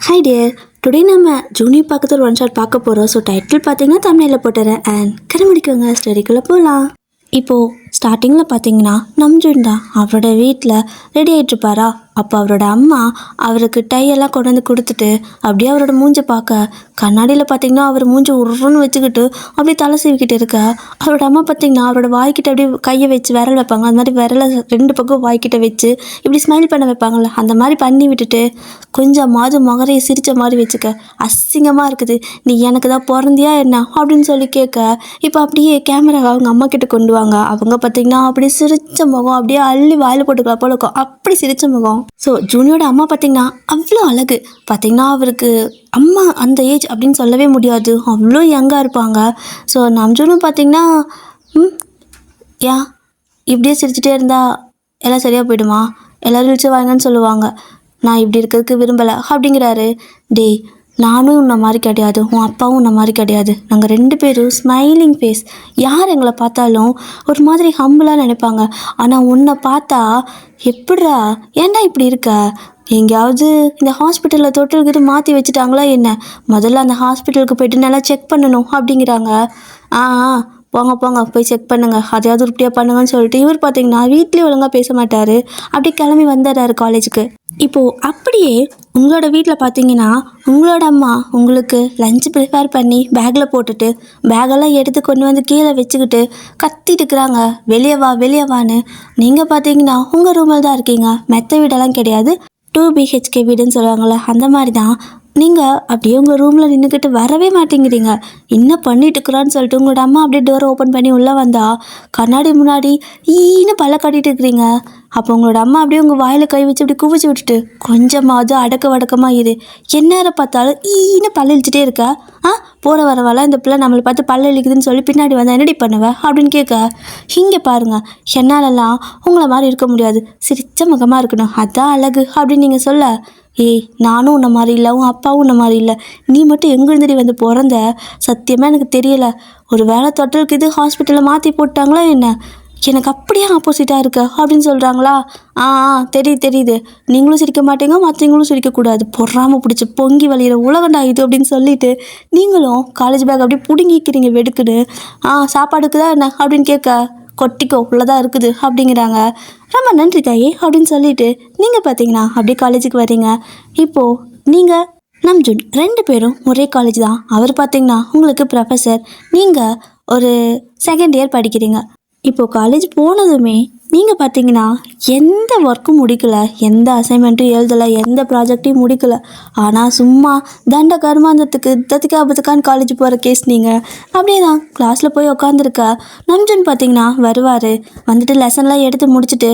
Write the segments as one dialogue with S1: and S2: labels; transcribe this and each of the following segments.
S1: Hi dear, today நம்ம junior பக்கத்தில் one shot பார்க்க போகிறோம். ஸோ டைட்டில் பார்த்தீங்கன்னா தமிழில் போட்டுறேன் அண்ட் கண்டுபிடிக்கோங்க. ஸ்டடிக்குள்ளே போகலாம். இப்போது ஸ்டார்டிங்கில் பார்த்தீங்கன்னா நம்ஜூன் தான் அவரோட வீட்டில் ரெடி ஆகிட்டுருப்பாரா. அப்போ அவரோட அம்மா அவருக்கு டையெல்லாம் கொண்டு வந்து கொடுத்துட்டு அப்படியே அவரோட மூஞ்சை பார்க்க கண்ணாடியில் பார்த்தீங்கன்னா அவர் மூஞ்சி உருன்னு வச்சுக்கிட்டு அப்படியே தலை சீவிக்கிட்டு இருக்க. அவரோட அம்மா பார்த்தீங்கன்னா அவரோட வாய்க்கிட்ட அப்படியே கையை வச்சு விரல் வைப்பாங்க. அந்த மாதிரி விரலை ரெண்டு பக்கம் வாய்க்கிட்ட வச்சு இப்படி ஸ்மைல் பண்ண வைப்பாங்கள்ல, அந்த மாதிரி பண்ணி விட்டுட்டு கொஞ்சமாவது முகரையை சிரித்த மாதிரி வச்சுக்க, அசிங்கமாக இருக்குது, நீ எனக்கு தான் பிறந்தியா என்ன அப்படின்னு சொல்லி கேட்க. இப்போ அப்படியே கேமராவை அவங்க அம்மா கிட்ட கொண்டு வாங்க. அவங்க பார்த்தீங்கன்னா அப்படியே சிரித்த முகம், அப்படியே அள்ளி வாயில் போட்டுக்கலாம் போல இருக்கும், அப்படி சிரித்த முகம். ஸோ ஜூனியோட அம்மா பார்த்தீங்கன்னா அவ்வளோ அழகு. பார்த்தீங்கன்னா அவருக்கு அம்மா அந்த ஏஜ் அப்படின்னு சொல்லவே முடியாது, அவ்வளோ யங்காக இருப்பாங்க. ஸோ நம்ஜூனும் பார்த்தீங்கன்னா இப்படியே சிரிச்சுட்டே இருந்தால் எல்லாம் சரியாக போயிடுமா, எல்லோரும் இழிச்சு வாங்கன்னு சொல்லுவாங்க, நான் இப்படி இருக்கிறதுக்கு விரும்பலை அப்படிங்கிறாரு. டேய், நானும் உன்னை மாதிரி கிடையாது, உன் அப்பாவும் உன்னை மாதிரி கிடையாது, நாங்கள் ரெண்டு பேரும் ஸ்மைலிங் ஃபேஸ், யார் எங்களை பார்த்தாலும் ஒரு மாதிரி ஹம்பிளாக நினைப்பாங்க. ஆனால் உன்னை பார்த்தா எப்படிரா, ஏன்டா இப்படி இருக்க, எங்கேயாவது இந்த ஹாஸ்பிட்டலில் தொட்டில்கிட்ட மாற்றி வச்சுட்டாங்களா என்ன, முதல்ல அந்த ஹாஸ்பிட்டலுக்கு போய்ட்டு நல்லா செக் பண்ணணும் அப்படிங்கிறாங்க. போங்க போங்க போய் செக் பண்ணுங்கள், அதையாவது உருப்படியாக பண்ணுங்கன்னு சொல்லிட்டு இவர் பார்த்தீங்கன்னா வீட்லேயும் ஒழுங்காக பேச மாட்டார், அப்படியே கிளம்பி வந்துடுறாரு காலேஜுக்கு. இப்போது அப்படியே உங்களோட வீட்டில் பார்த்தீங்கன்னா உங்களோட அம்மா உங்களுக்கு லஞ்சு ப்ரிப்பேர் பண்ணி பேக்கில் போட்டுட்டு பேக்கெல்லாம் எடுத்து கொண்டு வந்து கீழே வச்சுக்கிட்டு கத்திட்டு இருக்கிறாங்க, வெளியே வா வெளியே வான்னு. நீங்கள் பார்த்தீங்கன்னா உங்கள் ரூமில் தான் இருக்கீங்க, மெத்த வீடெல்லாம் கிடையாது, 2 BHK வீடுன்னு சொல்லுவாங்கள்ல, அந்த மாதிரி தான். நீங்கள் அப்படியே உங்கள் ரூமில் நின்றுக்கிட்டு வரவே மாட்டேங்கிறீங்க, என்ன பண்ணிட்டு இருக்கிறான்னு சொல்லிட்டு உங்களோட அம்மா அப்படியே டோரை ஓப்பன் பண்ணி உள்ளே வந்தா கண்ணாடி முன்னாடி ஈன்னு பல்ல காட்டிட்டு இருக்கிறீங்க. அப்போ உங்களோட அம்மா அப்படியே உங்கள் வாயில் கை வச்சு அப்படி குவிச்சு விட்டுட்டு கொஞ்சமாவது அடக்க வடக்கமாக இரு, எந்நேரம் பார்த்தாலும் ஈன்னு பல்ல இழிச்சிட்டே இருக்கா, போகிற வரவாலாம் இந்த பிள்ளை நம்மளை பார்த்து பல்ல இழிக்குதுன்னு சொல்லி பின்னாடி வந்தால் என்னடி பண்ணுவேன் அப்படின்னு கேட்க. இங்கே பாருங்கள், என்னாலெல்லாம் உங்களை மாதிரி இருக்க முடியாது, சிரிச்ச முகமாக இருக்கணும், அதான் அழகு அப்படின்னு நீங்கள் சொல்ல. ஏய், நானும் உன்னை மாதிரி இல்லை, உன் அப்பாவும் உன்னை மாதிரி இல்லை, நீ மட்டும் எங்கேருந்துடி வந்து பிறந்த, சத்தியமாக எனக்கு தெரியலை, ஒரு வேளை தொட்டலுக்கு இது ஹாஸ்பிட்டலில் மாற்றி போட்டாங்களா என்ன, எனக்கு அப்படியே ஆப்போசிட்டாக இருக்க அப்படின்னு சொல்கிறாங்களா. தெரியுது, நீங்களும் சிரிக்க மாட்டீங்க, மற்றவங்களும் சிரிக்கக்கூடாது, பொறாமல் பிடிச்சி பொங்கி வழிகிற உலகண்டா இது அப்படின்னு சொல்லிட்டு நீங்களும் காலேஜ் பேக் அப்படியே பிடுங்கிக்கிறீங்க வெடுக்குன்னு. சாப்பாடுக்கு தான் என்ன அப்படின்னு கேட்க, கொட்டிக்கோ உள்ளதாக இருக்குது அப்படிங்கிறாங்க. ரொம்ப நன்றி தாயே அப்படின்னு சொல்லிட்டு நீங்கள் பார்த்தீங்கன்னா அப்படியே காலேஜுக்கு வரீங்க. இப்போது நீங்கள் நம்ஜூன் ரெண்டு பேரும் ஒரே காலேஜ் தான். அவர் பார்த்தீங்கன்னா உங்களுக்கு ப்ரொஃபஸர், நீங்கள் ஒரு செகண்ட் இயர் படிக்கிறீங்க. இப்போது காலேஜ் போனதுமே நீங்கள் பார்த்தீங்கன்னா எந்த ஒர்க்கும் முடிக்கலை, எந்த அசைன்மெண்ட்டும் எழுதலை, எந்த ப்ராஜெக்டையும் முடிக்கலை, ஆனால் சும்மா தண்ட கர்மாந்தத்துக்கு தத்துக்கு ஆபத்துக்கான்னு காலேஜ் போகிற கேஸ் நீங்கள். அப்படியே தான் கிளாஸில் போய் உட்காந்துருக்க நம்ஜூன் பார்த்தீங்கன்னா வருவார், வந்துட்டு லெசன்லாம் எடுத்து முடிச்சுட்டு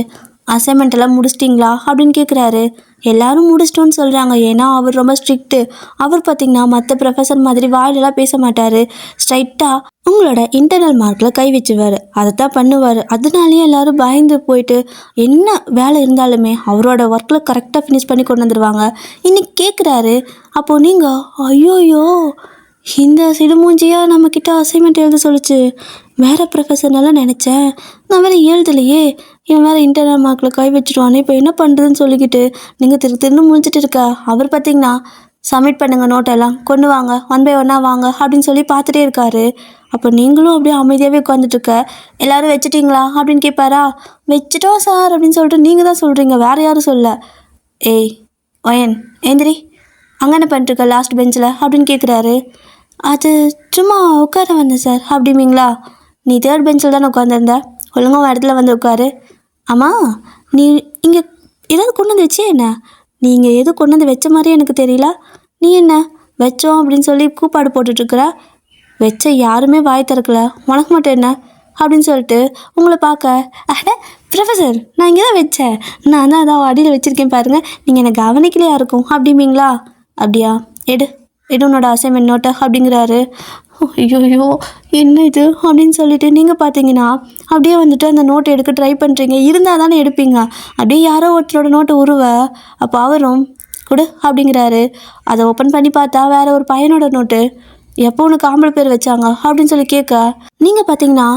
S1: அசைன்மெண்ட் எல்லாம் முடிச்சிட்டிங்களா அப்படின்னு கேட்குறாரு. எல்லாரும் முடிச்சிட்டோன்னு சொல்கிறாங்க, ஏன்னா அவர் ரொம்ப ஸ்ட்ரிக்ட்டு. அவர் பார்த்திங்கன்னா மற்ற ப்ரொஃபஸர் மாதிரி வாயிலெல்லாம் பேச மாட்டார், ஸ்ட்ரைட்டாக உங்களோட இன்டர்னல் மார்க்கில் கை வச்சுவார், அதை தான் பண்ணுவார். அதனாலேயே எல்லோரும் பயந்து போயிட்டு என்ன வேலை இருந்தாலுமே அவரோட ஒர்க்கில் கரெக்டாக ஃபினிஷ் பண்ணி கொண்டு வந்துடுவாங்க. இன்றைக்கி கேட்குறாரு. அப்போது நீங்கள் ஐயோயோ, இந்த சிடுமூஞ்சியாக நம்மக்கிட்ட அசைன்மெண்ட் எழுத சொல்லிச்சு, வேறு ப்ரொஃபஸர்னால நினச்சேன், நான் வேறு எழுதலையே, இவன் வேறு இன்டர்னல் மார்க்கில் கை வச்சுருவானே, இப்போ என்ன பண்ணுறதுன்னு சொல்லிக்கிட்டு நீங்கள் திருன்னு முழிச்சிட்டு இருக்க. அவர் பார்த்தீங்கன்னா சப்மிட் பண்ணுங்கள், நோட்டெல்லாம் கொண்டு வாங்க, 1 by 1 வாங்க அப்படின்னு சொல்லி பார்த்துட்டே இருக்காரு. அப்போ நீங்களும் அப்படியே அமைதியாகவே உட்காந்துட்ருக்க. எல்லோரும் வச்சுட்டிங்களா அப்படின்னு கேட்பாரா. வச்சுட்டோம் சார் அப்படின்னு சொல்லிட்டு நீங்கள் தான் சொல்கிறீங்க, வேறு யாரும் சொல்ல. ஏய் வயன் ஏந்திரி, அங்கே என்ன பண்ணிட்டுருக்க லாஸ்ட் பெஞ்சில் அப்படின்னு கேட்குறாரு. அது சும்மா உட்கார வந்தேன் சார் அப்படிங்களா, நீ 3rd பெஞ்சில் தானே உட்காந்துருந்த, ஒழுங்காக இடத்துல வந்து உட்காரு. ஆமாம், நீ இங்கே ஏதாவது கொண்டு வந்து வச்சே என்ன, நீங்கள் எதுவும் கொண்டு வந்து வச்ச மாதிரியே எனக்கு தெரியல, நீ என்ன வச்சோம் அப்படின்னு சொல்லி கூப்பாடு போட்டுட்ருக்குற, வச்ச யாருமே வாய் திறக்கல, உனக்கு மட்டும் என்ன அப்படின்னு சொல்லிட்டு உங்களை பார்க்க, ப்ரொஃபஸர் நான் இங்கே தான் வச்சேன், நான் தான் அதான் அடியில் வச்சுருக்கேன் பாருங்கள், நீங்கள் என்னை கவனிக்கலையா இருக்கும் அப்படிங்களா. அப்படியா, எடு உன்னோட அசைன்மெண்ட் நோட்டை அப்படிங்கிறாரு. ஐயோ என்ன இது அப்படின்னு சொல்லிட்டு நீங்கள் பார்த்தீங்கன்னா அப்படியே வந்துட்டு அந்த நோட்டை எடுக்க ட்ரை பண்ணுறீங்க, இருந்தால் தானே எடுப்பீங்க, அப்படியே யாரோ ஒருத்தரோட நோட்டை உருவ. அப்போ அவரும் கொடு அப்படிங்கிறாரு. அதை ஓப்பன் பண்ணி பார்த்தா வேற ஒரு பையனோட நோட்டு. எப்போ உனக்கு ஆம்பளை பேர் வச்சாங்க அப்படின்னு சொல்லி கேட்க, நீங்கள் பார்த்தீங்கன்னா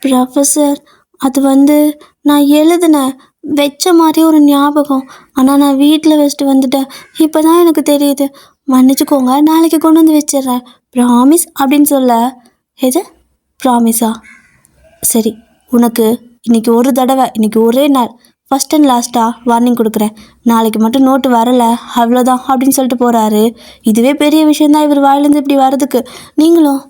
S1: ப்ரொஃபஸர் அது வந்து நான் எழுதினேன், வச்ச மாதிரி ஒரு ஞாபகம். ஆனால் நான் வீட்டில் வச்சுட்டு வந்துட்டேன். இப்போ தான் எனக்கு தெரியுது. மன்னிச்சுக்கோங்க, நாளைக்கு கொண்டு வந்து வச்சிடுறேன். ப்ராமிஸ் அப்படின்னு சொல்ல, எது ப்ராமிஸா? சரி, உனக்கு இன்னைக்கு ஒரு தடவை, இன்னைக்கு ஒரே நாள், ஃபஸ்ட் அண்ட் லாஸ்ட்டாக வார்னிங் கொடுக்குறேன். நாளைக்கு மட்டும் நோட்டு வரலை அவ்வளோதான் அப்படின்னு சொல்லிட்டு போகிறாரு. இதுவே பெரிய விஷயந்தான் இவர் வாயிலேருந்து இப்படி வர்றதுக்கு. நீங்களும்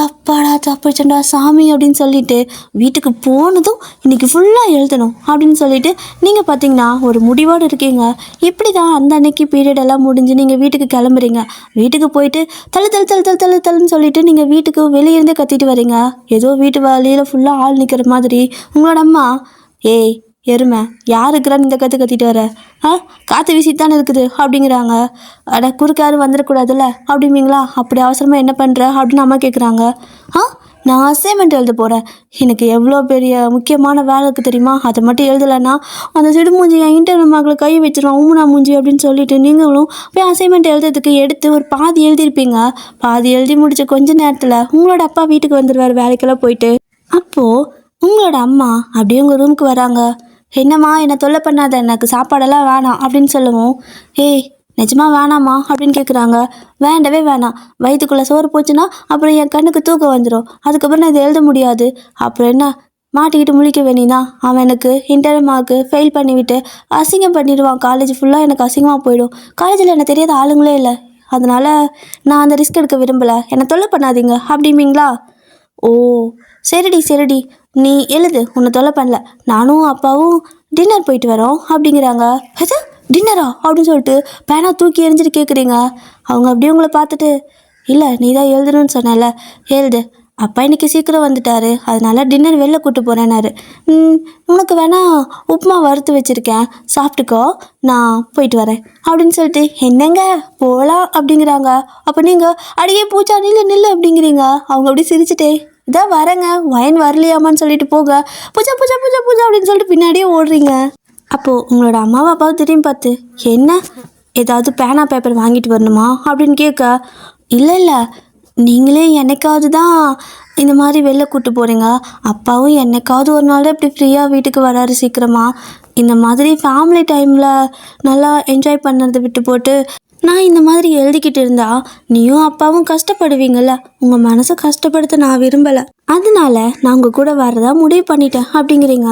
S1: அப்பாடா தப்பிச்சண்டா சாமி அப்படின்னு சொல்லிட்டு வீட்டுக்கு போனதும் இன்னைக்கு ஃபுல்லாக எழுதணும் அப்படின்னு சொல்லிட்டு நீங்கள் பார்த்தீங்கன்னா ஒரு முடிவோடு இருக்கீங்க. இப்படி தான் அந்த அன்னைக்கு பீரியட் எல்லாம் முடிஞ்சு நீங்கள் வீட்டுக்கு கிளம்புறீங்க. வீட்டுக்கு போயிட்டு தள்ளு தள்ளு தள்ளு தள்ளு தள்ளு தள்ளுன்னு சொல்லிட்டு நீங்கள் வீட்டுக்கு வெளியிருந்தே கத்திட்டு வரீங்க. ஏதோ வீட்டு வழியில் ஃபுல்லாக ஆள் நிற்கிற மாதிரி உங்களோட அம்மா, ஏய் எருமை யார் இருக்கிறான்னு இந்த கத்திட்டு வர, காற்று வீசித்தானே இருக்குது அப்படிங்கிறாங்க. அட குறுக்க யாரும் வந்துடக்கூடாதுல்ல அப்படிங்களா? அப்படி அவசரமாக என்ன பண்ணுற அப்படின்னு அம்மா கேட்குறாங்க. நான் அசைன்மெண்ட் எழுத போகிறேன். எனக்கு எவ்வளோ பெரிய முக்கியமான வேலை இருக்குது தெரியுமா? அதை மட்டும் எழுதலைன்னா அந்த சிடுமூஞ்சி என் இன்டர்வியூ மகளை கை வச்சிடும் ஊனா மூஞ்சி அப்படின்னு சொல்லிட்டு நீங்களும் போய் அசைன்மெண்ட் எழுதுறதுக்கு எடுத்து ஒரு பாதி எழுதியிருப்பீங்க. பாதி எழுதி முடிச்ச கொஞ்ச நேரத்தில் உங்களோட அப்பா வீட்டுக்கு வந்துடுவார் வேலைக்கெல்லாம் போயிட்டு. அப்போது உங்களோட அம்மா அப்படியே உங்கள் ரூமுக்கு வராங்க. என்னம்மா என்னை தொல்லை பண்ணாத, எனக்கு சாப்பாடெல்லாம் வேணாம் அப்படின்னு சொல்லுவோம். ஏய் நிஜமா வேணாம்மா அப்படின்னு கேட்குறாங்க. வேண்டவே வேணாம், வயிற்றுக்குள்ளே சோறு போச்சுன்னா அப்புறம் என் கண்ணுக்கு தூக்கம் வந்துடும். அதுக்கப்புறம் நான் இதை எழுத முடியாது. அப்புறம் என்ன மாட்டிக்கிட்டு முழிக்க வேண்டிதான். அவன் எனக்கு இன்டர்வியூ மார்க்கு ஃபெயில் பண்ணிவிட்டு அசிங்கம் பண்ணிடுவான். காலேஜ் ஃபுல்லாக எனக்கு அசிங்கமாக போயிடும். காலேஜில் எனக்கு தெரியாத ஆளுங்களே இல்லை. அதனால் நான் அந்த ரிஸ்க் எடுக்க விரும்பலை. என்னை தொல்லை பண்ணாதீங்க அப்படிம்பீங்களா? ஓ சரிடி நீ எழுது, உன்னை தொல்லை பண்ணல. நானும் அப்பாவும் டின்னர் போயிட்டு வரோம் அப்படிங்கிறாங்க. அது டின்னரா அப்படின்னு சொல்லிட்டு பேனா தூக்கி எறிஞ்சிட்டு கேட்குறீங்க. அவங்க அப்படியே உங்களை பார்த்துட்டு, இல்லை நீ தான் எழுதணும்னு சொன்னல, எழுது. அப்பா இன்னைக்கு சீக்கிரம் வந்துட்டாரு, அதனால டின்னர் வெளில கூப்பிட்டு போகிறேன்னாரு. உனக்கு வேணா உப்புமா வறுத்து வச்சுருக்கேன், சாப்பிட்டுக்கோ, நான் போயிட்டு வரேன் அப்படின்னு சொல்லிட்டு என்னங்க போகலாம் அப்படிங்கிறாங்க. அப்போ நீங்கள் அடியே பூச்சா நில்லு அப்படிங்கிறீங்க. அவங்க அப்படியே சிரிச்சுட்டே இதான் வரேங்க, வயன் வரலையாமான்னு சொல்லிட்டு போக பூஜா பூஜா பூஜா பூஜா அப்படின்னு சொல்லிட்டு பின்னாடியே ஓடுறீங்க. அப்போது உங்களோட அம்மாவை அப்பாவை திரும்பி பார்த்து, என்ன ஏதாவது பேனா பேப்பர் வாங்கிட்டு வரணுமா அப்படின்னு கேட்க, இல்லை நீங்களே என்னைக்காவது தான் இந்த மாதிரி வெளில கூப்பிட்டு போகிறீங்க. அப்பாவும் என்னைக்காவது ஒரு நாள் இப்படி ஃப்ரீயாக வீட்டுக்கு வராரு சீக்கிரமாக. இந்த மாதிரி ஃபேமிலி டைமில் நல்லா என்ஜாய் பண்ணுறதை விட்டு போட்டு நான் இந்த மாதிரி எழுதிக்கிட்டு இருந்தா நீயும் அப்பாவும் கஷ்டப்படுவீங்கள்ல. உங்கள் மனசை கஷ்டப்படுத்த நான் விரும்பலை. அதனால நான் உங்கள் கூட வரதா முடிவு பண்ணிட்டேன் அப்படிங்கிறீங்க.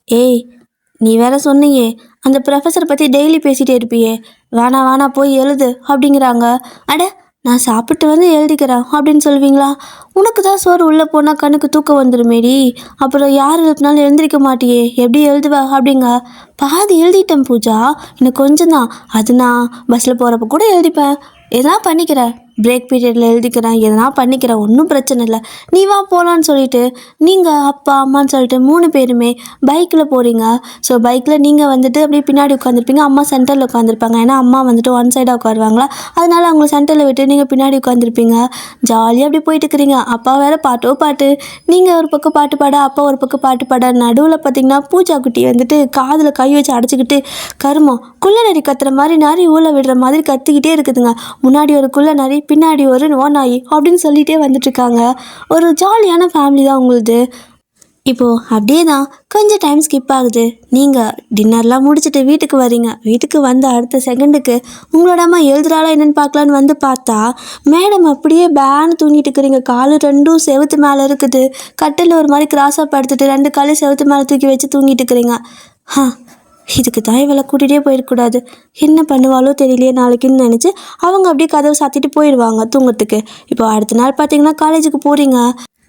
S1: ஏய் நீ வேற சொன்னியே அந்த ப்ரொஃபஸரை பற்றி டெய்லி பேசிகிட்டே இருப்பியே, வேணா போய் எழுது அப்படிங்கிறாங்க. அட நான் சாப்பிட்டு வந்து எழுதிக்கிறேன் அப்படின்னு சொல்லுவீங்களா? உனக்கு தான் சோறு உள்ளே போனால் கண்ணுக்கு தூக்கம் வந்துடுமேடி, அப்புறம் யார் எழுப்பினாலும் எழுந்திரிக்க மாட்டியே, எப்படி எழுதுவ அப்படிங்க. பாதி எழுதிட்டேன் பூஜா, இன்னும் கொஞ்சம் தான். அது நான் பஸ்ஸில் போகிறப்ப கூட எழுதிப்பேன், எதனா பண்ணிக்கிறேன், பிரேக் பீரியடில் எழுதிக்கிறேன், எதனா பண்ணிக்கிறேன், ஒன்றும் பிரச்சனை இல்லை, நீ வா போகலான்னு சொல்லிட்டு நீங்கள் அப்பா அம்மான்னு சொல்லிட்டு 3 பேருமே பைக்கில் போகிறீங்க. ஸோ பைக்கில் நீங்கள் வந்துட்டு அப்படியே பின்னாடி உட்காந்துருப்பீங்க, அம்மா சென்டரில் உட்காந்துருப்பாங்க. ஏன்னா அம்மா வந்துட்டு ஒன் சைடாக உட்காருவாங்களா, அதனால் அவங்க சென்டரில் விட்டு நீங்கள் பின்னாடி உட்காந்துருப்பீங்க. ஜாலியாக அப்படி போயிட்டு இருக்கிறீங்க. அப்பா வேறு பாட்டு, நீங்கள் ஒரு பக்கம் பாட்டு பாட, அப்பா ஒரு பக்கம் பாட்டு பாட. நடுவில் பார்த்தீங்கன்னா பூஜா குட்டி வந்துட்டு காதில் கை வச்சு அடைச்சிக்கிட்டு கருமம் குள்ள நரி கத்துற மாதிரி நரி ஊழ விடுற மாதிரி கத்திக்கிட்டே இருக்குதுங்க. முன்னாடி ஒரு குள்ள நரி, பின்னாடி ஒரு ஓநாயி அப்படின்னு சொல்லிகிட்டே வந்துட்டுருக்காங்க. ஒரு ஜாலியான ஃபேமிலி தான் உங்களுது. இப்போது அப்படியே தான் கொஞ்சம் டைம் ஸ்கிப் ஆகுது. நீங்கள் டின்னர்லாம் முடிச்சுட்டு வீட்டுக்கு வரீங்க. வீட்டுக்கு வந்த அடுத்த செகண்டுக்கு உங்களோட அம்மா எழுதுறாளா என்னென்னு பார்க்கலான்னு வந்து பார்த்தா மேடம் அப்படியே பேன்னு தூங்கிட்டு இருக்கிறீங்க. காலு 2 செவுத்து மேலே இருக்குது. கட்டில் ஒரு மாதிரி கிராஸாக படுத்துட்டு 2 காலையும் செவுத்து மேலே தூக்கி வச்சு தூங்கிட்டு இருக்கிறீங்க. இதுக்கு தான் இவளை கூட்டிகிட்டே போயிடக்கூடாது, என்ன பண்ணுவாளோ தெரியலையே நாளைக்குன்னு நினச்சி அவங்க அப்படியே கதவை சாத்திட்டு போயிடுவாங்க தூங்குறதுக்கு. இப்போ அடுத்த நாள் பார்த்தீங்கன்னா காலேஜுக்கு போகிறீங்க.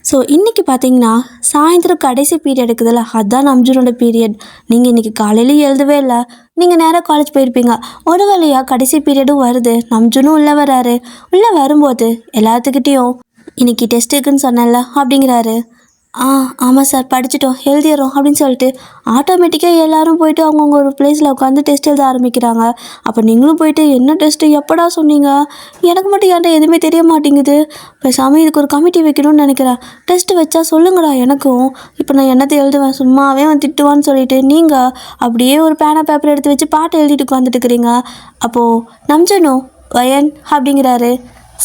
S1: ஸோ இன்றைக்கி பார்த்தீங்கன்னா சாயந்தரம் கடைசி பீரியட் இருக்குதுல்ல, அதுதான் நம்ஜூனோட பீரியட். நீங்கள் இன்றைக்கி காலையிலேயும் எழுதவே இல்லை, நீங்கள் நேராக காலேஜ் போயிருப்பீங்க. ஒரு வழியாக கடைசி பீரியடும் வருது. நம்ஜூனும் உள்ளே வராரு. உள்ளே வரும்போது எல்லாத்துக்கிட்டேயும் இன்றைக்கி டெஸ்ட் இருக்குன்னு சொன்னேன்ல அப்படிங்கிறாரு. ஆமாம் சார், படிச்சிட்டோம், எழுதிடுறோம் அப்படின்னு சொல்லிட்டு ஆட்டோமேட்டிக்காக எல்லோரும் போயிட்டு அவங்கவுங்க ஒரு பிளேஸில் உட்காந்து டெஸ்ட் எழுத ஆரம்பிக்கிறாங்க. அப்போ நீங்களும் போயிட்டு என்ன டெஸ்ட்டு எப்படா சொன்னீங்க, எனக்கு மட்டும் ஏன்டா எதுவுமே தெரிய மாட்டேங்குது, பேசாமல் இதுக்கு ஒரு கமிட்டி வைக்கணும்னு நினைக்கிறேன், டெஸ்ட்டு வச்சா சொல்லுங்கடா எனக்கும், இப்போ நான் என்னத்தை எழுதுவேன், சும்மாவே அவன் திட்டுவான்னு சொல்லிட்டு நீங்கள் அப்படியே ஒரு பேனா பேப்பர் எடுத்து வச்சு பாட்டு எழுதிட்டு உட்காந்துட்டு இருக்கிறீங்க. அப்போது நம்ஜனும் வயன் அப்படிங்கிறாரு.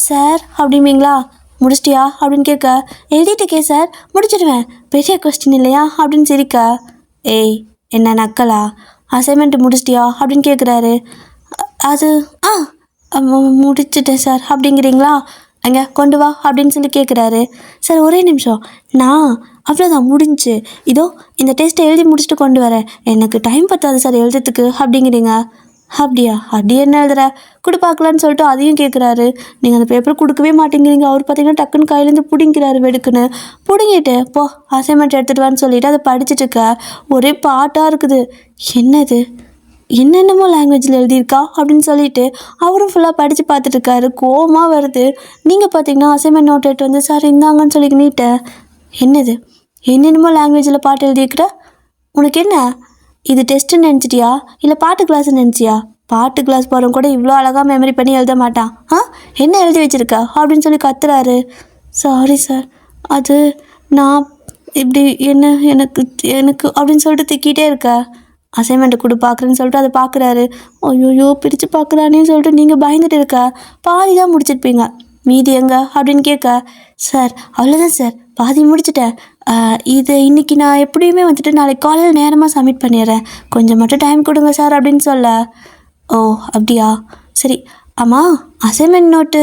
S1: சார் அப்படிம்பீங்களா, முடிச்சிட்டியா அப்படின்னு கேட்க, எழுதிட்டுக்கே சார், முடிச்சிடுவேன், பெரிய கொஸ்டின் இல்லையா அப்படின்னு சிரிக்க, ஏய் என்ன நக்கலா? அசைன்மெண்ட் முடிச்சிட்டியா அப்படின்னு கேட்குறாரு. அது ஆ முடிச்சிட்டேன் சார் அப்படிங்கிறீங்களா? அங்கே கொண்டு வா அப்படின்னு சொல்லி கேட்குறாரு. சார் ஒரே நிமிஷம், நான் அவ்வளோதான் முடிஞ்சு, இதோ இந்த டெஸ்ட்டை எழுதி முடிச்சுட்டு கொண்டு வரேன், எனக்கு டைம் பத்தாது சார் எழுதுறதுக்கு அப்படிங்கிறீங்க. அப்படியா? அப்படி என்ன எழுதுற? கொடு பார்க்கலான்னு சொல்லிட்டு அதையும் கேட்குறாரு. நீங்கள் அந்த பேப்பர் கொடுக்கவே மாட்டேங்கிறீங்க. அவர் பார்த்தீங்கன்னா டக்குன்னு கையிலேருந்து பிடிங்கிறாரு வெடுக்குன்னு. பிடுங்கிட்டு போ அசைன்மெண்ட் எடுத்துகிட்டு வான்னு சொல்லிட்டு அதை படிச்சுட்டு இருக்க. ஒரே பாட்டாக இருக்குது. என்னது என்னென்னமோ லாங்குவேஜில் எழுதியிருக்கா அப்படின்னு சொல்லிட்டு அவரும் ஃபுல்லாக படித்து பார்த்துட்டு இருக்காரு. கோவமாக வருது. நீங்கள் பார்த்தீங்கன்னா அசைன்மெண்ட் நோட் எடுத்து வந்து சார் இந்தாங்கன்னு சொல்லி நீட்டேன். என்னது என்னென்னமோ லாங்குவேஜில் பாட்டு எழுதியிருக்கிற? உனக்கு என்ன இது டெஸ்ட்டுன்னு நினச்சிட்டியா இல்லை பாட்டு கிளாஸ்ன்னு நினச்சியா? பாட்டு கிளாஸ் போகிறவங்க கூட இவ்வளோ அழகாக மெமரி பண்ணி எழுத மாட்டான். என்ன எழுதி வச்சுருக்கா அப்படின்னு சொல்லி கத்துறாரு. சாரி சார், அது நான் இப்படி என்ன எனக்கு எனக்கு அப்படின்னு சொல்லிட்டு திக்கிட்டே இருக்க. அசைன்மெண்ட்டு கொடு பார்க்குறேன்னு சொல்லிட்டு அதை பார்க்குறாரு. ஐயோயோ பிரித்து பார்க்குறானேன்னு சொல்லிட்டு நீங்கள் பயந்துட்டு இருக்க. பாதி தான் முடிச்சிருப்பீங்க, மீதி எங்கே அப்படின்னு கேட்க. சார் அவ்வளோதான் சார், பாதி முடிச்சிட்டேன். இது இன்றைக்கி நான் எப்படியுமே வந்துட்டு நாளைக்கு காலையில் நேரமாக சப்மிட் பண்ணிடுறேன், கொஞ்சம் மட்டும் டைம் கொடுங்க சார் அப்படின்னு சொல்ல. ஓ அப்படியா, சரி. ஆமாம், அசைன்மெண்ட் நோட்டு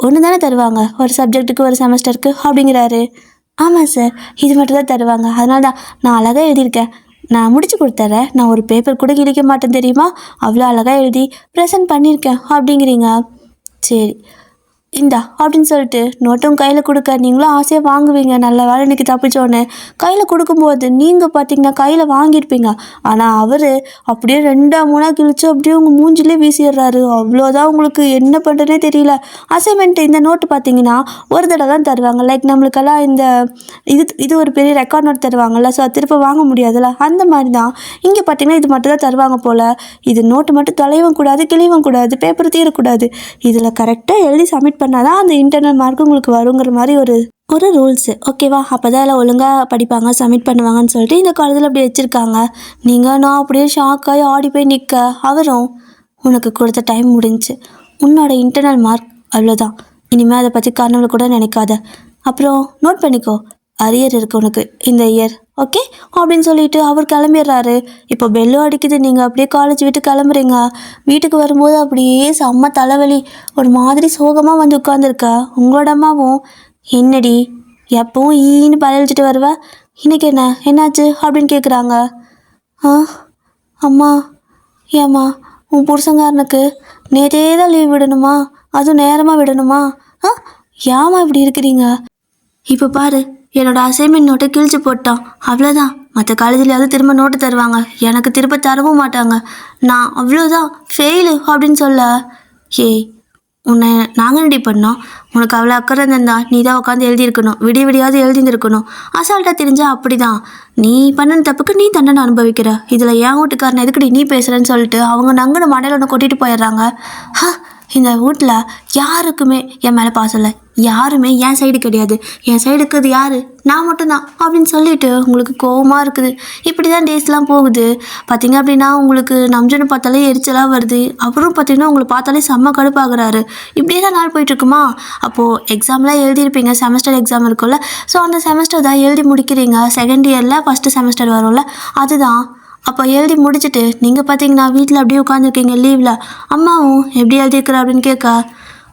S1: ஒன்று தானே தருவாங்க ஒரு சப்ஜெக்ட்டுக்கு ஒரு செமஸ்டருக்கு அப்படிங்கிறாரு. ஆமாம் சார், இது மட்டும் தான் தருவாங்க, அதனால தான் நான் அழகாக எழுதியிருக்கேன், நான் முடிச்சு கொடுத்துட்றேன், நான் ஒரு பேப்பர் கூட கிழிக்க மாட்டேன் தெரியுமா, அவ்வளோ அழகாக எழுதி ப்ரெசென்ட் பண்ணியிருக்கேன் அப்படிங்கிறீங்க. சரி இந்தா அப்படின்னு சொல்லிட்டு நோட்டும் கையில் கொடுக்க. நீங்களும் ஆசையாக வாங்குவீங்க, நல்ல வேலை இன்றைக்கி தப்பிச்சோன்னு. கையில் கொடுக்கும்போது நீங்கள் பார்த்தீங்கன்னா கையில் வாங்கியிருப்பீங்க, ஆனால் அவர் அப்படியே 2-3 கிழிச்சு அப்படியே உங்கள் மூஞ்சிலே வீசிடுறாரு. அவ்வளோதான், உங்களுக்கு என்ன பண்ணுறதுனே தெரியல. அசைன்மெண்ட் இந்த நோட்டு பார்த்தீங்கன்னா ஒரு தடவை தான் தருவாங்க. லைக் நம்மளுக்கெல்லாம் இந்த இது ஒரு பெரிய ரெக்கார்ட் நோட் தருவாங்கல்ல, ஸோ திருப்ப வாங்க முடியாதுல்ல, அந்த மாதிரி தான் இங்கே பார்த்தீங்கன்னா இது மட்டும் தான் தருவாங்க போல். இது நோட்டு மட்டும் தொலைவும் கூடாது, கிழிவும் கூடாது, பேப்பர் தீரக்கூடாது. இதில் கரெக்டாக எழுதி சப்மிட் பண்ணால் தான் அந்த இன்டர்னல் மார்க் உங்களுக்கு வருங்கிற மாதிரி ஒரு ரூல்ஸு, ஓகேவா? அப்போ தான் எல்லாம் ஒழுங்காக படிப்பாங்க, சப்மிட் பண்ணுவாங்கன்னு சொல்லிட்டு இந்த காலேஜில் அப்படி வச்சுருக்காங்க. நீங்கள் நான் அப்படியே ஷாக்காகி ஆடி போய் நிற்க. அவரும் உனக்கு கொடுத்த டைம் முடிஞ்சு, உன்னோட இன்டர்னல் மார்க் அவ்வளோதான், இனிமேல் அதை பற்றி கனவுல கூட நினைக்காத, அப்புறம் நோட் பண்ணிக்கோ, அரியர் இருக்குது உனக்கு இந்த இயர், ஓகே அப்படின்னு சொல்லிட்டு அவர் கிளம்பிடுறாரு. இப்போ பெல்லும் அடிக்குது, நீங்கள் அப்படியே காலேஜ் விட்டு கிளம்புறீங்க. வீட்டுக்கு வரும்போது அப்படியே செம்ம தலைவலி, ஒரு மாதிரி சோகமாக வந்து உட்காந்துருக்க. உங்களோட அம்மாவும் என்னடி எப்பவும் ஈன்னு பழகிட்டு வருவ, இன்னைக்கு என்னாச்சு அப்படின்னு கேட்குறாங்க. அம்மா, ஏம்மா உன் புருஷங்காரனுக்கு நேற்றே தான் லீவ் விடணுமா, அதுவும் நேரமாக விடணுமா? ஏம்மா இப்படி இருக்கிறீங்க? இப்போ பாரு, என்னோட அசைன்மெண்ட் நோட்டை கிழிச்சு போட்டான், அவ்வளோதான். மற்ற காலேஜ்லையாவது திரும்ப நோட்டு தருவாங்க, எனக்கு திரும்ப தரவும் மாட்டாங்க, நான் அவ்வளோதான் ஃபெயிலு அப்படின்னு சொல்ல. ஏய் உன்னை நாங்கள் ரெடி பண்ணோம், உனக்கு அவ்வளோ அக்கறை இருந்தா நீ தான் உட்காந்து எழுதியிருக்கணும், விடியாவது எழுதியிருக்கணும். அசால்ட்டாக தெரிஞ்சால் அப்படி தான், நீ பண்ண தப்புக்கு நீ தண்டனை அனுபவிக்கிற, இதில் என் வீட்டுக்காரனை எதுக்கடி நீ பேசுகிறேன்னு சொல்லிட்டு அவங்க நங்குன மடையில் ஒன்று கொட்டிட்டு போயிடுறாங்க. இந்த வீட்டில் யாருக்குமே என் மேலே பாசம் இல்லை, யாருமே என் சைடு கிடையாது, என் சைடு இருக்கிறது யார், நான் மட்டும்தான் அப்படின்னு சொல்லிட்டு உங்களுக்கு கோவமாக இருக்குது. இப்படி தான் டேஸ்லாம் போகுது. பார்த்திங்க அப்படின்னா உங்களுக்கு நம்ஜனை பார்த்தாலே எரிச்சலாக வருது, அப்புறம் பார்த்திங்கன்னா உங்களை பார்த்தாலே செம்ம கடுப்பாகிறாரு. இப்படியே தான் நாள் போயிட்டுருக்குமா. அப்போது எக்ஸாம்லாம் எழுதியிருப்பீங்க, செமஸ்டர் எக்ஸாம் இருக்கும்ல, ஸோ அந்த செமஸ்டர் தான் எழுதி முடிக்கிறீங்க. செகண்ட் இயரில் ஃபஸ்ட்டு செமஸ்டர் வரும்ல, அதுதான். அப்போ எழுதி முடிச்சுட்டு நீங்கள் பார்த்தீங்கன்னா வீட்டில் அப்படியே உட்காந்துருக்கீங்க லீவில். அம்மாவும் எப்படி எழுதியிருக்கிற அப்படின்னு கேட்க.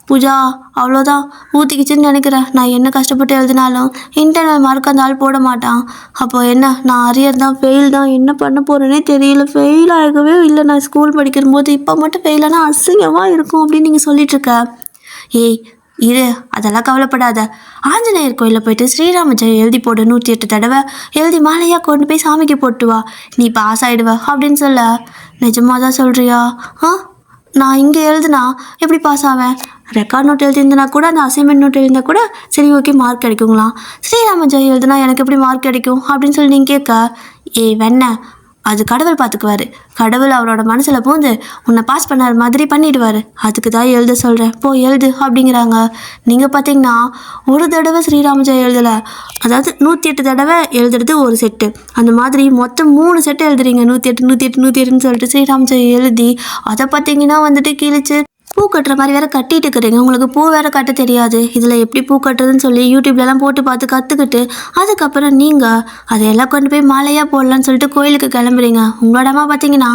S1: பூஜா அவ்வளோதான் ஊற்றிக்கிச்சின்னு நினைக்கிறேன், நான் என்ன கஷ்டப்பட்டு எழுதினாலும் இன்டர்னல் மார்க் அந்த ஆள் போட மாட்டான். அப்போது என்ன, நான் அரியர் தான், ஃபெயில் தான், என்ன பண்ண போகிறேனே தெரியல, ஃபெயில் ஆகவே இல்லை நான் ஸ்கூல் படிக்கும்போது, இப்போ மட்டும் ஃபெயிலானா அசிங்கமாக இருக்கும் அப்படின்னு நீங்கள் சொல்லிகிட்ருக்க. ஏய் இரு, அதெல்லாம் கவலைப்படாத, ஆஞ்சநேயர் கோயிலில் போயிட்டு ஸ்ரீராம ஜெயம் எழுதி போடு, 108 தடவை எழுதி மாலையாக கொண்டு போய் சாமிக்கு போட்டு வா, நீ பாஸ் ஆகிடுவ அப்படின்னு சொல்ல. நிஜமாக தான் சொல்கிறியா? நான் இங்கே எழுதுனா எப்படி பாஸ் ஆவேன்? ரெக்கார்ட் நோட் எழுதியிருந்தனா கூட, அந்த அசைன்மெண்ட் நோட் எழுதினா கூட சரி ஓகே மார்க் கிடைக்குங்களா, ஸ்ரீராம ஜெயம் எழுதுனா எனக்கு எப்படி மார்க் கிடைக்கும் அப்படின்னு சொல்லி நீங்கள் கேட்க. ஏய் வெண்ண, அது கடவுள் பார்த்துக்குவார், கடவுள் அவரோட மனசில் பூந்து உன்னை பாஸ் பண்ண மாதிரி பண்ணிவிடுவார், அதுக்கு தான் எழுத சொல்கிறேன், போ எழுது அப்படிங்கிறாங்க. நீங்கள் பார்த்தீங்கன்னா ஒரு தடவை ஸ்ரீராம ஜெயம் எழுதலை, அதாவது 108 தடவை எழுதுறது ஒரு செட்டு, அந்த மாதிரி மொத்தம் 3 செட்டு எழுதுறீங்க, 108 108 108ன்னு சொல்லிட்டு ஸ்ரீராம ஜெயம் எழுதி அதை பார்த்தீங்கன்னா வந்துட்டு கிழிச்சு பூ கட்டுற மாதிரி வேற கட்டிட்டு இருக்கிறீங்க, உங்களுக்கு பூ வேற கட்ட தெரியாது, இதில் எப்படி பூ கட்டுறதுன்னு சொல்லி யூடியூப்லலாம் போட்டு பார்த்து கற்றுக்கிட்டு அதுக்கப்புறம் நீங்கள் அதையெல்லாம் கொண்டு போய் மாலையாக போடலான்னு சொல்லிட்டு கோயிலுக்கு கிளம்புறீங்க. உங்களோட அம்மா பார்த்தீங்கன்னா,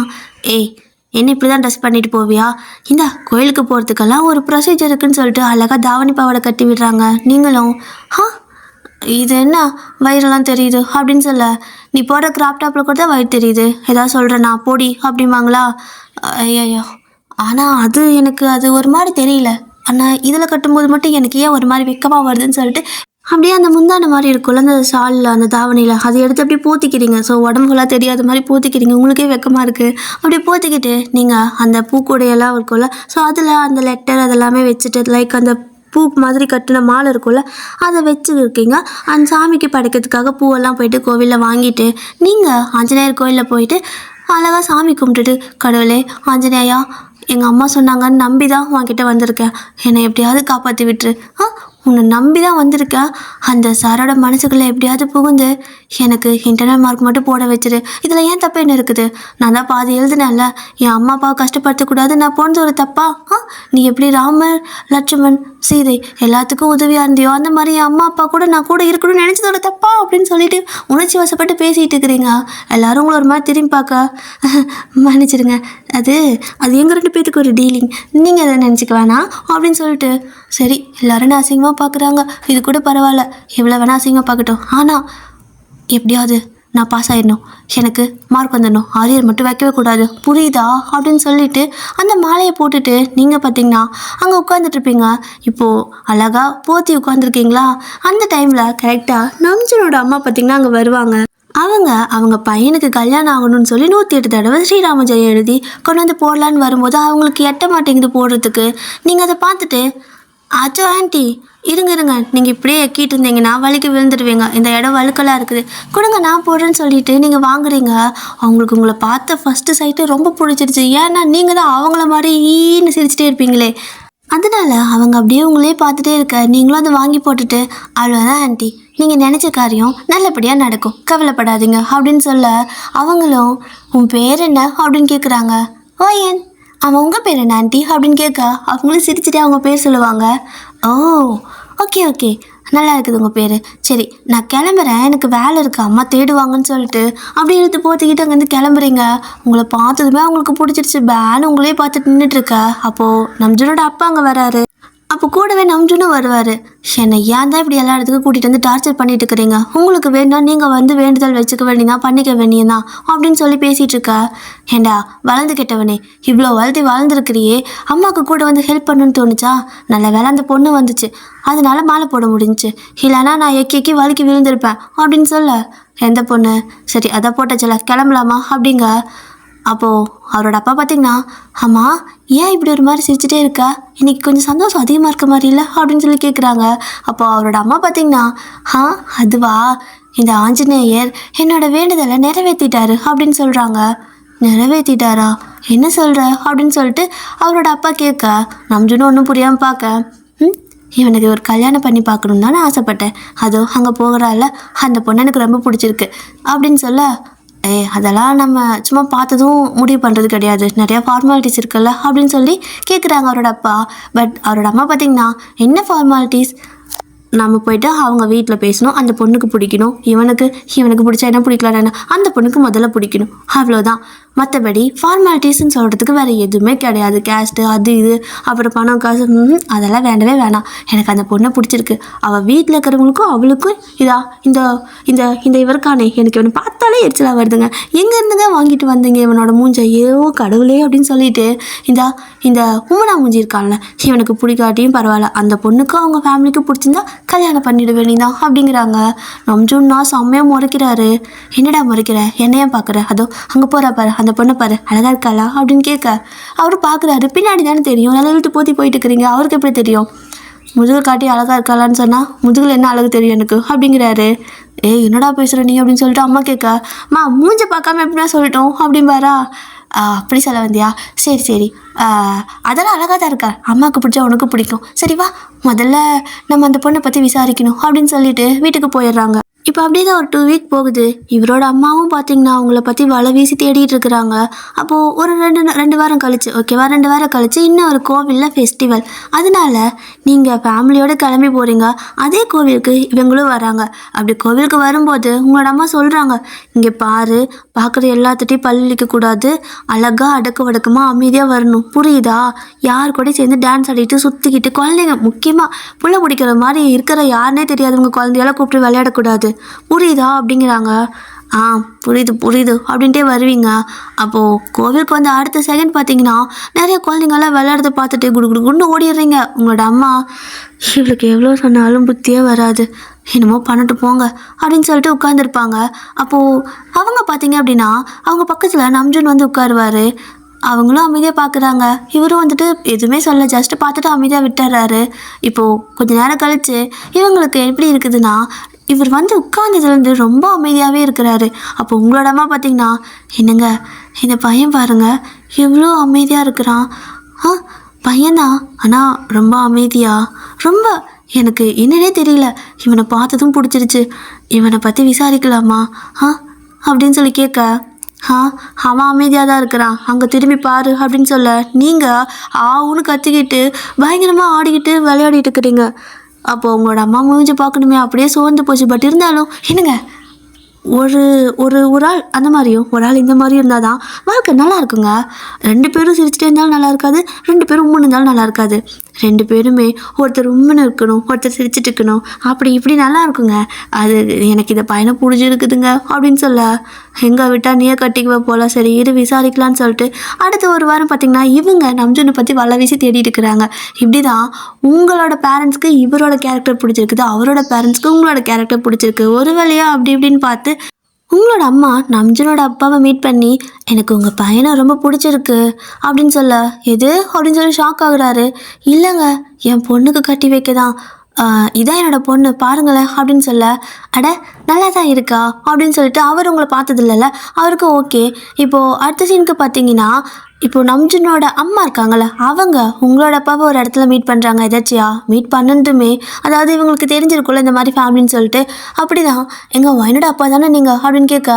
S1: ஏய் என்ன இப்படி தான் ட்ரெஸ் பண்ணிட்டு போவியா, இந்த கோயிலுக்கு போகிறதுக்கெல்லாம் ஒரு ப்ரொசீஜர் இருக்குன்னு சொல்லிட்டு அழகாக தாவணி பாவாடை கட்டி விடுறாங்க. நீங்களும் இது என்ன வயிறெல்லாம் தெரியுது அப்படின்னு சொல்ல, நீ போடுற கிராப் டாப்பில் கூட தான் வயிறு தெரியுது, ஏதாவது சொல்கிறேன்னா போடி அப்படிம்பாங்களா. ஐயோ, ஆனால் அது ஒரு மாதிரி தெரியல, ஆனால் இதில் கட்டும்போது மட்டும் எனக்கு ஏன் ஒரு மாதிரி வெக்கமாக வருதுன்னு சொல்லிட்டு அப்படியே அந்த முந்தான மாதிரி இருக்கும்ல அந்த ஷாலில் அந்த தாவணியில் அதை எடுத்து அப்படியே போத்திக்கிறீங்க. ஸோ உடம்பு ஃபுல்லாக தெரியாத மாதிரி போத்திக்கிறீங்க, உங்களுக்கே வெக்கமாக இருக்குது. அப்படியே போத்திக்கிட்டு நீங்கள் அந்த பூக்கூடையெல்லாம் இருக்கும்ல, ஸோ அதில் அந்த லெட்டர் அதெல்லாமே வச்சுட்டு லைக் அந்த பூ மாதிரி கட்டின மாலை இருக்கும்ல அதை வச்சுருக்கீங்க. அந்த சாமிக்கு படைக்கிறதுக்காக பூவெல்லாம் போயிட்டு கோவிலில் வாங்கிட்டு நீங்கள் ஆஞ்சநேயர் கோயிலில் போயிட்டு அழகாக சாமி கும்பிட்டுட்டு, கடவுளே ஆஞ்சநேயா எங்கள் அம்மா சொன்னாங்கன்னு நம்பி தான் உன்கிட்ட வந்திருக்கேன், என்னை எப்படியாவது காப்பாற்றி விட்டுரு, உன்னை நம்பி தான் வந்திருக்கேன், அந்த சாரோட மனசுக்குள்ளே எப்படியாவது புகுந்து எனக்கு இன்டர்னல் மார்க் மட்டும் போட வச்சிரு, இதில் ஏன் தப்பு என்ன இருக்குது, நான் தான் பாதி எழுதுனேன்ல, என் அம்மா அப்பாவை கஷ்டப்படுத்தக்கூடாது, நான் போனது ஒரு தப்பா, நீ எப்படி ராமர் லட்சுமண் சீதை எல்லாத்துக்கும் உதவியாக இருந்தியோ அந்த மாதிரி என் அம்மா அப்பா கூட நான் கூட இருக்கணும்னு நினச்சதோட தப்பா அப்படின்னு சொல்லிட்டு உணர்ச்சி வசப்பட்டு பேசிகிட்டு இருக்கிறீங்க. எல்லாரும் உங்களை ஒரு மாதிரி திரும்பி பார்க்க மன்னிச்சிடுங்க, அது எங்கள் 2 பேத்துக்கு ஒரு டீலிங், நீங்கள் அதை நினச்சிக்க வேணாம் அப்படின்னு சொல்லிட்டு, சரி எல்லோரும் நான் அசிங்கமாக பார்க்குறாங்க, இது கூட பரவாயில்ல, எவ்வளோ வேணா அசிங்கமாக பார்க்கட்டும், ஆனால் எப்படியாவது நான் பாஸ் ஆகிடணும், எனக்கு மார்க் வந்துடணும், ஆரியர் மட்டும் வைக்கவே கூடாது, புரியுதா அப்படின்னு சொல்லிட்டு அந்த மாலையை போட்டுட்டு நீங்கள் பார்த்தீங்கன்னா அங்கே உட்காந்துட்ருப்பீங்க. இப்போது அழகாக போத்தி உட்காந்துருக்கீங்களா, அந்த டைமில் கரெக்டாக நம்ஜனோட அம்மா பார்த்தீங்கன்னா அங்கே வருவாங்க. அவங்க பையனுக்கு கல்யாணம் ஆகணும்னு சொல்லி 108 தடவை ஸ்ரீராம ஜெயம் எழுதி கொண்டு வந்து போடலான்னு வரும்போது அவங்களுக்கு எட்ட மாட்டேங்குது போடுறதுக்கு. நீங்கள் அதை பார்த்துட்டு, அச்சோ ஆண்டி இருங்க நீங்கள் இப்படியே எக்கிட்டு இருந்தீங்கன்னா வலிக்கு விழுந்துடுவீங்க, இந்த இடம் வழுக்கலாக இருக்குது, கொடுங்க நான் போடுறேன்னு சொல்லிட்டு நீங்கள் வாங்குறீங்க. அவங்களுக்கு உங்களை பார்த்த ஃபஸ்ட்டு சைட்டு ரொம்ப பிடிச்சிருச்சு, ஏன்னா நீங்கள் தான் அவங்கள மாதிரி ஈன்னு சிரிச்சிட்டே இருப்பீங்களே, அதனால் அவங்க அப்படியே உங்களே பார்த்துட்டே இருக்க, நீங்களும் அதை வாங்கி போட்டுட்டு, அவ்வளோதான் ஆண்டி நீங்கள் நினச்ச காரியம் நல்லபடியாக நடக்கும், கவலைப்படாதீங்க அப்படின்னு சொல்ல, அவங்களும் உன் பேர் என்ன அப்படின்னு கேட்குறாங்க. ஓயன் அவன் உங்கள் பேர் என்ன ஆண்டி அப்படின்னு கேட்க, அவங்களும் சிரிச்சுட்டே அவங்க பேர் சொல்லுவாங்க. ஓ ஓகே நல்லா இருக்குது உங்கள் பேர், சரி நான் கிளம்புறேன், எனக்கு வேலை இருக்குது, அம்மா தேடுவாங்கன்னு சொல்லிட்டு அப்படி எடுத்து போத்திக்கிட்டு அங்கேருந்து கிளம்புறீங்க. உங்களை பார்த்ததுமே அவங்களுக்கு பிடிச்சிருச்சு, பேனு உங்களே பார்த்துட்டு நின்றுட்டுருக்க. அப்போது நம்ஜனோட அப்பா அங்கே வராரு. அப்போ கூடவே நம்ஜனும் வருவார். என்னை ஏன் தான் இப்படி எல்லா இடத்துக்கும் கூட்டிகிட்டு வந்து டார்ச்சர் பண்ணிட்டு இருக்கிறீங்க, உங்களுக்கு வேணும்னா நீங்கள் வந்து வேண்டுதல் வச்சுக்க வேண்டியதான், பண்ணிக்க வேண்டியதான் அப்படின்னு சொல்லி பேசிகிட்டு இருக்கா. ஏண்டா வளர்ந்து கெட்டவனே, இவ்வளோ வளர்ந்துருக்கிறியே, அம்மாவுக்கு கூட வந்து ஹெல்ப் பண்ணணுன்னு தோணுச்சா, நல்ல வேலை அந்த பொண்ணு வந்துச்சு, அதனால மாலை போட முடிஞ்சிச்சு, இல்லைனா நான் எக்கி வலிக்கு விழுந்திருப்பேன் அப்படின்னு சொல்ல, எந்த பொண்ணு, சரி அதை போட்டச்சல கிளம்பலாமா அப்படிங்க. அப்போது அவரோட அப்பா பார்த்தீங்கன்னா, அம்மா ஏன் இப்படி ஒரு மாதிரி சிரிச்சுட்டே இருக்கா, இன்றைக்கி கொஞ்சம் சந்தோஷம் அதிகமாக இருக்க மாதிரி இல்லை அப்படின்னு சொல்லி கேட்குறாங்க. அப்போது அவரோட அம்மா பார்த்தீங்கன்னா, அதுவா, இந்த ஆஞ்சநேயர் என்னோட வேண்டுதலை நிறைவேற்றிட்டாரு அப்படின்னு சொல்கிறாங்க. நிறைவேற்றிட்டாரா, என்ன சொல்கிற அப்படின்னு சொல்லிட்டு அவரோட அப்பா கேட்க, நம்ஜுன்னு ஒன்றும் புரியாமல் பார்க்க, இவனுக்கு ஒரு கல்யாணம் பண்ணி பார்க்கணுன்னு தான் நான் ஆசைப்பட்டேன், அதோ அங்கே போகிறாள் அந்த பொண்ணு எனக்கு ரொம்ப பிடிச்சிருக்கு அப்படின்னு சொல்ல, அதெல்லாம் நம்ம சும்மா பார்த்ததும் முடிவு பண்ணுறது கிடையாது, நிறையா ஃபார்மாலிட்டிஸ் இருக்குல்ல அப்படின்னு சொல்லி கேட்குறாங்க அவரோட அப்பா. பட் அவரோட அம்மா பார்த்திங்கன்னா, என்ன ஃபார்மாலிட்டிஸ், நம்ம போய்ட்டு அவங்க வீட்டில் பேசணும், அந்த பொண்ணுக்கு பிடிக்கணும், இவனுக்கு பிடிச்சா என்ன பிடிக்கலாம் என்ன, அந்த பொண்ணுக்கு முதல்ல பிடிக்கணும், அவ்வளோதான், மற்றபடி ஃபார்மாலிட்டிஸ்ன்னு சொல்கிறதுக்கு வேறு எதுவுமே கிடையாது, கேஸ்ட்டு அது இது அப்புறம் பணம் காசு அதெல்லாம் வேண்டவே வேணாம், எனக்கு அந்த பொண்ணை பிடிச்சிருக்கு, அவள் வீட்டில் இருக்கிறவங்களுக்கும் அவளுக்கும் இந்த இந்த இந்த இவருக்கானே எனக்கு இவனை பார்த்தாலே எரிச்சலாக வருதுங்க, எங்கேருந்துங்க வாங்கிட்டு வந்தீங்க இவனோட மூஞ்சை, ஏதோ கடவுளே அப்படின்னு சொல்லிட்டு இந்த உமனா மூஞ்சி இருக்கான்ல, இவனுக்கு பிடிக்காட்டியும் பரவாயில்ல, அந்த பொண்ணுக்கும் அவங்க ஃபேமிலிக்கும் பிடிச்சிருந்தா கல்யாணம் பண்ணிட வேண்டியதான் அப்படிங்கிறாங்க. நம்ஜுன்னா செம்மையாக முறைக்கிறாரு. என்னடா முறைக்கிற, என்னையா பார்க்குற, அதோ அங்கே போகிற பாரு அந்த பொண்ணை பாரு அழகாக இருக்காளா அப்படின்னு கேட்க, அவர் பார்க்குறாரு. பின்னாடி தானே தெரியும், நல்லா இழுத்து போத்திட்டு இருக்கிறீங்க, அவருக்கு எப்படி தெரியும், முதுகு காட்டி அழகாக இருக்காளான்னு சொன்னால் முதுகில் என்ன அழகு தெரியும் எனக்கு அப்படிங்கிறாரு. என்னடா பேசுகிற நீ அப்படின்னு சொல்லிட்டு அம்மா கேட்க, அம்மா மூஞ்ச பார்க்காம எப்படின்னா சொல்லிட்டோம் அப்படின்பாரா. அப்படி சொல்ல வந்தியா, சரி அதெல்லாம் அழகாக தான் இருக்கா, அம்மாவுக்கு பிடிச்சா உனக்கு பிடிக்கும், சரி வா முதல்ல நம்ம அந்த பொண்ணை பற்றி விசாரிக்கணும் அப்படின்னு சொல்லிட்டு வீட்டுக்கு போயிடுறாங்க. இப்போ அப்படியே தான் ஒரு 2 வீக் போகுது. இவரோட அம்மாவும் பார்த்தீங்கன்னா, அவங்கள பத்தி வலை வீசி தேடிட்டு இருக்கிறாங்க. அப்போது ஒரு 2 வாரம் கழிச்சு ஓகேவா, 2 வாரம் கழிச்சு இன்னும் ஒரு கோவில்ல ஃபெஸ்டிவல். அதனால நீங்கள் ஃபேமிலியோட கிளம்பி போகிறீங்க. அதே கோவிலுக்கு இவங்களும் வராங்க. அப்படி கோவிலுக்கு வரும்போது உங்களோட அம்மா சொல்கிறாங்க, இங்கே பாரு, பார்க்குற எல்லாத்துட்டையும் பல்லிக்கக்கூடாது, அழகாக அடக்க ஒடுக்கமாக அமைதியாக வரணும், புரியுதா? யார் கூட சேர்ந்து டான்ஸ் ஆடிட்டு சுற்றிக்கிட்டு குழந்தைங்க முக்கியமாக புள்ள பிடிக்கிற மாதிரி இருக்கிற யாருனே தெரியாதவங்க குழந்தையெல்லாம் கூப்பிட்டு விளையாடக்கூடாது, புரியுதா அப்படிங்கிறாங்க. ஆ, புரியுது புரியுது அப்படின்ட்டே வருவீங்க. அப்போது கோவிலுக்கு வந்து அடுத்த செகண்ட் பார்த்தீங்கன்னா நிறைய குழந்தைங்களாம் விளையாடுறத பார்த்துட்டு குடுகுடுன்னு ஓடிடுறீங்க. உங்களோட அம்மா, இவளுக்கு எவ்வளோ சொன்னாலும் புத்தியே வராது, என்னமோ பண்ணிட்டு போங்க அப்படின்னு சொல்லிட்டு உட்காந்துருப்பாங்க. அப்போது அவங்க பார்த்தீங்க அப்படின்னா அவங்க பக்கத்தில் நம்ஜுன் வந்து உட்காருவார். அவங்களும் அமைதியாக பார்க்குறாங்க. இவரும் வந்துட்டு எதுவுமே சொல்ல, ஜஸ்ட்டு பார்த்துட்டு அமைதியாக விட்டுறாரு. இப்போது கொஞ்ச நேரம் கழித்து இவங்களுக்கு எப்படி இருக்குதுன்னா, இவர் வந்து உட்கார்ந்ததுலேருந்து ரொம்ப அமைதியாகவே இருக்கிறாரு. அப்போ உங்களோட அம்மா பார்த்தீங்கன்னா, என்னங்க இந்த பையன் பாருங்கள் எவ்வளோ அமைதியாக இருக்கிறான். ஆ, பையனா, ஆனால் ரொம்ப அமைதியா, ரொம்ப எனக்கு என்னன்னே தெரியல, இவனை பார்த்ததும் பிடிச்சிருச்சு, இவனை பற்றி விசாரிக்கலாமா அப்படின்னு சொல்லி கேட்க, அவன் அமைதியாக தான் இருக்கிறான், அங்கே திரும்பி பாரு அப்படின்னு சொல்ல, நீங்கள் ஆவுன்னு கத்திக்கிட்டு பயங்கரமாக ஆடிக்கிட்டு விளையாடிட்டு இருக்கிறீங்க. அப்போது உங்களோட அம்மா மூஞ்சி பார்க்கணுமே, அப்படியே சோர்ந்து போச்சு. பட் இருந்தாலும் என்னங்க, ஒரு ஒரு ஒரு ஆள் அந்த மாதிரியும் ஒரு ஆள் இந்த மாதிரியும் இருந்தால் தான் வாழ்க்கை நல்லா இருக்குங்க. 2 பேரும் சிரிச்சுட்டே இருந்தாலும் நல்லா இருக்காது, 2 பேரும் உம்முன்னு இருந்தாலும் நல்லா இருக்காது. 2 பேருமே ஒருத்தர் உம்முன்னு இருக்கணும், ஒருத்தர் சிரிச்சுட்டு இருக்கணும், அப்படி இப்படி நல்லா இருக்குங்க. அது எனக்கு இந்த பையனை பிடிச்சிருக்குதுங்க அப்படின்னு சொல்ல, எங்கே விட்டா நீயே கட்டிக்குவ போல, சரி இரு விசாரிக்கலான்னு சொல்லிட்டு அடுத்த ஒரு வாரம் பார்த்திங்கன்னா இவங்க நம்ஜுனை பற்றி வலை வீசி தேடிட்டு இருக்கிறாங்க. இப்படி தான் உங்களோட பேரண்ட்ஸ்க்கு இவரோட கேரக்டர் பிடிச்சிருக்குது, அவரோட பேரண்ட்ஸ்க்கு உங்களோட கேரக்டர் பிடிச்சிருக்கு. ஒரு வேலையா அப்படி இப்படின்னு பார்த்து உங்களோட அம்மா நம்ஜுனோட அப்பாவை மீட் பண்ணி, எனக்கு உங்கள் பையனை ரொம்ப பிடிச்சிருக்கு அப்படின்னு சொல்ல, எது அப்படின்னு சொல்லி ஷாக் ஆகுறாரு. இல்லைங்க, என் பொண்ணுக்கு கட்டி வைக்க தான், இதான் என்னோடய பொண்ணு பாருங்களேன் அப்படின்னு சொல்ல, அட நல்லா தான் இருக்கா அப்படின்னு சொல்லிட்டு அவர் உங்களை பார்த்தது இல்லைல்ல, அவருக்கு ஓகே. இப்போது அடுத்த சீனுக்கு பார்த்தீங்கன்னா, இப்போது நம்ஜுனோட அம்மா இருக்காங்கள்ல, அவங்க உங்களோட அப்பாவை ஒரு இடத்துல மீட் பண்ணுறாங்க. எதாச்சியா மீட் பண்ணதுமே, அதாவது இவங்களுக்கு தெரிஞ்சிருக்குள்ள இந்த மாதிரி ஃபேமிலின்னு சொல்லிட்டு, அப்படி தான் எங்கள் என்னோட அப்பா தானே நீங்கள் அப்படின்னு கேட்க,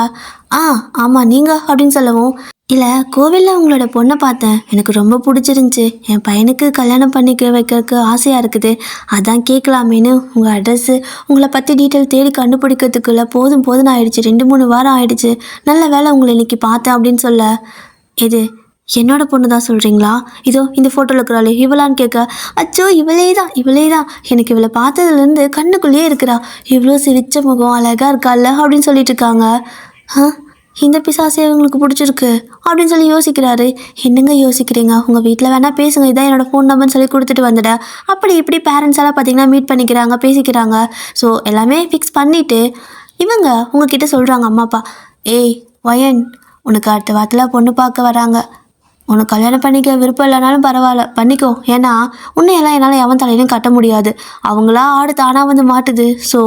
S1: ஆமாம் நீங்கள் அப்படின்னு சொல்லவும், இல்லை கோவிலில் உங்களோட பொண்ணை பார்த்தேன், எனக்கு ரொம்ப பிடிச்சிருந்துச்சி, என் பையனுக்கு கல்யாணம் பண்ணிக்க வைக்கிறதுக்கு ஆசையாக இருக்குது, அதான் கேட்கலாமேன்னு உங்கள் அட்ரஸ்ஸு உங்களை பற்றி டீட்டெயில் தேடி கண்டுபிடிக்கிறதுக்குள்ளே போதும் ஆயிடுச்சு, 2-3 வாரம் ஆயிடுச்சு, நல்ல வேலை உங்களை இன்னைக்கு பார்த்தேன் அப்படின்னு சொல்ல, இது என்னோட பொண்ணு தான் சொல்கிறீங்களா, இதோ இந்த ஃபோட்டோவில் இருக்கிறாளே இவளான்னு கேட்க, அச்சோ இவளே தான், எனக்கு இவளை பார்த்ததுலேருந்து கண்ணுக்குள்ளேயே இருக்கிறா, இவ்வளோ சிரிச்ச முகம் அழகாக இருக்கால்ல அப்படின்னு சொல்லிட்டு இருக்காங்க. இந்த பிசாசே இவங்களுக்கு பிடிச்சிருக்கு அப்படின்னு சொல்லி யோசிக்கிறாரு. என்னங்க யோசிக்கிறீங்க, உங்கள் வீட்டில் வேணால் பேசுங்க, இதான் என்னோடய ஃபோன் நம்பர்னு சொல்லி கொடுத்துட்டு வந்துட்டேன். அப்படி இப்படி பேரண்ட்ஸ் எல்லாம் பார்த்தீங்கன்னா மீட் பண்ணிக்கிறாங்க, பேசிக்கிறாங்க. ஸோ எல்லாமே ஃபிக்ஸ் பண்ணிவிட்டு இவங்க உங்ககிட்ட சொல்கிறாங்க, அம்மா அப்பா, ஏய் வயன், உனக்கு அடுத்த வாரத்தில் பொண்ணு பார்க்க வராங்க, உனக்கு கல்யாணம் பண்ணிக்க விருப்பம் இல்லைனாலும் பரவாயில்ல பண்ணிக்கோ, ஏன்னா உன்னையெல்லாம் என்னால் எவன் தலையிலையும் கட்ட முடியாது, அவங்களா ஆடு தானாக வந்து மாட்டுது, ஸோ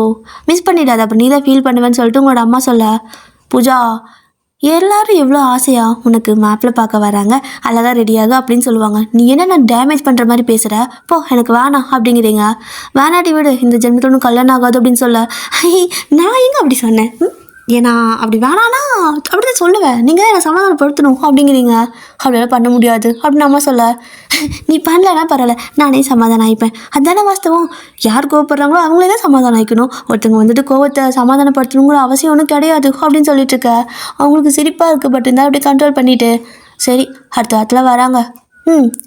S1: மிஸ் பண்ணிடாது, அப்போ நீ தான் ஃபீல் பண்ணுவேன்னு சொல்லிட்டு உங்களோட அம்மா சொல்ல, பூஜா எல்லாரும் எவ்வளோ ஆசையாக உனக்கு மாப்பிள்ளை பார்க்க வராங்க, அழகாக ரெடியாக அப்படின்னு சொல்லுவாங்க, நீ என்ன நான் டேமேஜ் பண்ணுற மாதிரி பேசுகிற, போ எனக்கு வேணாம் அப்படிங்கிறீங்க, வேணாட்டி விடு, இந்த ஜென்மத்தில் ஒன்றும் கல்யாணம் ஆகாது அப்படின்னு சொல்ல, நான் எங்கே அப்படி சொன்னேன், ஏன்னா அப்படி வேணான்னா அப்படி தான் சொல்லுவேன், நீங்கள் தான் என்னை சமாதானப்படுத்தணும் அப்படிங்கிறீங்க, அப்படியெல்லாம் பண்ண முடியாது அப்படின்னு அம்மா சொல்ல, நீ பண்ணலன்னா பரவாயில்ல, நானே சமாதானம் ஆகிப்பேன், அதுதானே வாஸ்தவம், யார் கோவப்படுறாங்களோ அவங்களே தான் சமாதானம் ஆகிக்கணும், ஒருத்தவங்க வந்துட்டு கோவத்தை சமாதானப்படுத்தணுங்கிற அவசியம் ஒன்றும் கிடையாது அப்படின்னு சொல்லிட்டு இருக்க. அவங்களுக்கு சிரிப்பாக இருக்குது, பட் இருந்தால் அப்படியே கண்ட்ரோல் பண்ணிவிட்டு, சரி அடுத்த வாரத்தில் வராங்க,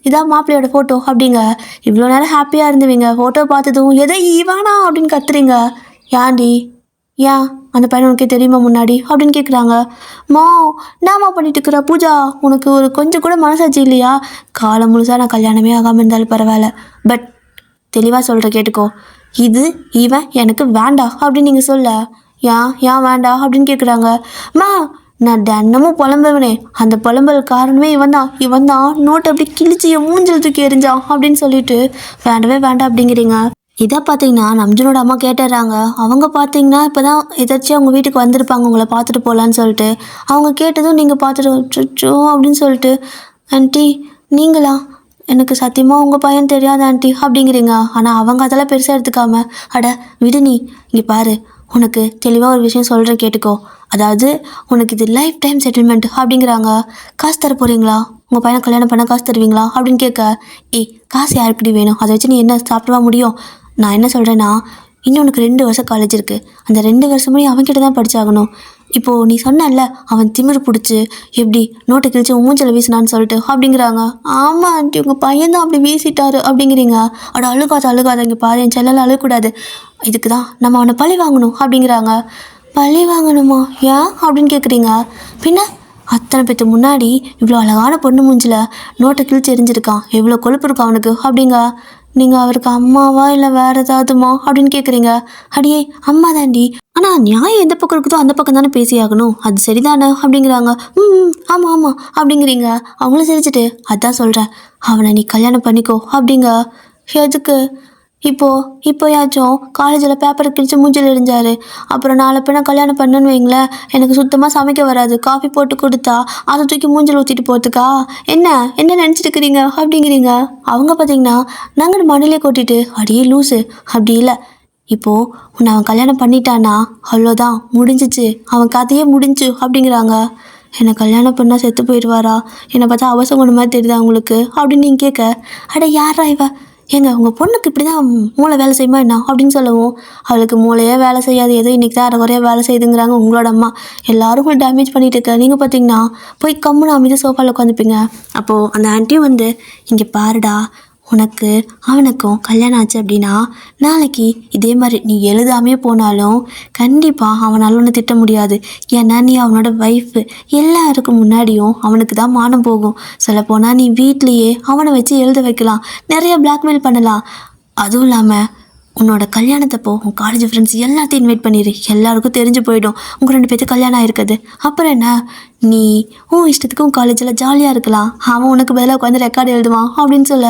S1: இதான் மாப்பிள்ளையோட ஃபோட்டோ அப்படிங்க. இவ்வளோ நேரம் ஹாப்பியாக இருந்துவீங்க, ஃபோட்டோ பார்த்ததும் எதை ஈவானா அப்படின்னு கத்துறீங்க, ஏன்டி ஏன் அந்த பையன் உனக்கே தெரியுமா முன்னாடி அப்படின்னு கேட்குறாங்க. மா நாமா பண்ணிட்டு இருக்கிற பூஜா, உனக்கு ஒரு கொஞ்சம் கூட மனசாட்சி இல்லையா, காலம் முழுசாக நான் கல்யாணமே ஆகாமல் இருந்தாலும் பரவாயில்ல, பட் தெளிவாக சொல்கிற கேட்டுக்கோ, இவன் எனக்கு வேண்டாம் அப்படின்னு நீங்கள் சொல்ல, ஏன் வேண்டாம் அப்படின்னு கேட்குறாங்க. மா நான் தினமும் புலம்புவனே, அந்த புலம்பல் காரணமே இவன் தான் நோட்டை அப்படி கிழிச்சு என் மூஞ்சல் தூக்கி எறிஞ்சான் அப்படின்னு சொல்லிட்டு வேண்டவே வேண்டாம் அப்படிங்கிறீங்க. இதை பார்த்தீங்கன்னா நம்ஜுனோட அம்மா கேட்டுடுறாங்க. அவங்க பார்த்தீங்கன்னா இப்போ தான் எதாச்சும் அவங்க வீட்டுக்கு வந்திருப்பாங்க உங்களை பார்த்துட்டு போகலான்னு சொல்லிட்டு. அவங்க கேட்டதும் நீங்கள் பார்த்துட்டு அச்சோ அப்படின்னு சொல்லிட்டு, ஆண்டி நீங்களா, எனக்கு சத்தியமாக உங்கள் பையன் தெரியாது ஆண்டி அப்படிங்கிறீங்க. ஆனால் அவங்க அதெல்லாம் பெருசாக எடுத்துக்காம, அட விடு நீ, இங்கே பாரு, உனக்கு தெளிவாக ஒரு விஷயம் சொல்கிறேன் கேட்டுக்கோ. அதாவது உனக்கு இது லைஃப் டைம் செட்டில்மெண்ட் அப்படிங்கிறாங்க. காசு தர போகிறீங்களா? உங்கள் பையனை கல்யாணம் பண்ண காசு தருவீங்களா அப்படின்னு கேட்க, காசு யாருக்குடி வேணும்? அதை வச்சு நீ என்ன சாப்பிடவா முடியும்? நான் என்ன சொல்கிறேன்னா, இன்னும் உனக்கு 2 வருஷம் காலேஜ் இருக்குது. அந்த 2 வருஷமும் அவன்கிட்ட தான் படிச்சாகணும். இப்போது நீ சொன்னல, அவன் திமிரு பிடிச்சி எப்படி நோட்டை கிழிச்சு மூஞ்சில் வீசினான்னு சொல்லிட்டு அப்படிங்கிறாங்க. ஆமாம் ஆண்டி, உங்கள் பையன் தான் அப்படி வீசிட்டாரு அப்படிங்கிறீங்க. அட அழுகாத, இங்கே பாரு, என் செல்லலாம் அழுகக்கூடாது. இதுக்கு தான் நம்ம அவனை பழி வாங்கணும் அப்படிங்கிறாங்க. பழி வாங்கணுமா? ஏன் அப்படின்னு கேட்குறீங்க. பின்ன அத்தனை பேத்து முன்னாடி இவ்வளோ அழகான பொண்ணு மூஞ்சில் நோட்டை கிழிச்சு எரிஞ்சிருக்கான், எவ்வளோ கொழுப்பு இருக்கும் அவனுக்கு அப்படிங்க. நீங்கள் அவருக்கு அம்மாவா இல்லை வேறு ஏதாவதுமா அப்படின்னு கேட்குறீங்க. அடியே அம்மா தாண்டி, ஆனால் நியாயம் எந்த பக்கம் இருக்குதோ அந்த பக்கம் தானே பேசியாகணும், அது சரிதானே அப்படிங்கிறாங்க. ஆமாம் அப்படிங்கிறீங்க. அவங்களும் சிரிச்சிட்டு, அதான் சொல்கிறேன், அவனை நீ கல்யாணம் பண்ணிக்கோ அப்படிங்க. எதுக்கு? இப்போயாச்சும் காலேஜில் பேப்பரை கிழிச்சு மூஞ்சில் எரிஞ்சார். அப்புறம் நாளை பின்ன கல்யாணம் பண்ணுன்னு வைங்களேன், எனக்கு சுத்தமாக சமைக்க வராது, காஃபி போட்டு கொடுத்தா அதை தூக்கி மூஞ்சில் ஊற்றிட்டு போகிறதுக்கா? என்ன நினச்சிட்டுக்கிறீங்க அப்படிங்கிறீங்க. அவங்க பார்த்தீங்கன்னா நாங்கள் மண்ணிலே கொட்டிட்டு, அடியே லூஸு, அப்படி இல்லை, இப்போது உன்னை அவன் கல்யாணம் பண்ணிட்டானா அவ்வளோதான், முடிஞ்சிச்சு, அவன் கதையே முடிஞ்சு அப்படிங்கிறாங்க. என்னை கல்யாணம் பண்ணால் செத்து போயிடுவாரா? என்னை பார்த்தா அவசரம் ஒன்று மாதிரி தெரியுதா உங்களுக்கு அப்படின்னு நீங்கள் கேட்க, அட யாரா இவ, ஏங்க உங்கள் பொண்ணுக்கு இப்படி தான் மூளை வேலை செய்யுமா என்ன அப்படின்னு சொல்லவும், அவளுக்கு மூளையே வேலை செய்யாது, ஏதோ இன்றைக்கி தான் அரைக்குறையாக வேலை செய்யுதுங்கிறாங்க உங்களோட அம்மா. எல்லோரும் உங்களுக்கு டேமேஜ் பண்ணிட்டு இருக்க. நீங்கள் பார்த்தீங்கன்னா போய் கம்முன்னு அமைதி சோஃபாவில் உட்காந்துப்பீங்க. அப்போது அந்த ஆண்டியும் வந்து, இங்கே பாருடா, உனக்கு அவனுக்கும் கல்யாணம் ஆச்சு அப்படின்னா நாளைக்கு இதே மாதிரி நீ எழுதாமே போனாலும் கண்டிப்பாக அவனால் ஒன்று திட்ட முடியாது. ஏன்னா நீ அவனோட ஒய்ஃபு. எல்லாருக்கும் முன்னாடியும் அவனுக்கு தான் மானம் போகும். சொல்லப்போனால் நீ வீட்லேயே அவனை வச்சு எழுத வைக்கலாம், நிறைய பிளாக்மெயில் பண்ணலாம். அதுவும் இல்லாமல் உன்னோட கல்யாணத்தப்போ உன் காலேஜ் ஃப்ரெண்ட்ஸ் எல்லாத்தையும் இன்வைட் பண்ணிடு, எல்லாருக்கும் தெரிஞ்சு போயிடும் உங்கள் 2 பேர்த்து கல்யாணம் ஆயிருக்குது. அப்புறம் என்ன, நீ உன் இஷ்டத்துக்கு உன் காலேஜில் ஜாலியாக இருக்கலாம், அவன் உனக்கு பதிலாக உட்காந்து ரெக்கார்டு எழுதுவான் அப்படின்னு சொல்ல.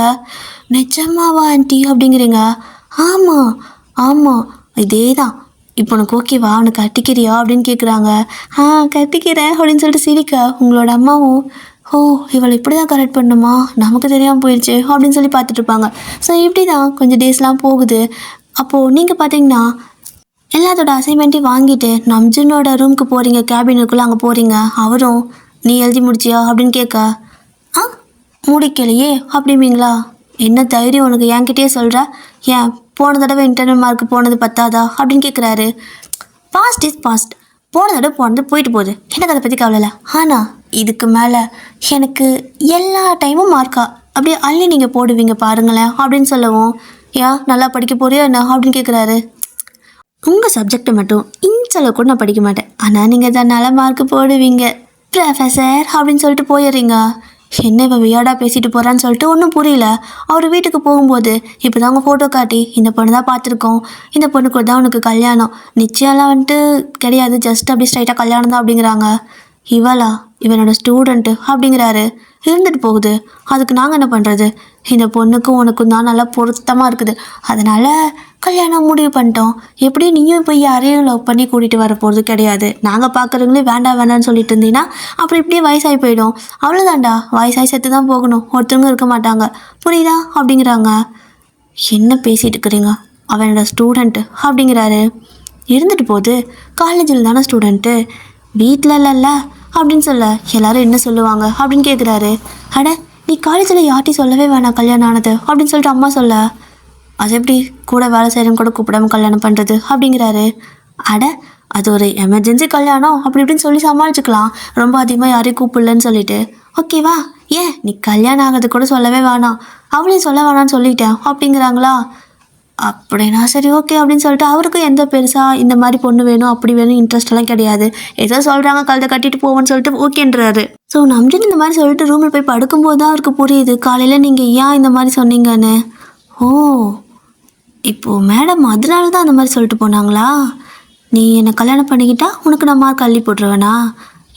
S1: நிஜமாவா ஆண்டி அப்படிங்கிறீங்க. ஆமாம் இதே தான். இப்போ உனக்கு ஓகேவா, அவனுக்கு கட்டிக்கிறியா அப்படின்னு கேட்குறாங்க. கட்டிக்கிறேன் அப்படின்னு சொல்லிட்டு சிரிக்க, உங்களோட அம்மாவும், இவளை இப்படி தான் கரெக்ட் பண்ணுமா, நமக்கு தெரியாமல் போயிடுச்சு அப்படின்னு சொல்லி பார்த்துட்டு இருப்பாங்க. ஸோ இப்படி தான் கொஞ்சம் டேஸ்லாம் போகுது. அப்போது நீங்கள் பார்த்தீங்கன்னா எல்லாத்தோட அசைன்மெண்ட்டையும் வாங்கிட்டு நம்ஜுனோட ரூமுக்கு போகிறீங்க, கேபினுக்குள்ளே அங்கே போகிறீங்க. அவரும், நீ எழுதி முடிச்சியா அப்படின்னு கேட்க, முடிக்கலையே அப்படிம்பீங்களா? என்ன தைரியம் உனக்கு என்கிட்டயே சொல்கிற? ஏன் போன தடவை இன்டர்னல் மார்க் போனது பத்தாதா அப்படின்னு கேட்குறாரு. பாஸ்ட் இஸ் பாஸ்ட், போன தடவை போனது போயிட்டு போகுது, எனக்கு அதை பற்றி கவலை இல்லை. ஆனால் இதுக்கு மேலே எனக்கு எல்லா டைமும் மார்க்கா அப்படியே அள்ளி நீங்கள் போடுவீங்க பாருங்களேன் அப்படின்னு சொல்லவும், ஏன் நல்லா படிக்க போறியா என்ன அப்படின்னு கேட்குறாரு. உங்கள் சப்ஜெக்டை மட்டும் இன்ச்சளவு கூட நான் படிக்க மாட்டேன், ஆனால் நீங்கள் தான் நல்லா மார்க் போடுவீங்க ப்ரொஃபஸர் அப்படின்னு சொல்லிட்டு போயிடுறீங்க. என்ன இவ வியாடாக பேசிட்டு போகிறான்னு சொல்லிட்டு ஒன்றும் புரியல. அவர் வீட்டுக்கு போகும்போது இப்போ தான் அவங்க ஃபோட்டோ காட்டி, இந்த பொண்ணு தான் பார்த்துருக்கோம், இந்த பொண்ணு கூட தான் உனக்கு கல்யாணம், நிச்சயம்லாம் வந்துட்டு கிடையாது, ஜஸ்ட் அப்படி ஸ்ட்ரைட்டாக கல்யாணம் தான் அப்படிங்கிறாங்க. இவளா, இவனோட ஸ்டூடெண்ட்டு அப்படிங்கிறாரு. இருந்துட்டு போகுது, அதுக்கு நாங்கள் என்ன பண்ணுறது, இந்த பொண்ணுக்கும் உனக்கும் தான் நல்லா பொருத்தமாக இருக்குது, அதனால் கல்யாணம் முடிவு பண்ணிட்டோம். எப்படியும் நீயும் போய் யாரையும் லவ் பண்ணி கூட்டிகிட்டு வர போகிறது கிடையாது, நாங்கள் பார்க்குறவங்களே வேண்டாம்னு சொல்லிட்டு இருந்தீங்கன்னா அப்புறம் இப்படியே வயசாகி போயிடும், அவ்வளோதான்டா, வயசாகி செத்து தான் போகணும், ஒருத்தவங்க இருக்க மாட்டாங்க, புரியுதா அப்படிங்கிறாங்க. என்ன பேசிகிட்டு இருக்கிறீங்க, அவனோட ஸ்டூடெண்ட்டு அப்படிங்கிறாரு. இருந்துட்டு போகுது, காலேஜில் தானே ஸ்டூடெண்ட்டு, வீட்டில் இல்லைல்ல அப்படின்னு சொல்ல, எல்லாரும் என்ன சொல்லுவாங்க அப்படின்னு கேட்குறாரு. அட நீ காலேஜில் யார்ட்டையும் சொல்லவே வேணாம் கல்யாணம் ஆனது அப்படின்னு சொல்லிட்டு அம்மா சொல்ல, அது எப்படி கூட வேலை செய்கிறவங்க கூட கூப்பிடாம கல்யாணம் பண்ணுறது அப்படிங்கிறாரு. அட அது ஒரு எமர்ஜென்சி கல்யாணம் அப்படி இப்படின்னு சொல்லி சமாளிச்சுக்கலாம், ரொம்ப அதிகமாக யாரையும் கூப்பிடலன்னு சொல்லிட்டு. ஓகேவா, ஏன் நீ கல்யாணம் ஆகிறது கூட சொல்லவே வேணாம், அவளையும் சொல்ல வேணான்னு சொல்லிட்டேன் அப்படிங்கிறாங்களா. அப்படின்னா சரி ஓகே அப்படின்னு சொல்லிட்டு, அவருக்கும் எந்த பெருசாக இந்த மாதிரி பொண்ணு வேணும் அப்படி வேணும் இன்ட்ரெஸ்டெல்லாம் கிடையாது, ஏதோ சொல்கிறாங்க கழுத்தை கட்டிட்டு போவோன்னு சொல்லிட்டு ஓகேன்றாரு. ஸோ நம்ஜன் இந்த மாதிரி சொல்லிட்டு ரூமில் போய் படுக்கும்போது தான் அவருக்கு புரியுது, காலையில் நீங்கள் ஏன் இந்த மாதிரி சொன்னீங்கன்னு. இப்போது மேடம் அதனால தான் அந்த மாதிரி சொல்லிட்டு போனாங்களா, நீ என்னை கல்யாணம் பண்ணிக்கிட்டா உனக்கு நான் மார்க் அள்ளி போட்டுருவேனா,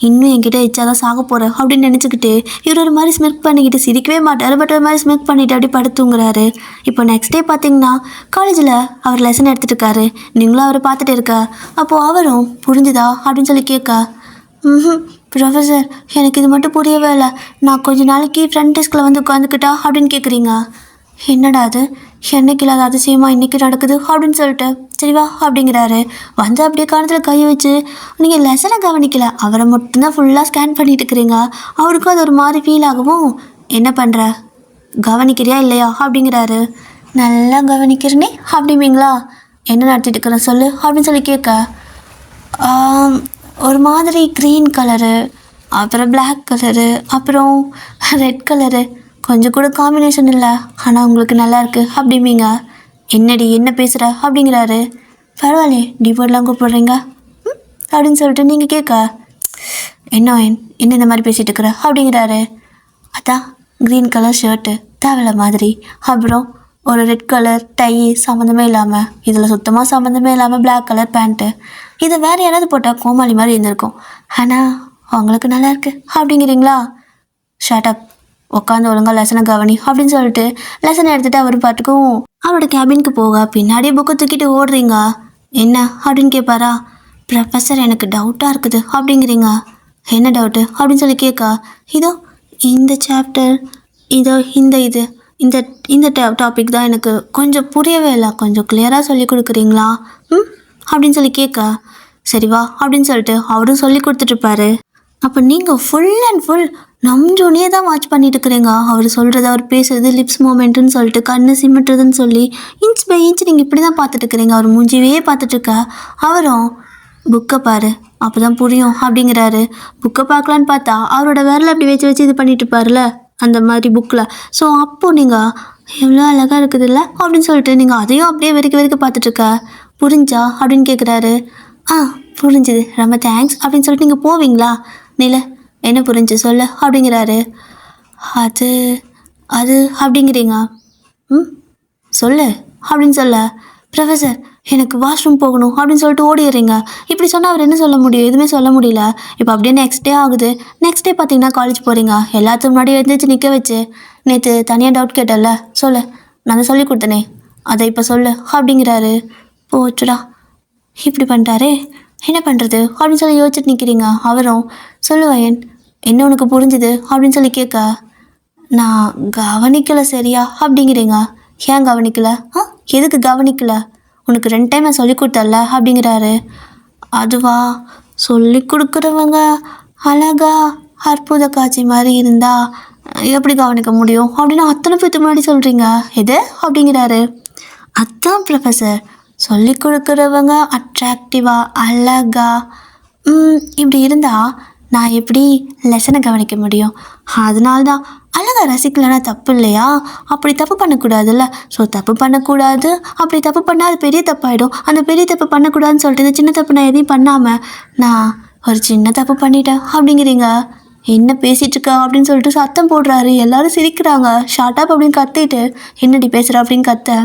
S1: இன்னும் என்கிட்ட இச்சாதான் சாக போகிறேன் அப்படின்னு நினச்சிக்கிட்டு இவர் ஒரு மாதிரி ஸ்மிக் பண்ணிக்கிட்டு சிரிக்கவே மாட்டார், பட் ஒரு மாதிரி ஸ்மிக் பண்ணிவிட்டு அப்படி படுத்துங்கிறாரு. இப்போ நெக்ஸ்ட் டே பார்த்தீங்கன்னா காலேஜில் அவர் லெசன் எடுத்துகிட்டு இருக்காரு, நீங்களும் அவரை பார்த்துட்டு இருக்க. அப்போது அவரும் புரிஞ்சுதா அப்படின்னு சொல்லி கேட்க, ப்ரொஃபஸர் எனக்கு இது மட்டும் புரியவே இல்லை. நான் கொஞ்ச நாளைக்கு ஃப்ரண்ட் டெஸ்கில் வந்து உட்காந்துக்கிட்டா அப்படின்னு கேட்குறீங்க. என்னடா அது, என்னைக்கு இல்லாத அதிசயமா இன்றைக்கி நடக்குது அப்படின்னு சொல்லிட்டு சரி வா அப்படிங்கிறாரு. வந்து அப்படியே காலத்தில் கை வச்சு நீங்கள் லெசனை கவனிக்கல, அவரை மட்டும்தான் ஃபுல்லாக ஸ்கேன் பண்ணிட்டு இருக்கிறீங்க. அவருக்கும் அது ஒரு மாதிரி ஃபீல் ஆகவும் என்ன பண்ணுற கவனிக்கிறியா இல்லையா அப்படிங்கிறாரு. நல்லா கவனிக்கிறனே அப்படிங்களா, என்ன நடத்திட்டு இருக்கிறேன் சொல்லு அப்படின்னு சொல்லி கேட்க ஒரு மாதிரி க்ரீன் கலரு, அப்புறம் பிளாக் கலரு, அப்புறம் ரெட் கலரு, கொஞ்சம் கூட காம்பினேஷன் இல்லை, ஆனால் உங்களுக்கு நல்லா இருக்குது அப்படிம்பீங்க. என்னடி என்ன பேசுகிற அப்படிங்கிறாரு. பரவாயில்லையே டிபோர்ட்லாம் கூப்பிட்றீங்க அப்படின்னு சொல்லிட்டு நீங்கள் கேட்க என்ன இந்த மாதிரி பேசிகிட்டு இருக்கிற அப்படிங்கிறாரு. அதான் க்ரீன் கலர் ஷர்ட்டு தேவையில்ல மாதிரி, அப்புறம் ஒரு ரெட் கலர் டை சம்மந்தமே இல்லாமல், இதில் சுத்தமாக சம்மந்தமே இல்லாமல் பிளாக் கலர் பேண்ட்டு, இதை வேறு யாராவது போட்டால் கோமாளி மாதிரி இருந்திருக்கும், ஆனால் அவங்களுக்கு நல்லா இருக்குது அப்படிங்கிறீங்களா. ஷார்ட் அப், உட்காந்து ஒழுங்காக லெசனை கவனி அப்படின்னு சொல்லிட்டு லெசனை எடுத்துகிட்டு அவர் பாட்டுக்கும் அவரோட கேபினுக்கு போக பின்னாடியே புக்கை தூக்கிட்டு ஓடுறீங்க. என்ன அப்படின்னு கேட்பாரா. ப்ரொஃபஸர் எனக்கு டவுட்டாக இருக்குது அப்படிங்கிறீங்க. என்ன டவுட்டு அப்படின்னு சொல்லி கேட்கா. இதோ இந்த சாப்டர், இதோ இந்த இந்த டாபிக் தான் எனக்கு கொஞ்சம் புரியவே இல்லை, கொஞ்சம் கிளியராக சொல்லி கொடுக்குறீங்களா அப்படின்னு சொல்லி கேட்க சரி வா அப்படின்னு சொல்லிட்டு அவரும் சொல்லி கொடுத்துட்ருப்பாரு. அப்போ நீங்கள் ஃபுல் அண்ட் ஃபுல் நம்ஜோனே தான் வாட்ச் பண்ணிட்டு இருக்கிறீங்க. அவர் சொல்கிறது, அவர் பேசுறது, லிப்ஸ் மூமெண்ட்டுன்னு சொல்லிட்டு கண்ணு சிமிட்டுறதுன்னு சொல்லி இன்ச் பை இன்ச் நீங்கள் இப்படி தான் பார்த்துட்டு இருக்கிறீங்க. அவர் மூஞ்சிவே பார்த்துட்ருக்க. அவரும் புக்கை பாரு அப்போ தான் புரியும் அப்படிங்கிறாரு. புக்கை பார்க்கலான்னு பார்த்தா அவரோட விரலை அப்படி வச்சு இது பண்ணிட்டு இருப்பார்ல அந்த மாதிரி புக்கில். ஸோ அப்போது நீங்கள் எவ்வளோ அழகாக இருக்குது இல்லை அப்படின்னு சொல்லிட்டு நீங்கள் அதையும் அப்படியே வரைக்கும் பார்த்துட்ருக்க. புரிஞ்சா அப்படின்னு கேட்குறாரு. புரிஞ்சுது, ரொம்ப தேங்க்ஸ் அப்படின்னு சொல்லிட்டு நீங்கள் போவீங்களா. நில என்ன புரிஞ்சு சொல்லு அப்படிங்கிறாரு. அது அது அப்படிங்கிறீங்க. சொல்லு அப்படின்னு சொல்ல ப்ரொஃபஸர் எனக்கு வாஷ்ரூம் போகணும் அப்படின்னு சொல்லிட்டு ஓடிடுறீங்க. இப்படி சொன்னால் அவர் என்ன சொல்ல முடியும், எதுவுமே சொல்ல முடியல. இப்போ அப்படியே நெக்ஸ்ட் டே ஆகுது. நெக்ஸ்ட் டே பார்த்தீங்கன்னா காலேஜ் போகிறீங்க. எல்லாத்துக்கும் முன்னாடி எழுந்திரிச்சு நிற்க வச்சு நேற்று தனியாக டவுட் கேட்டல சொல்லு, நான் தான் சொல்லி கொடுத்தனே அதை இப்போ சொல்லு அப்படிங்கிறாரு. போச்சுடா இப்படி பண்ணிட்டாரே என்ன பண்ணுறது அப்படின்னு சொல்லி யோசிச்சுட்டு நிற்கிறீங்க. அவரும் சொல்லுவேன் என்ன உனக்கு புரிஞ்சுது அப்படின்னு சொல்லி கேட்க நான் கவனிக்கலை சரியா அப்படிங்கிறீங்க. ஏன் கவனிக்கலை, எதுக்கு கவனிக்கலை, உனக்கு 2 டைம் நான் சொல்லி கொடுத்தல அப்படிங்கிறாரு. அதுவா, சொல்லி கொடுக்குறவங்க அழகா அற்புத காட்சி மாதிரி இருந்தா எப்படி கவனிக்க முடியும் அப்படின்னு அத்தனை பேர்த்து முன்னாடி சொல்கிறீங்க. எது அப்படிங்கிறாரு. அதான் ப்ரொஃபஸர், சொல்லி கொடுக்குறவங்க அட்ராக்டிவாக அழகா இப்படி இருந்தால் நான் எப்படி லெசனை கவனிக்க முடியும். அதனால்தான் அழகாக ரசிக்கலைன்னா தப்பு இல்லையா, அப்படி தப்பு பண்ணக்கூடாதுல்ல. ஸோ தப்பு பண்ணக்கூடாது, அப்படி தப்பு பண்ணால் அது பெரிய தப்பாயிடும். அந்த பெரிய தப்பு பண்ணக்கூடாதுன்னு சொல்லிட்டு இந்த சின்ன தப்பு நான் எதையும் பண்ணாமல் நான் ஒரு சின்ன தப்பு பண்ணிட்டேன் அப்படிங்கிறீங்க. என்ன பேசிகிட்ருக்க அப்படின்னு சொல்லிட்டு சத்தம் போடுறாரு. எல்லோரும் சிரிக்கிறாங்க. ஷார்ட் அப் அப்படின்னு கத்திட்டு என்னடி பேசுகிற அப்படின்னு கத்த.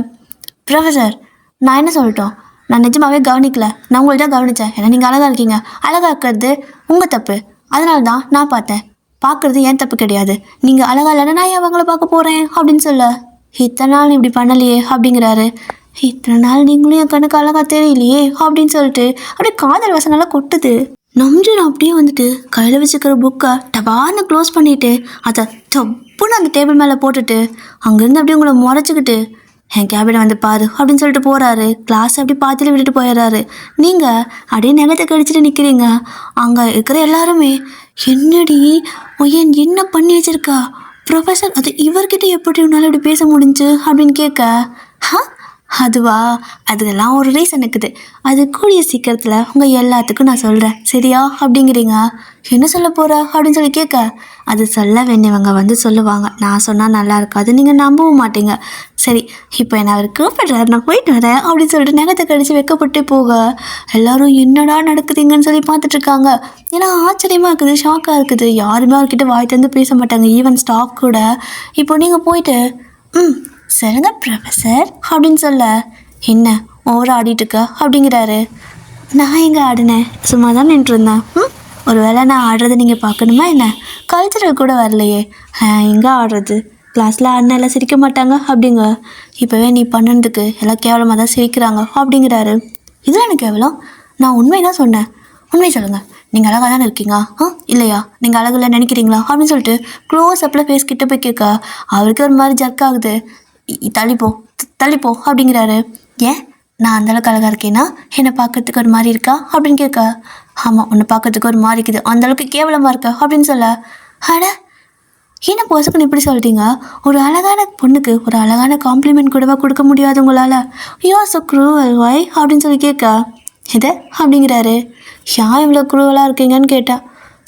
S1: ப்ரொஃபஸர் நான் என்ன சொல்லட்டும், நான் நிஜமாகவே கவனிக்கல, நான் உங்கள்ட்ட தான் கவனித்தேன். ஏன்னா நீங்கள் அழகாக இருக்கீங்க, அழகாக இருக்கிறது உங்கள் தப்பு, அதனால தான் நான் பார்த்தேன். பார்க்குறது ஏன் தப்பு கிடையாது. நீங்கள் அழகாக இல்லைன்னா நான் ஏன் அவங்கள பார்க்க போகிறேன் அப்படின்னு சொல்ல. இத்தனை நாள் இப்படி பண்ணலையே அப்படிங்கிறாரு. இத்தனை நாள் நீங்களும் என் கண்ணுக்கு அழகாக தெரியலையே அப்படின்னு சொல்லிட்டு அப்படியே காதல் வசனெல்லாம் கொட்டுது. நம்ஜன் அப்படியே வந்துட்டு கையில் வச்சுக்கிற புக்கை டபார்னு க்ளோஸ் பண்ணிவிட்டு அதை தப்புன்னு அந்த டேபிள் மேலே போட்டுட்டு அங்கேருந்து அப்படியே உங்களை முறைச்சிக்கிட்டு என் கேபினை வந்து பாரு அப்படின்னு சொல்லிட்டு போகிறாரு. கிளாஸ் அப்படி பாத்தியில் விட்டுட்டு போயிடுறாரு. நீங்கள் அப்படியே நகத்தை கடிச்சிட்டு நிற்கிறீங்க. அங்கே இருக்கிற எல்லாருமே என்னடி ஒய்யன் என்ன பண்ணி வச்சிருக்கா ப்ரொஃபஸர், அது இவர்கிட்ட எப்படி உன்னால் இப்படி பேச முடிஞ்சு அப்படின்னு கேட்க அதுவா, அதுக்கெல்லாம் ஒரு ரீசன் இருக்குது. அது கூடிய சீக்கிரத்தில் உங்கள் எல்லாத்துக்கும் நான் சொல்கிறேன் சரியா அப்படிங்கிறீங்க. என்ன சொல்ல போகிற அப்படின்னு சொல்லி கேட்க அது சொல்ல வேண்டியவங்க வந்து சொல்லுவாங்க, நான் சொன்னால் நல்லா இருக்காது, நீங்கள் நம்பவும் மாட்டீங்க. சரி இப்போ என்ன அவர் கூப்பிடுறாரு, நான் போயிட்டு வரேன் அப்படின்னு சொல்லிட்டு நகத்தை கடிச்சு வைக்கப்பட்டு போக எல்லோரும் என்னடா நடக்குதுங்கன்னு சொல்லி பார்த்துட்ருக்காங்க. ஏன்னா ஆச்சரியமாக இருக்குது, ஷாக்காக இருக்குது. யாருமே அவர்கிட்ட வாய் தந்து பேச மாட்டாங்க, ஈவன் ஸ்டாஃப் கூட. இப்போ நீங்கள் போயிட்டு சொல்லுங்க ப்ரொஃபஸர் அப்படின்னு சொல்ல என்ன ஓவராக ஆடிட்டுருக்க அப்படிங்கிறாரு. நான் எங்கே ஆடினேன், சும்மா தான் நின்றுருந்தேன். ஒரு வேளை நான் ஆடுறதை நீங்கள் பார்க்கணுமா என்ன, கல்ச்சரல் கூட வரலையே, எங்கே ஆடுறது, கிளாஸில் ஆடினா எல்லாம் சிரிக்க மாட்டாங்க அப்படிங்க. இப்போவே நீ பண்ணதுக்கு எல்லாம் கேவலமாக தான் சிரிக்கிறாங்க அப்படிங்கிறாரு. இதில் எனக்கு கேவலம், நான் உண்மை தான் சொன்னேன். உண்மையை சொல்லுங்கள், நீங்கள் அழகாக தானே இருக்கீங்க இல்லையா, நீங்கள் அழகில் நினைக்கிறீங்களா அப்படின்னு சொல்லிட்டு க்ளோஸ் அப்பில் ஃபேஸ் கிட்ட போய் கேட்க அவருக்கு ஒரு மாதிரி ஜர்க் ஆகுது. தள்ளிப்போ தள்ளிப்போ அப்படிங்கிறாரு. ஏன் நான் அந்தளவுக்கு அழகாக இருக்கேன்னா என்னை பார்க்கறதுக்கு ஒரு மாதிரி இருக்கா அப்படின்னு கேட்க, ஆமாம் உன்னை பார்க்கறதுக்கு ஒரு மாதிரி இருக்குது, அந்தளவுக்கு கேவலமாக இருக்கா அப்படின்னு சொல்ல, அட என்ன பொசுக்குன்னு இப்படி சொல்லிட்டீங்க, ஒரு அழகான பொண்ணுக்கு ஒரு அழகான காம்ப்ளிமெண்ட் கூடவா கொடுக்க முடியாது உங்களால், யூ ஆர் ஸோ க்ரூவல் வை அப்படின்னு சொல்லி கேட்க, எதை அப்படிங்கிறாரு. ஏன் இவ்வளோ க்ரூவலாக இருக்கீங்கன்னு கேட்டா,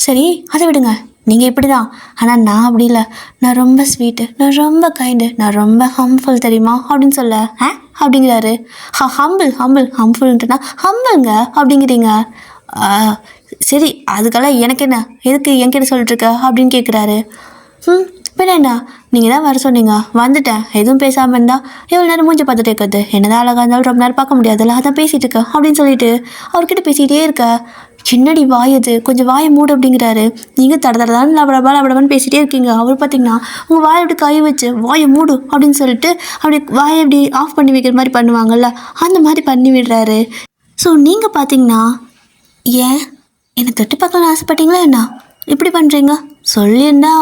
S1: சரி அதை விடுங்க, நீங்கள் இப்படி தான், ஆனால் நான் அப்படி இல்லை, நான் ரொம்ப ஸ்வீட்டு, நான் ரொம்ப கைண்டு, நான் ரொம்ப ஹம்ஃபுல் தெரியுமா அப்படின்னு சொல்ல, அப்படிங்கிறாரு. ஹம்புல்ன்ட்டுனா ஹம்பிள்ங்க அப்படிங்கிறீங்க. சரி அதுக்கெல்லாம் எனக்கு என்ன, எதுக்கு என்கிட்ட சொல்லிட்டு இருக்க அப்படின்னு கேட்குறாரு. பின்ன என்ன, நீங்கள் தான் வர சொன்னீங்க, வந்துட்டேன், எதுவும் பேசாமல் இருந்தால் எவ்வளோ நேரம் மூஞ்சி பார்த்துட்டு இருக்கிறது, என்னதான் அழகாக இருந்தாலும் ரொம்ப நேரம் பார்க்க முடியாதுல்ல, அதான் பேசிகிட்டு இருக்க அப்படின்னு சொல்லிட்டு அவர்கிட்ட பேசிகிட்டே இருக்க, சின்னடி வாயது கொஞ்சம் வாயை மூடு அப்படிங்கிறாரு. நீங்கள் தடதான் லபடபான்னு பேசிகிட்டே இருக்கீங்க, அவர் பார்த்தீங்கன்னா உங்கள் வாயை அப்படி கை வச்சு வாயை மூடு அப்படின்னு சொல்லிட்டு அப்படி வாயை அப்படி ஆஃப் பண்ணி வைக்கிற மாதிரி பண்ணுவாங்கள்ல, அந்த மாதிரி பண்ணி விடுறாரு. ஸோ நீங்கள் பார்த்தீங்கன்னா ஏன் என்னை தொட்டு பார்க்கலான்னு ஆசைப்பட்டீங்களா என்ன இப்படி பண்ணுறீங்க, சொல்லியிருந்தா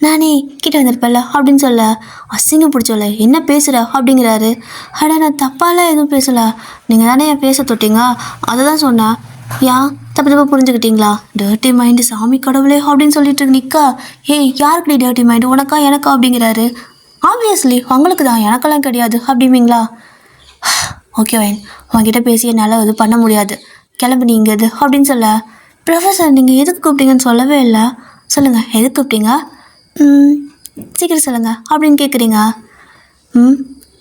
S1: நானே கிட்ட வந்திருப்பேன்ல அப்படின்னு சொல்ல, அசிங்க பிடிச்சோல என்ன பேசுகிற அப்படிங்கிறாரு. அட நான் தப்பாலாம் எதுவும் பேசலை, நீங்கள் தானே என் பேச தொட்டீங்க, அதை தான் சொன்னேன், ஏன் தப்பு புரிஞ்சுக்கிட்டீங்களா, டர்ட்டி மைண்டு சாமி கடவுளே அப்படின்னு சொல்லிட்டு நிற்கா. ஏய் யாருக்கு நீ டர்ட்டி மைண்டு, உனக்கா எனக்கா அப்படிங்கிறாரு. ஆப்வியஸ்லி உங்களுக்கு தான், எனக்கெல்லாம் கிடையாது அப்படிங்களா. ஓகே வைன், உங்ககிட்ட பேசி என்னால் இது பண்ண முடியாது, கிளம்பு நீங்கள் இது அப்படின்னு சொல்ல, ப்ரொஃபஸர் நீங்கள் எதுக்கு கூப்பிட்டீங்கன்னு சொல்லவே இல்லை, சொல்லுங்கள் எதுக்கு கூப்பிட்டீங்க, சீக்கிரம் சொல்லுங்கள் அப்படின்னு கேட்குறீங்க.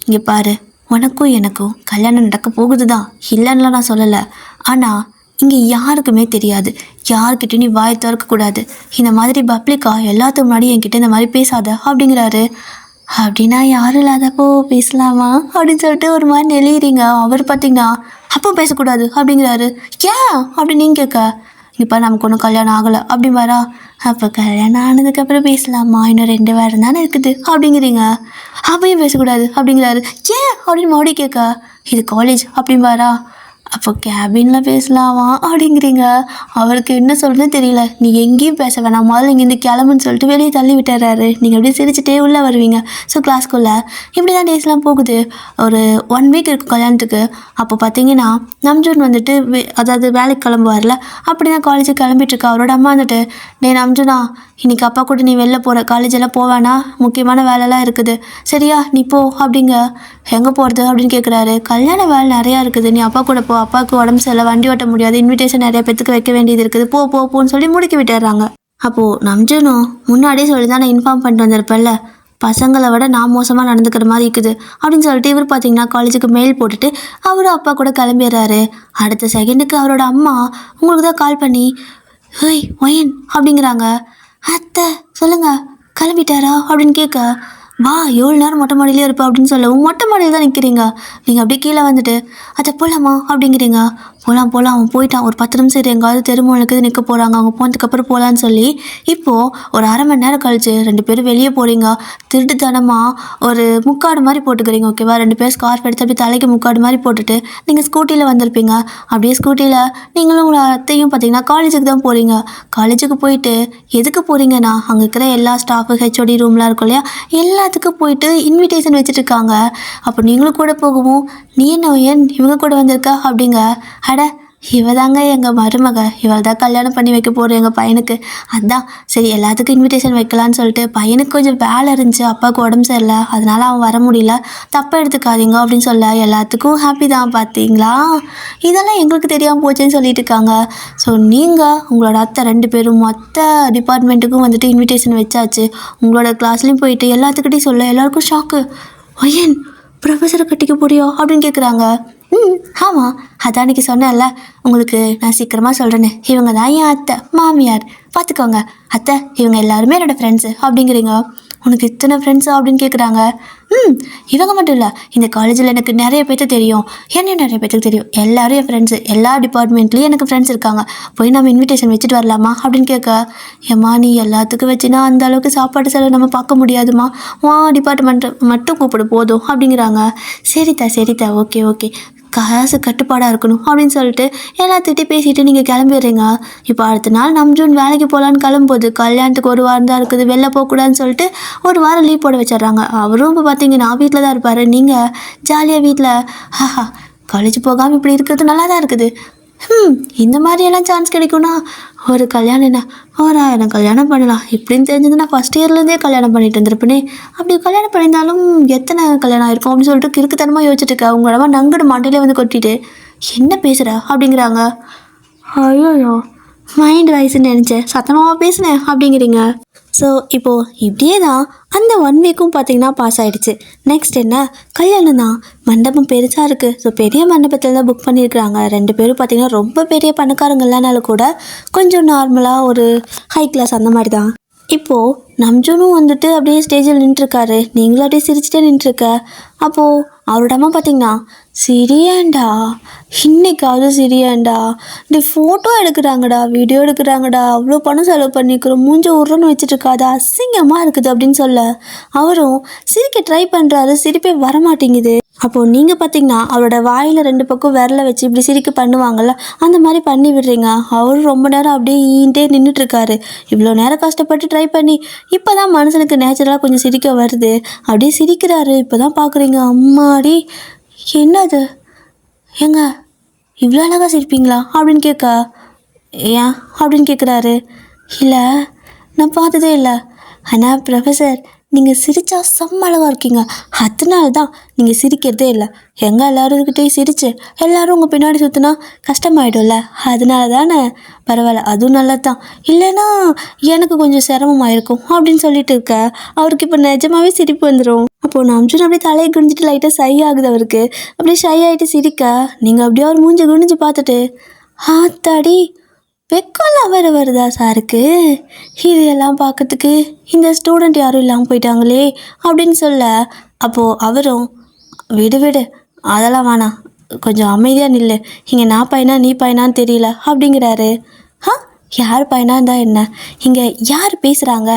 S1: இங்கே பாரு, உனக்கும் எனக்கும் கல்யாணம் நடக்க போகுது தான், இல்லைன்னா நான் சொல்லலை, ஆனால் இங்கே யாருக்குமே தெரியாது, யார்கிட்டையும் நீ வாய் திறக்கக்கூடாது, இந்த மாதிரி பப்ளிக்காக எல்லாத்துக்கு முன்னாடி என்கிட்ட இந்த மாதிரி பேசாத அப்படிங்கிறாரு. அப்படின்னா யாரும் இல்லாதப்போ பேசலாமா அப்படின்னு சொல்லிட்டு ஒரு மாதிரி நெளிகிறீங்க. அவர் பார்த்தீங்கன்னா அப்போ பேசக்கூடாது அப்படிங்கிறாரு. ஏன் அப்படின்னு நீங்கள் கேட்க, இப்போ நமக்கு ஒன்றும் கல்யாணம் ஆகலை அப்படி வரா, அப்போ கல்யாணம் ஆனதுக்கப்புறம் பேசலாமா, இன்னும் 2 வாரம் தானே இருக்குது அப்படிங்கிறீங்க, அப்பையும் பேசக்கூடாது அப்படிங்கிறாரு. ஏன் அப்படின்னு மறுபடியும் கேட்க, இது காலேஜ் அப்படின்னு வரா, அப்போ கேபினில் பேசலாமா அப்படிங்கிறீங்க. அவருக்கு என்ன சொல்கிறதுன்னு தெரியல. நீ எங்கேயும் பேச வேணாம், முதல்ல இங்கேருந்து கிளம்புன்னு சொல்லிட்டு வெளியே தள்ளி விட்டுறாரு. நீங்கள் அப்படியே சிரிச்சுட்டே உள்ளே வருவீங்க. ஸோ கிளாஸ்க்குள்ளே இப்படி தான் டேஸ்லாம் போகுது. ஒரு 1 வீக் இருக்கும் கல்யாணத்துக்கு. அப்போ பார்த்தீங்கன்னா நம்ஜூன் வந்துட்டு அதாவது வேலைக்கு கிளம்புவார்ல, அப்படி தான் காலேஜுக்கு கிளம்பிட்டுருக்கா. அவரோட அம்மா வந்துட்டு, டே நம்ஜுனா இன்றைக்கி அப்பா கூட நீ வெளில போகிற, காலேஜெல்லாம் போவேனா, முக்கியமான வேலைலாம் இருக்குது சரியா, நீ போ அப்படிங்க. எங்கே போகிறது அப்படின்னு கேட்குறாரு. கல்யாண வேலை நிறையா இருக்குது, நீ அப்பா கூட போ, அப்பாவுக்கு உடம்பு சரியில்லை, வண்டி ஓட்ட முடியாது, இன்விடேஷன் நிறைய பேத்துக்கு வைக்க வேண்டியது இருக்குது, போன்னு சொல்லி முடிக்க விட்டுறாங்க. அப்போது நம்ஜனும் முன்னாடியே சொல்லி தான் நான் இன்ஃபார்ம் பண்ணிட்டு வந்திருப்பேன்ல, பசங்களை விட நான் மோசமாக நடந்துக்கிற மாதிரி இருக்குது அப்படின்னு சொல்லிட்டு இவர் பார்த்தீங்கன்னா காலேஜுக்கு மெயில் போட்டுட்டு அவரும் அப்பா கூட கிளம்பிடுறாரு. அடுத்த செகண்டுக்கு அவரோட அம்மா உங்களுக்கு தான் கால் பண்ணி, ஹேய் ஒயன் அப்படிங்கிறாங்க. அத்தை சொல்லுங்கள் கிளம்பிட்டாரா அப்படின்னு கேட்க, வா எவ்வளோ நேரம் மொட்டை மாடியிலே இருப்பா அப்படின்னு சொல்ல, மொட்டை மாடியில் தான் நிற்கிறீங்க, நீங்கள் அப்படியே கீழே வந்துட்டு அதை போகலாமா அப்படிங்கிறீங்க. போகலாம் அவன் போயிட்டான், ஒரு 10 நிமிஷம் எங்காவது தெருமூலுக்கு நிற்க போகிறாங்க, அவங்க போனதுக்கப்புறம் போகலான்னு சொல்லி இப்போது ஒரு அரை மணி நேரம் கழிச்சு 2 பேரும் வெளியே போகிறீங்க. திருட்டுத்தனமாக ஒரு முக்காடு மாதிரி போட்டுக்கிறீங்க ஓகேவா, 2 பேர் ஸ்கார்ஃப் எடுத்து அப்படியே தலைக்கு முக்காடு மாதிரி போட்டுட்டு நீங்கள் ஸ்கூட்டியில் வந்திருப்பீங்க. அப்படியே ஸ்கூட்டியில் நீங்களும் உங்களை அத்தையும் பார்த்தீங்கன்னா காலேஜுக்கு தான் போகிறீங்க. காலேஜுக்கு போயிட்டு எதுக்கு போகிறீங்கன்னா அங்கே இருக்கிற எல்லா ஸ்டாஃபு ஹெச்ஓடி ரூம்லாம் இருக்கும் இல்லையா, எல்லாத்துக்கும் போயிட்டு இன்விடேஷன் வச்சுட்டு இருக்காங்க. அப்போ நீங்களும் கூட போகவும், நீ என்ன ஏன் இவங்க கூட வந்திருக்கா அப்படிங்க. அட இவ தாங்க எங்கள் மருமக, இவள் தான் கல்யாணம் பண்ணி வைக்க போகிறோம் எங்கள் பையனுக்கு, அதான் சரி எல்லாத்துக்கும் இன்விடேஷன் வைக்கலான்னு சொல்லிட்டு, பையனுக்கு கொஞ்சம் வேலை இருந்துச்சு, அப்பாவுக்கு உடம்பு சரியில்லை, அதனால் அவன் வர முடியல, தப்பாக எடுத்துக்காதீங்க அப்படின்னு சொல்ல எல்லாத்துக்கும் ஹாப்பி தான். பார்த்தீங்களா, இதெல்லாம் எங்களுக்கு தெரியாமல் போச்சுன்னு சொல்லிட்டு இருக்காங்க. ஸோ நீங்கள் உங்களோட அத்தை 2 பேரும் மொத்த டிபார்ட்மெண்ட்டுக்கும் வந்துட்டு இன்விடேஷன் வச்சாச்சு. உங்களோட கிளாஸ்லேயும் போயிட்டு எல்லாத்துக்கிட்டையும் சொல்ல எல்லாருக்கும் ஷாக்கு. ஐயன் ப்ரொஃபஸரை கட்டிக்க போறியோ அப்படின்னு கேட்குறாங்க. ஆமாம், அதான் அன்றைக்கி சொன்னேன்ல உங்களுக்கு, நான் சீக்கிரமாக சொல்கிறேன்னு, இவங்க தான் என் அத்தை மாமியார், பார்த்துக்கோங்க அத்தை, இவங்க எல்லாருமே என்னோடய ஃப்ரெண்ட்ஸு அப்படிங்கிறீங்க. உனக்கு இத்தனை ஃப்ரெண்ட்ஸா அப்படின்னு கேட்குறாங்க. இவங்க மட்டும் இல்லை, இந்த காலேஜில் எனக்கு நிறைய பேர்த்து தெரியும், என்ன நிறைய பேர்த்துக்கு தெரியும், எல்லோரும் என் ஃப்ரெண்ட்ஸு, எல்லா டிபார்ட்மெண்ட்லேயும் எனக்கு ஃப்ரெண்ட்ஸ் இருக்காங்க, போய் நம்ம இன்விடேஷன் வச்சுட்டு வரலாமா அப்படின்னு கேட்க, ஏம்மா நீ எல்லாத்துக்கும் வச்சுன்னா அந்த அளவுக்கு சாப்பாடு செலவு நம்ம பார்க்க முடியாதுமா, வா டிபார்ட்மெண்ட்டை மட்டும் கூப்பிடு போதும் அப்படிங்கிறாங்க. சரித்தா ஓகே காசு கட்டுப்பாடாக இருக்கணும் அப்படின்னு சொல்லிட்டு எல்லாத்துக்கிட்டே பேசிட்டு நீங்கள் கிளம்பிடுறீங்க. இப்போ அடுத்த நாள் நம்ஜூன் வேலைக்கு போகலான்னு கிளம்பும்போது கல்யாணத்துக்கு ஒரு வாரம் தான் இருக்குது, வெளில போகக்கூடாதுன்னு சொல்லிட்டு ஒரு வாரம் லீவ் போட வச்சிடுறாங்க. அவரும் இப்போ பார்த்தீங்கன்னா வீட்டில் தான் இருப்பார். நீங்கள் ஜாலியாக வீட்டில் ஹஹா காலேஜ் போகாமல் இப்படி இருக்கிறது நல்லா தான் இருக்குது. இந்த மாதிரியெல்லாம் சான்ஸ் கிடைக்கும்னா ஒரு கல்யாணம் என்ன ஒரு 1000 கல்யாணம் பண்ணலாம். இப்படின்னு தெரிஞ்சதுன்னா ஃபஸ்ட் இயர்லேருந்தே கல்யாணம் பண்ணிட்டு இருந்திருப்பேனே. அப்படி கல்யாணம் பண்ணியிருந்தாலும் எத்தனை கல்யாணம் ஆயிருக்கும் அப்படின்னு சொல்லிட்டு கிறுக்குத்தனமாக யோசிச்சுட்டு இருக்கா. உங்களமா நங்கடு மாட்டிலே வந்து கொட்டிட்டு என்ன பேசுகிற அப்படிங்கிறாங்க. ஐயோ மைண்ட் வயசுன்னு நினச்சேன், சத்தமாக பேசுனேன் அப்படிங்கிறீங்க. ஸோ இப்போது இப்படியே தான் அந்த 1 வீக்கும் பார்த்திங்கன்னா பாஸ் ஆகிடுச்சு. நெக்ஸ்ட் என்ன, கல்யாணம் தான். மண்டபம் பெருசாக இருக்குது. ஸோ பெரிய மண்டபத்தில் தான் புக் பண்ணியிருக்கிறாங்க. 2 பேரும் பார்த்திங்கன்னா ரொம்ப பெரிய பணக்காரங்களானாலும் கூட கொஞ்சம் நார்மலாக ஒரு ஹை கிளாஸ் அந்த மாதிரி தான். இப்போது நம்ஜூனும் வந்துட்டு அப்படியே ஸ்டேஜில் நின்றுருக்காரு. நீங்களும் அப்படியே சிரிச்சுட்டே நின்றுருக்க. அப்போது அவரோட அம்மா பார்த்தீங்கன்னா சிரியாண்டா, இன்னைக்காவது சிரியாண்டா, இந்த ஃபோட்டோ எடுக்கிறாங்கடா, வீடியோ எடுக்கிறாங்கடா, அவ்வளோ பணம் செலவு பண்ணிக்கிறோம், மூஞ்ச உருன்னு வச்சுட்டு இருக்காது, அசிங்கமாக இருக்குது அப்படின்னு சொல்ல அவரும் சிரிக்க ட்ரை பண்ணுறாரு. சிரிப்பே வரமாட்டேங்குது. அப்போது நீங்கள் பார்த்தீங்கன்னா அவரோட வாயில் 2 பக்கம் விரலை வச்சு இப்படி சிரிக்க பண்ணுவாங்கள்ல, அந்த மாதிரி பண்ணி விடுறீங்க. அவரும் ரொம்ப நேரம் அப்படியே ஈன்ட்டே நின்றுட்டுருக்காரு. இவ்வளோ நேரம் கஷ்டப்பட்டு ட்ரை பண்ணி இப்போ தான் மனுஷனுக்கு நேச்சுரலாக கொஞ்சம் சிரிக்க வருது. அப்படியே சிரிக்கிறாரு. இப்போ தான் பார்க்குறீங்க, அம்மாடி என்னது ஏங்க இவ்வளோ அழகாக சிரிப்பீங்களா அப்படின்னு கேட்க, ஏன் அப்படின்னு கேட்குறாரு. இல்லை நான் பார்த்ததே இல்லை, ஆனால் ப்ரொஃபஸர் நீங்கள் சிரித்தா செம்ம அழகாக இருக்கீங்க, அதனால தான் நீங்கள் சிரிக்கிறதே இல்லை. எங்கே எல்லோருக்கிட்டையும் சிரித்து எல்லோரும் உங்கள் பின்னாடி சுற்றினா கஷ்டமாயிடும்ல, அதனால தானே. பரவாயில்ல, அதுவும் நல்லது தான், இல்லைன்னா எனக்கு கொஞ்சம் சிரமமாயிருக்கும் அப்படின்னு சொல்லிட்டு இருக்க. அவருக்கு இப்போ நிஜமாகவே சிரிப்பு வந்துடும். அப்போது நம்ஜூன் அப்படியே தலையை குனிஞ்சிட்டு லைட்டாக ஷை ஆகுது அவருக்கு. அப்படியே ஷை ஆகிட்டு சிரிக்க, நீங்கள் அப்படியே அவர் மூஞ்சி குனிஞ்சு பார்த்துட்டு ஆத்தாடி வெக்கம்லாம் வருதா சாருக்கு, இதெல்லாம் பார்க்கறதுக்கு இந்த ஸ்டூடெண்ட் யாரும் இல்லாமல் போயிட்டாங்களே அப்படின்னு சொல்ல. அப்போது அவரும் விடு அதெல்லாம் வேணாம், கொஞ்சம் அமைதியாக நில்லு, இங்கே நான் பையனா நீ பையனான்னு தெரியல அப்படிங்கிறாரு. யார் பையனா இருந்தால் என்ன, இங்கே யார் பேசுகிறாங்க,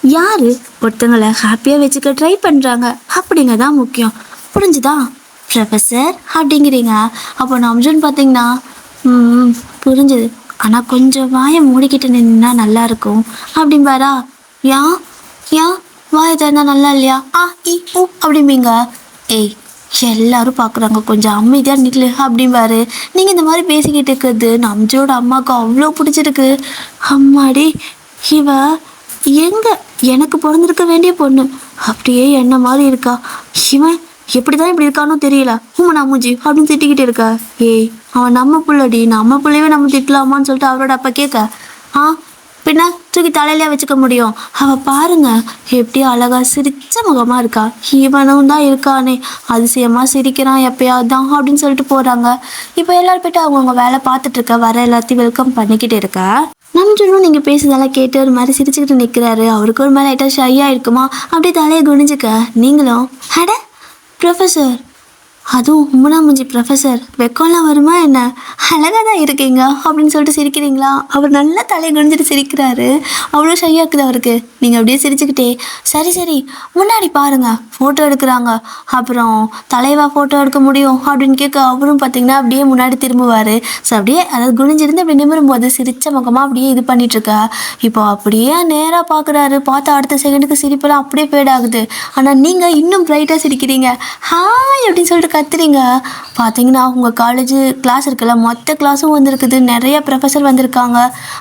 S1: யார் ஒருத்தங்களை ஹாப்பியாக வச்சுக்க ட்ரை பண்ணுறாங்க அப்படிங்க தான் முக்கியம், புரிஞ்சுதா ப்ரொஃபஸர் அப்படிங்கிறீங்க. அப்போ நம்ஜூன் பார்த்தீங்கன்னா புரிஞ்சுது, ஆனால் கொஞ்சம் வாயை மூடிக்கிட்டு நின்னா நல்லாயிருக்கும் அப்படிம்பாரா. ஏன் வாயை திறந்தா நல்லா இல்லையா, இ ஊ அப்படிம்பீங்க. ஏய் எல்லாரும் பார்க்குறாங்க, கொஞ்சம் அமைதியாக நில்லு அப்படிம்பாரு. நீங்கள் இந்த மாதிரி பேசிக்கிட்டு இருக்கிறது நம்ஜோட அம்மாவுக்கு அவ்வளோ பிடிச்சிருக்கு. அம்மாடி இவ எங்கே எனக்கு பிறந்திருக்க வேண்டிய பொண்ணு, அப்படியே என்ன மாதிரி இருக்கா, இவன் எப்படி தான் இப்படி இருக்கானோ தெரியல, நான் மூஞ்சி அப்படின்னு திட்டிக்கிட்டு இருக்கா. ஏய் அவன் நம்ம பிள்ளடி, நம்ம பிள்ளையவே நம்ம திட்டலாமான்னு சொல்லிட்டு அவரோட அப்பா கேட்க, பின்ன தூக்கி தலையிலே வச்சுக்க முடியும், அவள் பாருங்க எப்படி அழகா சிரிச்ச முகமாக இருக்கா, இவனும் தான் இருக்கானே அதிசயமாக சிரிக்கிறான் எப்பயாவது தான் அப்படின்னு சொல்லிட்டு போகிறாங்க. இப்போ எல்லோரும் போய்ட்டு அவங்கவுங்க வேலை பார்த்துட்டு இருக்க, வர எல்லாத்தையும் வெல்கம் பண்ணிக்கிட்டு இருக்கா. நம்ஜூனும் நீங்கள் பேசுறதெல்லாம் கேட்டு ஒரு மாதிரி சிரிச்சுக்கிட்டு நிற்கிறாரு. அவருக்கு ஒரு மாதிரி லைட்டாக ஷையாக இருக்குமா, அப்படியே தலையை குனிஞ்சுக்க. நீங்களும் அட ப்ரொஃபஸர், அதுவும் மூஞ்சி ப்ரொஃபஸர், வெக்கம்லாம் வருமா என்ன, அழகாக தான் இருக்கீங்க அப்படின்னு சொல்லிட்டு சிரிக்கிறீங்களா. அவர் நல்லா தலையை குனிஞ்சிட்டு சிரிக்கிறாரு. அவ்வளோ ஷையாக இருக்குது அவருக்கு. நீங்கள் அப்படியே சிரிச்சுக்கிட்டே சரி முன்னாடி பாருங்கள் ஃபோட்டோ எடுக்கிறாங்க, அப்புறம் தலைவா ஃபோட்டோ எடுக்க முடியும் அப்படின்னு கேட்க அவரும் பார்த்தீங்கன்னா அப்படியே முன்னாடி திரும்புவார். ஸோ அப்படியே அதாவது குனிஞ்சிருந்து அப்படி நிமிரும் போது சிரிச்ச முகமாக அப்படியே இது பண்ணிகிட்ருக்கா. இப்போ அப்படியே நேராக பார்க்குறாரு. பார்த்து அடுத்த செகண்டுக்கு சிரிப்பெல்லாம் அப்படியே ஃபேட் ஆகுது. ஆனால் நீங்கள் இன்னும் ப்ரைட்டாக சிரிக்கிறீங்க. ஹாய் அப்படின்னு சொல்லிட்டு கத்துறீங்க. பார்த்தீங்கன்னா உங்கள் காலேஜ் கிளாஸ் இருக்குல்ல, மொத்த கிளாஸும் வந்திருக்குது, நிறைய ப்ரொஃபஸர் வந்திருக்காங்க,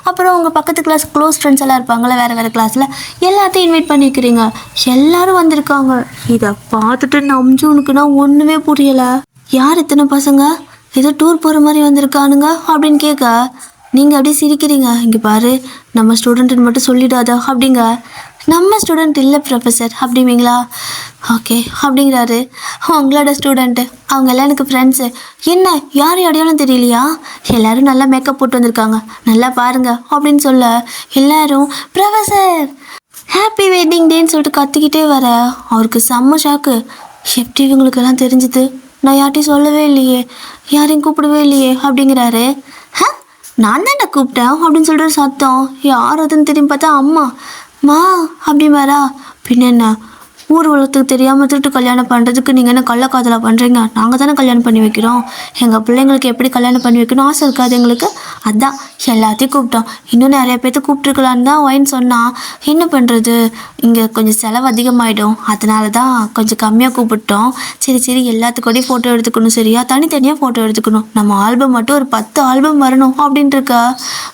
S1: அப்புறம் உங்கள் பக்கத்து கிளாஸ் க்ளோஸ் ஃப்ரெண்ட்ஸ் எல்லாம் இருப்பாங்களே வேறு கிளாஸில், எல்லாத்தையும் இன்வைட் பண்ணிக்கிறீங்க. எல்லாரும் வந்திருக்காங்க. இதை பார்த்துட்டு நம்ஜூனுக்குன்னா ஒன்றுமே புரியலை. யார் இத்தனை பசங்க, ஏதோ டூர் போகிற மாதிரி வந்திருக்கானுங்க அப்படின்னு கேட்க நீங்கள் அப்படியே சிரிக்கிறீங்க. இங்கே பாரு நம்ம ஸ்டூடெண்ட்டுன்னு மட்டும் சொல்லிடாதா அப்படிங்க. நம்ம ஸ்டூடெண்ட் இல்லை ப்ரொஃபஸர் அப்படிங்களா, ஓகே அப்படிங்கிறாரு. உங்களோட ஸ்டூடெண்ட்டு, அவங்க எல்லாம் எனக்கு ஃப்ரெண்ட்ஸு. என்ன யார் அடையாளம் தெரியலையா, எல்லோரும் நல்லா மேக்கப் போட்டு வந்திருக்காங்க, நல்லா பாருங்க அப்படின்னு சொல்ல எல்லோரும் ப்ரொஃபஸர் ஹாப்பி வெட்டிங் டேன்னு சொல்லிட்டு கத்திக்கிட்டே வர அவருக்கு செம்ம ஷாக்கு. எப்படி இவங்களுக்கெல்லாம் தெரிஞ்சுது, நான் யார்ட்டையும் சொல்லவே இல்லையே, யாரையும் கூப்பிடவே இல்லையே அப்படிங்கிறாரு. நான் தான் கூப்பிட்டேன் அப்படின்னு சொல்லிட்டு சத்தம், யார் அதுன்னு திரும்பி பார்த்தா அம்மா. மா அப்படி வரா, பின்ன என்ன ஊர் உலகத்துக்கு தெரியாமல் திருட்டு கல்யாணம் பண்ணுறதுக்கு நீங்கள் என்ன கள்ளக்காதலா பண்ணுறீங்க? நாங்கள் தானே கல்யாணம் பண்ணி வைக்கிறோம். எங்கள் பிள்ளைங்களுக்கு எப்படி கல்யாணம் பண்ணி வைக்கணும் ஆசை இருக்காது எங்களுக்கு. அதான் எல்லாத்தையும் கூப்பிட்டோம். இன்னும் நிறைய பேர்த்து கூப்பிட்ருக்கலான்னு தான் ஒயின் சொன்னால், என்ன பண்ணுறது, இங்கே கொஞ்சம் செலவு அதிகமாகிடும், அதனால தான் கொஞ்சம் கம்மியாக கூப்பிட்டோம். சரி சரி, எல்லாத்துக்கூடயும் ஃபோட்டோ எடுத்துக்கணும், சரியா? தனித்தனியாக ஃபோட்டோ எடுத்துக்கணும். நம்ம ஆல்பம் மட்டும் ஒரு 10 ஆல்பம் வரணும் அப்படின்ட்டு இருக்கா.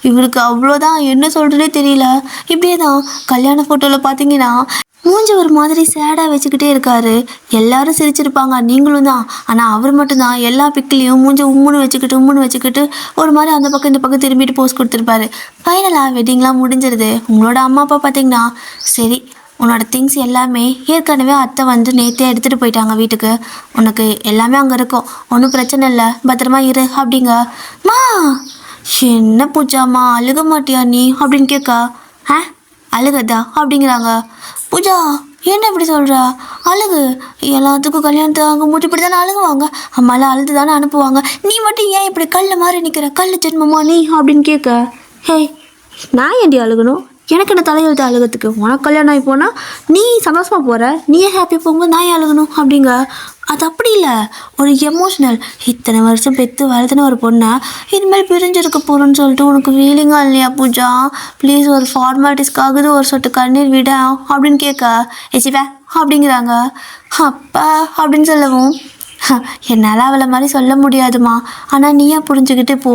S1: இவருக்கு அவ்வளோதான், என்ன சொல்கிறதே தெரியல. இப்படியே தான் கல்யாண ஃபோட்டோவில் பார்த்தீங்கன்னா மூஞ்சி ஒரு மாதிரி சேடாக வச்சுக்கிட்டே இருக்காரு. எல்லாரும் சிரிச்சிருப்பாங்க, நீங்களும் தான். ஆனால் அவர் மட்டும்தான் எல்லா பிக்லேயும் மூஞ்சி உம்முன்னு வச்சுக்கிட்டு ஒரு மாதிரி அந்த பக்கம் இந்த பக்கம் திரும்பிட்டு போஸ்ட் கொடுத்துருப்பாரு. ஃபைனலாக வெட்டிங்லாம் முடிஞ்சிருது. உங்களோட அம்மா அப்பா பார்த்தீங்கன்னா, சரி உன்னோட திங்ஸ் எல்லாமே ஏற்கனவே அத்தை வந்து நேற்றே எடுத்துகிட்டு போயிட்டாங்க வீட்டுக்கு, உனக்கு எல்லாமே அங்கே இருக்கும், ஒன்றும் பிரச்சனை இல்லை, பத்திரமா இரு அப்படிங்க. மா என்ன பூஜாம்மா அழுக மாட்டியா நீ அப்படின்னு கேட்கா. அழுகதா அப்படிங்கிறாங்க. பூஜா என்ன இப்படி சொல்கிறா? அழுகு, எல்லாத்துக்கும் கல்யாணத்தை ஆகும்போது இப்படி தானே அழுகுவாங்க, அம்மாலாம் அழுது தானே அனுப்புவாங்க, நீ மட்டும் ஏன் இப்படி கல் மாதிரி நிற்கிற, கல் ஜென்மமா நீ அப்படின்னு கேட்க. ஹே, நான் ஏன்டி அழுகணும்? எனக்கு என்ன தலையெழுத்து அழுகிறதுக்கு? உனக்கு கல்யாணம் ஆகி போனால் நீ சந்தோஷமாக போகிற, நீயே ஹாப்பியாக போகும்போது நான் ஏன் அழுகணும் அப்படிங்க. அது அப்படி இல்லை, ஒரு எமோஷ்னல். இத்தனை வருஷம் பெற்று வளர்த்துன ஒரு பொண்ணை இனிமேல் பிரிஞ்சிருக்க போகிறோன்னு சொல்லிட்டு உனக்கு ஃபீலிங்காக இல்லையா பூஜா? ப்ளீஸ் ஒரு ஃபார்மாலிட்டிஸ்க்காகுது ஒரு சொட்டு கண்ணீர் விட அப்படின்னு கேட்க. எச்சிவே அப்படிங்கிறாங்க. அப்பா அப்படின்னு சொல்லவும், என்னால் அவளை மாதிரி சொல்ல முடியாதுமா, ஆனால் நீயா புரிஞ்சுக்கிட்டு போ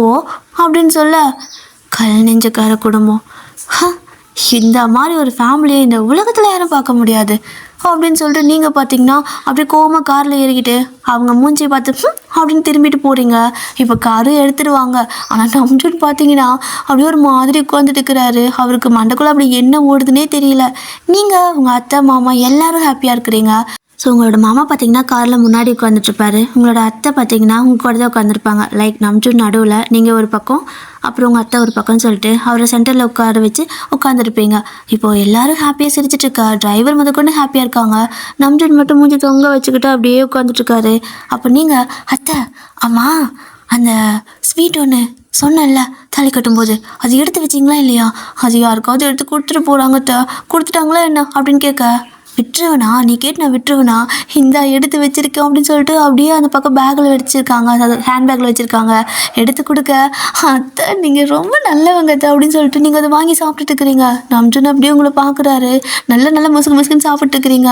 S1: அப்படின்னு சொல்ல. கல் நெஞ்சக்கார குடும்பம், இந்த மாதிரி ஒரு ஃபேமிலியை இந்த உலகத்தில் யாரும் பார்க்க முடியாது அப்படின்னு சொல்லிட்டு நீங்கள் பார்த்தீங்கன்னா அப்படியே கோவமாக காரில் ஏறிக்கிட்டு அவங்க மூஞ்சி பார்த்து அப்படின்னு திரும்பிட்டு போகிறீங்க. இப்போ காரும் எடுத்துடுவாங்க. ஆனால் நம்ஜூன் பார்த்தீங்கன்னா அப்படியே ஒரு மாதிரி உட்காந்துட்டு இருக்கிறாரு. அவருக்கு மண்டக்குள்ளே அப்படி என்ன ஓடுதுன்னே தெரியல. நீங்கள் உங்கள் அத்தை மாமா எல்லாரும் ஹாப்பியாக இருக்கிறீங்க. ஸோ உங்களோட மாமா பார்த்தீங்கன்னா காரில் முன்னாடி உட்காந்துட்ருப்பாரு, உங்களோட அத்தை பார்த்தீங்கன்னா உங்கள் கூட தான் உட்காந்துருப்பாங்க. லைக் நம்ஜூன் நடுவில், நீங்கள் ஒரு பக்கம், அப்புறம் உங்கள் அத்தை ஒரு பக்கம்னு சொல்லிட்டு அவரை சென்டரில் உட்கார வச்சு உட்காந்துருப்பீங்க. இப்போது எல்லோரும் ஹாப்பியாக சிரிச்சிட்ருக்கா, டிரைவர் முதற்கொண்டு ஹாப்பியாக இருக்காங்க. நம்ஜூன் மட்டும் மூஞ்சி தொங்க வச்சுக்கிட்டு அப்படியே உட்காந்துட்ருக்காரு. அப்போ நீங்கள், அத்தை அம்மா அந்த ஸ்வீட் ஒன்று சொன்னேன்ல தாலி கட்டும்போது, அது எடுத்து வச்சிங்களா இல்லையா? அது யாருக்காவது எடுத்து கொடுத்துட்டு போகிறாங்க, கொடுத்துட்டாங்களா என்ன அப்படின்னு கேட்க. விட்டுருவனா, நீ கேட்டு நான் விட்டுருவனா, இந்த எடுத்து வச்சுருக்கேன் அப்படின்னு சொல்லிட்டு அப்படியே அந்த பக்கம் பேக்கில் வச்சுருக்காங்க, அதாவது ஹேண்ட்பேக்கில் வச்சுருக்காங்க. எடுத்து கொடுக்க, அத்தை நீங்கள் ரொம்ப நல்லவங்க அத்தை அப்படின்னு சொல்லிட்டு நீங்கள் அதை வாங்கி சாப்பிட்டுட்டு இருக்கிறீங்க. நம்ஜூன் அப்படியே உங்களை பார்க்குறாரு, நல்ல முசுக்குன்னு சாப்பிட்டு இருக்கிறீங்க.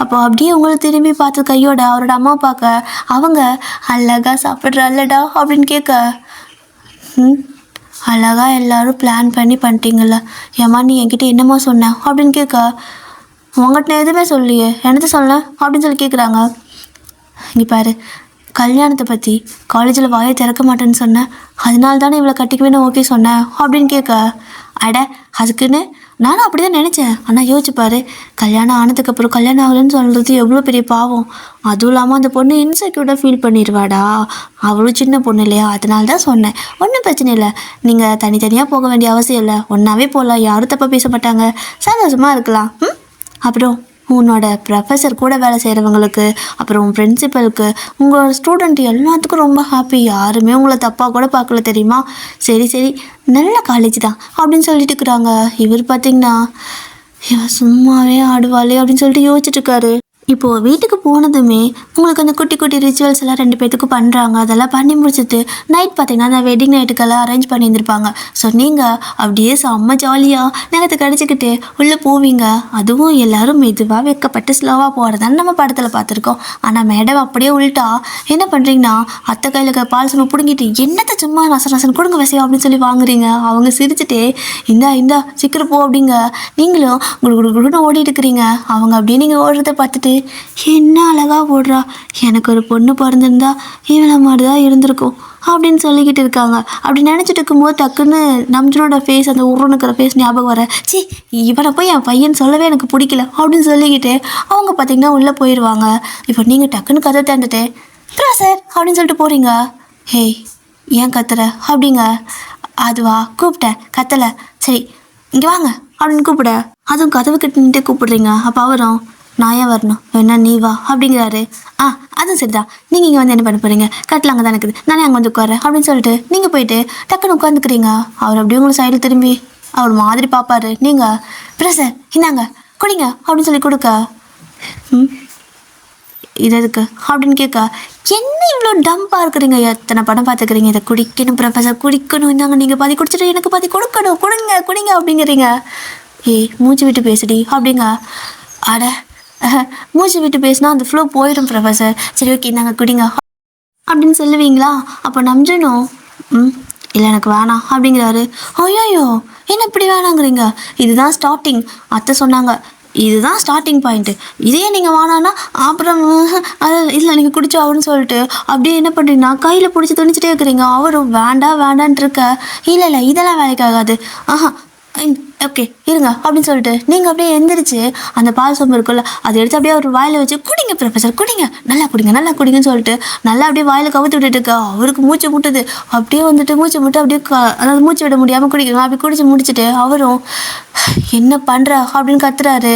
S1: அப்போ அப்படியே உங்களை திரும்பி பார்த்து கையோட அவரோட அம்மா பார்க்க, அவங்க அழகாக சாப்பிட்ற அல்லடா அப்படின்னு கேட்க. அழகாக எல்லோரும் பிளான் பண்ணிட்டீங்கள, ஏம்மா நீ என்கிட்ட என்னம்மா சொன்ன அப்படின்னு கேட்க. உங்கள்கிட்ட எதுவுமே சொல்லியே, என்னது சொல்ல அப்படின்னு சொல்லி கேட்குறாங்க. இங்கே பாரு, கல்யாணத்தை பற்றி காலேஜில் வாயை திறக்க மாட்டேன்னு சொன்னேன், அதனால தானே இவ்வளோ கட்டிக்கவே நான் ஓகே சொன்னேன் அப்படின்னு கேட்க. அட அதுக்குன்னு நானும் அப்படி தான் நினச்சேன், ஆனால் யோசிச்சுப்பாரு, கல்யாணம் ஆனதுக்கப்புறம் கல்யாணம் ஆகலைன்னு சொல்கிறது எவ்வளோ பெரிய பாவம். அதுவும் இல்லாமல் அந்த பொண்ணு இன்செக்யூர்டாக ஃபீல் பண்ணிடுவாடா, அவ்வளோ சின்ன பொண்ணு இல்லையா, அதனால தான் சொன்னேன். ஒன்றும் பிரச்சனை இல்லை, நீங்கள் தனித்தனியாக போக வேண்டிய அவசியம் இல்லை, ஒன்றாவே போகலாம், யாரும் தப்பாக பேச மாட்டாங்க, சந்தோஷமாக இருக்கலாம். அப்புறம் உன்னோட ப்ரொஃபஸர் கூட வேலை செய்கிறவங்களுக்கு, அப்புறம் உன் பிரின்சிபலுக்கு, உங்களோட ஸ்டூடெண்ட் எல்லாத்துக்கும் ரொம்ப ஹாப்பி, யாருமே உங்களை தப்பாக கூட பார்க்கல தெரியுமா? சரி நல்ல காலேஜ் தான் அப்படின்னு சொல்லிட்டு இருக்கிறாங்க. இவர் பார்த்தீங்கன்னா இவன் சும்மாவே ஆடுவாளே அப்படின்னு சொல்லிட்டு யோசிச்சுட்டு இருக்காரு. இப்போது வீட்டுக்கு போனதுமே உங்களுக்கு அந்த குட்டி குட்டி ரிச்சுவல்ஸ் எல்லாம் 2 பேர்த்துக்கும் பண்ணுறாங்க. அதெல்லாம் பண்ணி முடிச்சுட்டு நைட் பார்த்தீங்கன்னா அந்த வெட்டிங் நைட்டுக்கெல்லாம் அரேஞ்ச் பண்ணியிருந்திருப்பாங்க. ஸோ நீங்கள் அப்படியே செம்ம ஜாலியாக நகத்தை கடிச்சிக்கிட்டு உள்ளே போவீங்க. அதுவும் எல்லோரும் மெதுவாக வைக்கப்பட்டு ஸ்லோவாக போகிறதான்னு நம்ம படத்தில் பார்த்துருக்கோம். ஆனால் மேடம் அப்படியே உள்ட்டா என்ன பண்ணுறீங்கன்னா, அத்தை கையில் பால் சும்மா பிடுங்கிட்டு என்னத்தை சும்மா நசன் கொடுங்க வசையா அப்படின்னு சொல்லி வாங்குறீங்க. அவங்க சிரிச்சுட்டே இந்தா சீக்கிரம் போ அப்படிங்க. நீங்களும் குடுன்னு ஓடிட்டு இருக்கிறீங்க. அவங்க அப்படியே நீங்கள் ஓடுறத பார்த்துட்டு, என்ன அழகா ஓடுறா, எனக்கு ஒரு பொண்ணு பிறந்திருந்தா இவனை மாதிரி தான் இருந்திருக்கும் அப்படின்னு சொல்லிக்கிட்டு இருக்காங்க. அப்படி நினச்சிட்டு இருக்கும்போது டக்குன்னு நம்ஜனோட ஃபேஸ், அந்த உருணுக்கிற ஃபேஸ் ஞாபகம் வர, சி இவனை போய் என் பையன் சொல்லவே எனக்கு பிடிக்கல அப்படின்னு சொல்லிக்கிட்டு அவங்க பார்த்தீங்கன்னா உள்ளே போயிடுவாங்க. இப்போ நீங்கள் டக்குன்னு கதை திறந்துட்டு சார் அப்படின்னு சொல்லிட்டு போகிறீங்க. ஹேய் ஏன் கத்துற அப்படிங்க. அதுவா கூப்பிட்டேன் கத்தலை, சரி இங்கே வாங்க அப்படின்னு கூப்பிட, அதுவும் கதவு கிட்ட நின்றுட்டு கூப்பிடுறீங்க. அப்போ அவரும் நான் ஏன் வரணும், வேணா நீ வா அப்படிங்கிறாரு. அதுவும் சரிதான், நீங்கள் இங்கே வந்து என்ன பண்ண போகிறீங்க, கட்டில் அங்கே தான் இருக்குது, நானே அங்கே வந்து உட்காரேன் அப்படின்னு சொல்லிட்டு நீங்கள் போயிட்டு டக்குன்னு உட்காந்துக்கிறீங்க. அவர் அப்படியே உங்களை சைடில் திரும்பி அவர் மாதிரி பார்ப்பாரு. நீங்கள் பிரசர் இந்தாங்க குடிங்க அப்படின்னு சொல்லி கொடுக்க, ம் இது எதுக்கு அப்படின்னு கேட்க, என்ன இவ்வளோ டம்பாக இருக்கிறீங்க, எத்தனை படம் பார்த்துக்கிறீங்க, இதை குடிக்கணும் ப்ரொஃபஸர் குடிக்கணும், இந்தாங்க நீங்கள் பாதி குடிச்சிட்டு எனக்கு பாதி கொடுக்கணும், கொடுங்க குடிங்க அப்படிங்கிறீங்க. ஏய் மூச்சு விட்டு பேசுடி அப்படிங்க. அட மூச்சு விட்டு பேசினா அந்த ஃப்ளோ போயிடும் ப்ரொஃபஸர். சரி ஓகே இந்தாங்க குடிங்க அப்படின்னு சொல்லுவீங்களா? அப்போ நம்பிடணும். இல்லை எனக்கு வேணாம் அப்படிங்கிறாரு. ஐயோ என்ன இப்படி வேணாங்கிறீங்க? இதுதான் ஸ்டார்டிங். அத்தை சொன்னாங்க இதுதான் ஸ்டார்டிங் பாயிண்ட்டு. இதே நீங்கள் வேணான்னா அப்புறம் அது இல்லை நீங்கள் குடிச்சா அவருன்னு சொல்லிட்டு அப்படியே என்ன பண்ணுறீங்கன்னா கையில் பிடிச்சி துணிச்சிட்டே இருக்கிறீங்க. அவரும் வேண்டாம் வேண்டான்ட்டு இருக்க. இல்லை இதெல்லாம் வேலைக்காகாது. ஆஹா ஓகே இருங்க அப்படின்னு சொல்லிட்டு நீங்கள் அப்படியே எந்திரிச்சு அந்த பால் சொம்பு இருக்குல்ல அதை எடுத்து அப்படியே ஒரு வாயில் வச்சு குடிங்க ப்ரொஃபஸர் குடிங்க நல்லா குடிங்கன்னு சொல்லிட்டு நல்லா அப்படியே வாயில் கவுத்து விட்டுட்டு இருக்கா. அவருக்கு மூச்சு முட்டுது. அப்படியே வந்துட்டு மூச்சு முட்டு அப்படியே அதாவது மூச்சு விட முடியாமல் குடிக்கணும். அப்படி குடிச்சு முடிச்சுட்டு அவரும் என்ன பண்ணுற அப்படின்னு கத்துறாரு.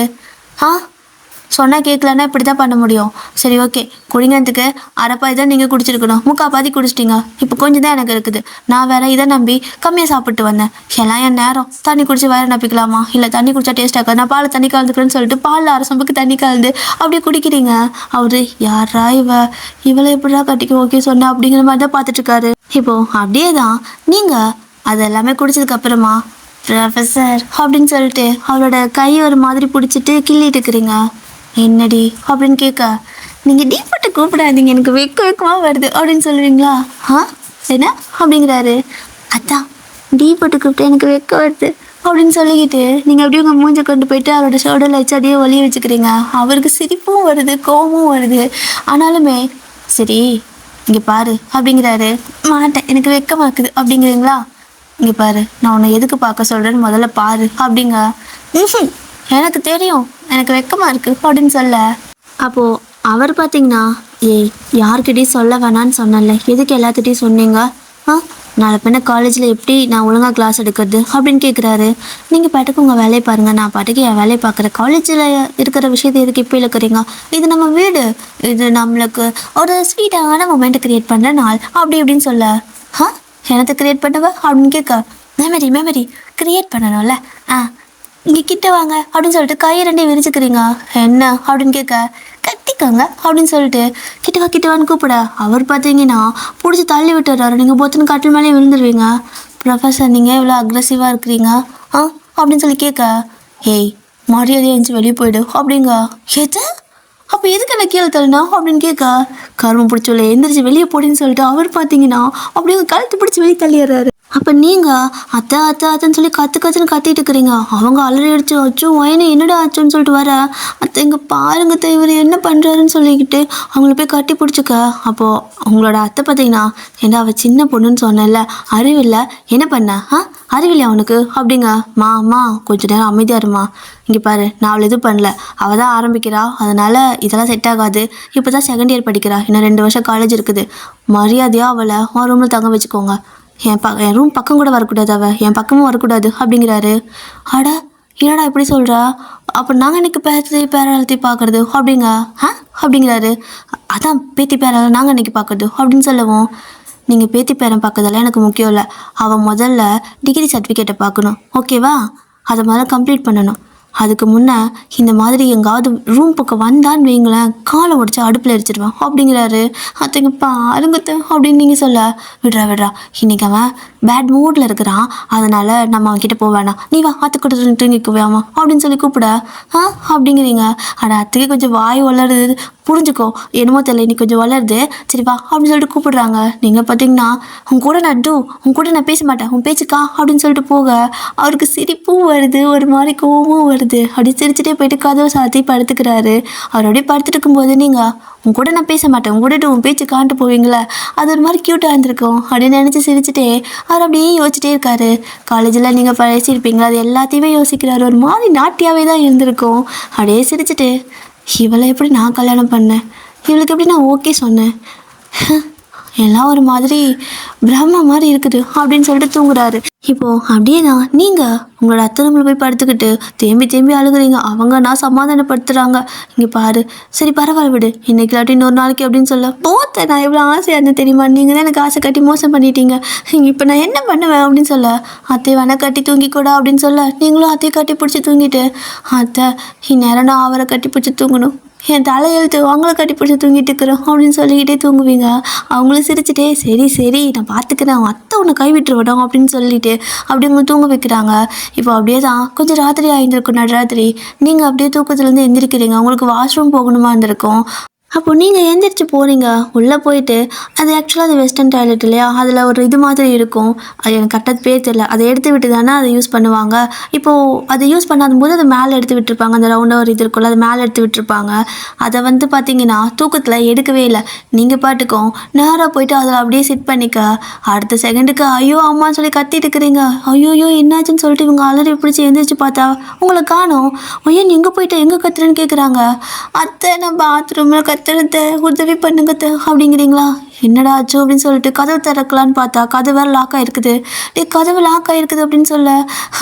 S1: சொன்னால் கேட்கலன்னா இப்படி தான் பண்ண முடியும். சரி ஓகே குடிங்கிறதுக்கு அரைப்பாதி தான் நீங்கள் குடிச்சிருக்கணும், முக்கால் பாதி குடிச்சிட்டிங்க. இப்போ கொஞ்சம் தான் எனக்கு இருக்குது. நான் வேறு இதை நம்பி கம்மியாக சாப்பிட்டு வந்தேன். எல்லாம் என் நேரம். தண்ணி குடிச்சு வயிறு நப்பிக்கலாமா? இல்லை தண்ணி குடிச்சா டேஸ்ட் ஆகாது, நான் பால் தண்ணி கலந்துக்கிறேன்னு சொல்லிட்டு பாலில் அரை சொம்புக்கு தண்ணி கலந்து அப்படியே குடிக்கிறீங்க. அவர் யாரா இவளை எப்படிடா கட்டிக்க ஓகே சொன்ன அப்படிங்கிற மாதிரி தான் பார்த்துட்ருக்காரு. இப்போது அப்படியே தான் நீங்கள் அது எல்லாமே குடிச்சதுக்கப்புறமா ப்ரொஃபஸர் அப்படின்னு சொல்லிட்டு அவளோட கை ஒரு மாதிரி பிடிச்சிட்டு கிள்ளிட்டு இருக்கிறீங்க. என்னடி அப்படின்னு கேட்க, நீங்கள் டீப்பட்டு கூப்பிடாதீங்க எனக்கு வெக்கமாக வருது அப்படின்னு சொல்லுவீங்களா? என்ன அப்படிங்கிறாரு. அதான் டீப்பட்டு கூப்பிட்டு எனக்கு வெக்க வருது அப்படின்னு சொல்லிக்கிட்டு நீங்கள் அப்படியே உங்கள் மூஞ்சை கொண்டு போயிட்டு அவரோட ஷோல்டரில் வச்சு அப்படியே ஒளிய வச்சுக்கிறீங்க. அவருக்கு சிரிப்பும் வருது கோபமும் வருது. ஆனாலுமே சரி இங்கே பாரு அப்படிங்கிறாரு. மாட்டேன் எனக்கு வெக்கமாக்குது அப்படிங்கிறீங்களா? இங்கே பாரு நான் உன்னை எதுக்கு பார்க்க சொல்கிறேன்னு முதல்ல பாரு அப்படிங்க. எனக்கு தெரியும் எனக்கு வெக்கமாக இருக்குது அப்படின்னு சொல்ல. அப்போது அவர் பார்த்தீங்கன்னா யார்கிட்டையும் சொல்ல வேணான்னு சொன்னல, எதுக்கு எல்லாத்துட்டையும் சொன்னீங்க? நாளை பின்ன காலேஜில் எப்படி நான் ஒழுங்காக கிளாஸ் எடுக்கிறது அப்படின்னு கேட்குறாரு. நீங்கள் பாட்டுக்கு உங்கள் வேலையை பாருங்கள், நான் பாட்டுக்கு என் வேலையை பார்க்குறேன். காலேஜில் இருக்கிற விஷயத்தை எதுக்கு இப்போ இழுக்கிறீங்க? இது நம்ம வீடு, இது நம்மளுக்கு ஒரு ஸ்வீட்டான மொமெண்ட்டை க்ரியேட் பண்ணுற நாள் அப்படி இப்படின்னு சொல்ல. என்னத்தை க்ரியேட் பண்ணுவ அப்படின்னு கேட்க, மெமரி க்ரியேட் பண்ணணும்ல. இங்கே கிட்ட வாங்க அப்படின்னு சொல்லிட்டு கையை ரெண்டே விரிச்சுக்கிறீங்க. என்ன அப்படின்னு கேட்க, கட்டிக்கோங்க அப்படின்னு சொல்லிட்டு கிட்டவான்னு கூப்பிட அவர் பார்த்தீங்கன்னா பிடிச்சி தள்ளி விட்டுறாரு. நீங்கள் பொத்துன்னு கட்டில் மேலே விழுந்துருவீங்க. ப்ரொஃபஸர் நீங்கள் இவ்வளோ அக்ரெசிவாக இருக்கிறீங்க அப்படின்னு சொல்லி கேட்க, மரியாதையாக எழுந்துச்சி வெளியே போயிடு அப்படிங்க. எது அப்போ எதுக்கு என்ன கீழே தள்ளினா அப்படின்னு கேட்க, கருமம் பிடிச்சோல்ல எந்திரிச்சு வெளியே போடின்னு சொல்லிட்டு அவர் பார்த்தீங்கன்னா அப்படியே கழுத்து பிடிச்சி வெளியே தள்ளிடுறாரு. அப்போ நீங்கள் அத்தைன்னு சொல்லி கத்துன்னு கத்திட்டு இருக்கிறீங்க. அவங்க அலறி அடிச்சு அச்சோ வயனு என்னடா ஆச்சோன்னு சொல்லிட்டு வர. அத்தை இங்கே பாருங்க இவர் என்ன பண்ணுறாருன்னு சொல்லிக்கிட்டு அவங்கள போய் கட்டி பிடிச்சிக்க. அப்போது அவங்களோட அத்தை பார்த்தீங்கன்னா ஏன்னா அவள் சின்ன பொண்ணுன்னு சொன்னேன்ல, அறிவில்லை என்ன பண்ண அறிவில்லையா அவனுக்கு அப்படிங்க. அம்மா கொஞ்சம் நேரம் அமைதியாக இருமா. இங்கே பாரு நான் அவளை எதுவும் பண்ணல, அவள் தான் ஆரம்பிக்கிறா, அதனால் இதெல்லாம் செட் ஆகாது. இப்போ தான் செகண்ட் இயர் படிக்கிறா, இன்னும் 2 வருஷம் காலேஜ் இருக்குது. மரியாதையாக அவளை உன் ரூமில் தங்க வச்சுக்கோங்க. என் ரூம் பக்கம் கூட வரக்கூடாது, அவள் என் பக்கமும் வரக்கூடாது அப்படிங்கிறாரு. அட என்னடா இப்படி சொல்கிறா? அப்போ நாங்கள் எனக்கு பேரத்தி பார்க்குறது அப்படிங்க அப்படிங்கிறாரு. அதான் பேத்தி பேர நாங்கள் இன்றைக்கி பார்க்குறது அப்படின்னு சொல்லவும், நீங்கள் பேத்தி பேரன் பார்க்கறதெல்லாம் எனக்கு முக்கியம் இல்லை. அவள் முதல்ல டிகிரி சர்டிஃபிகேட்டை பார்க்கணும் ஓகேவா? அதை முதல்ல கம்ப்ளீட் பண்ணணும். அதுக்கு முன்னே இந்த மாதிரி எங்காவது ரூம் பக்கம் வந்தான்னு வைங்களேன், காலை உடச்சி அடுப்பில் எரிச்சிடுவான் அப்படிங்கிறாரு. அத்தைங்க பாருங்கத்த அப்படின்னு நீங்கள் சொல்ல, விடுறா இன்றைக்கி அவன் பேட் மூடில் இருக்கிறான், அதனால் நம்ம அவன்கிட்ட போக வேணாம், நீ வா அத்துக்கிட்ட தூங்கிக்குவாமா அப்படின்னு சொல்லி கூப்பிட அப்படிங்கிறீங்க. ஆனால் அத்தைக்கு கொஞ்சம் வாய் வளருது, புரிஞ்சுக்கோ என்னமோ தெரியல இன்னைக்கு கொஞ்சம் வளருது, சரி வா அப்படின்னு சொல்லிட்டு கூப்பிடுறாங்க. நீங்கள் பார்த்தீங்கன்னா உன் கூட நான் பேச மாட்டேன், உன் பேச்சுக்கா அப்படின்னு சொல்லிட்டு போக அவருக்கு சிரிப்பும் வருது, ஒரு மாதிரி கோவமும் வருது. அப்படி சிரிச்சுட்டே போயிட்டு கதவை சாத்தி படுத்துக்கிறாரு. அவர் அப்படியே படுத்துட்டு இருக்கும்போது நீங்கள் உன் கூட நான் பேச மாட்டேன், உன் கூட உன் பேச்சு காண்டு போவீங்களா, அது ஒரு மாதிரி க்யூட்டாக இருந்திருக்கும் அப்படின்னு நினச்சி சிரிச்சுட்டே அவர் அப்படியே யோசிச்சுட்டே இருக்காரு. காலேஜில் நீங்கள் பேசியிருப்பீங்களா, அது எல்லாத்தையுமே யோசிக்கிறாரு. ஒரு மாதிரி நாட்டியாகவே தான் இருந்திருக்கும். அப்படியே சிரிச்சுட்டு இவளை எப்படி நான் கல்யாணம் பண்ணேன், இவளுக்கு எப்படி நான் ஓகே சொன்னேன், எல்லாம் ஒரு மாதிரி பிரம்ம மாதிரி இருக்குது அப்படின்னு சொல்லிட்டு தூங்குறாரு. இப்போது அப்படியே தான் நீங்கள் உங்களோட அத்தை ரூமில் போய் படுத்துக்கிட்டு தேம்பி அழுகுறீங்க. அவங்க நான் சமாதானப்படுத்துகிறாங்க. இங்கே பாரு சரி பரவாயில்ல விடு, இன்னைக்கு இல்லாட்டி இன்னொரு நாளைக்கு அப்படின்னு சொல்ல போத்த. நான் எவ்வளோ ஆசையாக இருந்தேன் தெரியுமா, நீங்கள் தான் எனக்கு ஆசை கட்டி மோசம் பண்ணிட்டீங்க, இப்போ நான் என்ன பண்ணுவேன் அப்படின்னு சொல்ல, அத்தை வேணா கட்டி தூங்கிக்கூடா அப்படின்னு சொல்ல, நீங்களும் அத்தையை கட்டி பிடிச்சி தூங்கிட்டு, அத்தை இந்நேரம் நான் அவரை கட்டி பிடிச்சி தூங்கணும், என் தலையெழுத்து அவங்கள கட்டி பிடிச்சி தூங்கிட்டு இருக்கிறோம் அப்படின்னு சொல்லிக்கிட்டே தூங்குவீங்க. அவங்களும் சிரிச்சுட்டே சரி சரி நான் பார்த்துக்கிறேன், அவன் அத்தை உன்னை கைவிட்டுருவிடும் அப்படின்னு சொல்லிட்டு அப்படி உங்களை தூங்க வைக்கிறாங்க. இப்போ அப்படியே தான் கொஞ்சம் ராத்திரி ஆகியிருக்கும், நடுராத்திரி. நீங்கள் அப்படியே தூக்கத்துலேருந்து எந்திரிக்கிறீங்க. உங்களுக்கு வாஷ்ரூம் போகணுமா இருந்திருக்கும். அப்போ நீங்கள் எந்திரிச்சு போகிறீங்க. உள்ளே போயிட்டு அது ஆக்சுவலாக அது வெஸ்டர்ன் டாய்லெட் இல்லையா, அதில் ஒரு இது மாதிரி இருக்கும். அது எனக்கு கரெக்டாக பேர் தெரியல. அதை எடுத்து விட்டு தானே அதை யூஸ் பண்ணுவாங்க. இப்போது அதை யூஸ் பண்ணாத போது அதை மேலே எடுத்து விட்டுருப்பாங்க. அந்த ரவுண்டாக ஒரு இது இருக்கும்ல, அதை மேலே எடுத்து விட்டுருப்பாங்க. அதை வந்து பார்த்தீங்கன்னா தூக்கத்தில் எடுக்கவே இல்லை. நீங்கள் பாட்டுக்கும் நேராக போயிட்டு அதில் அப்படியே சிட் பண்ணிக்க. அடுத்த செகண்டுக்கு ஐயோ அம்மான்னு சொல்லி கத்திட்டு இருக்கிறீங்க. ஐயோயோ என்னாச்சுன்னு சொல்லிட்டு இவங்க அலறி பிடிச்சி எந்திரிச்சு பார்த்தா உங்களை காணோம். ஐயோ எங்கே போயிட்டு எங்கே கத்துறேன்னு கேட்குறாங்க. அத்தை நான் பாத்ரூமில் கத்துறத உதவி பண்ணுங்கத்த அப்படிங்கிறீங்களா? என்னடா ஆச்சு அப்படின்னு சொல்லிட்டு கதவு திறக்கலான்னு பார்த்தா கதவு வேறு லாக் ஆகிருக்குது. கதவு லாக் ஆகிருக்குது அப்படின்னு சொல்ல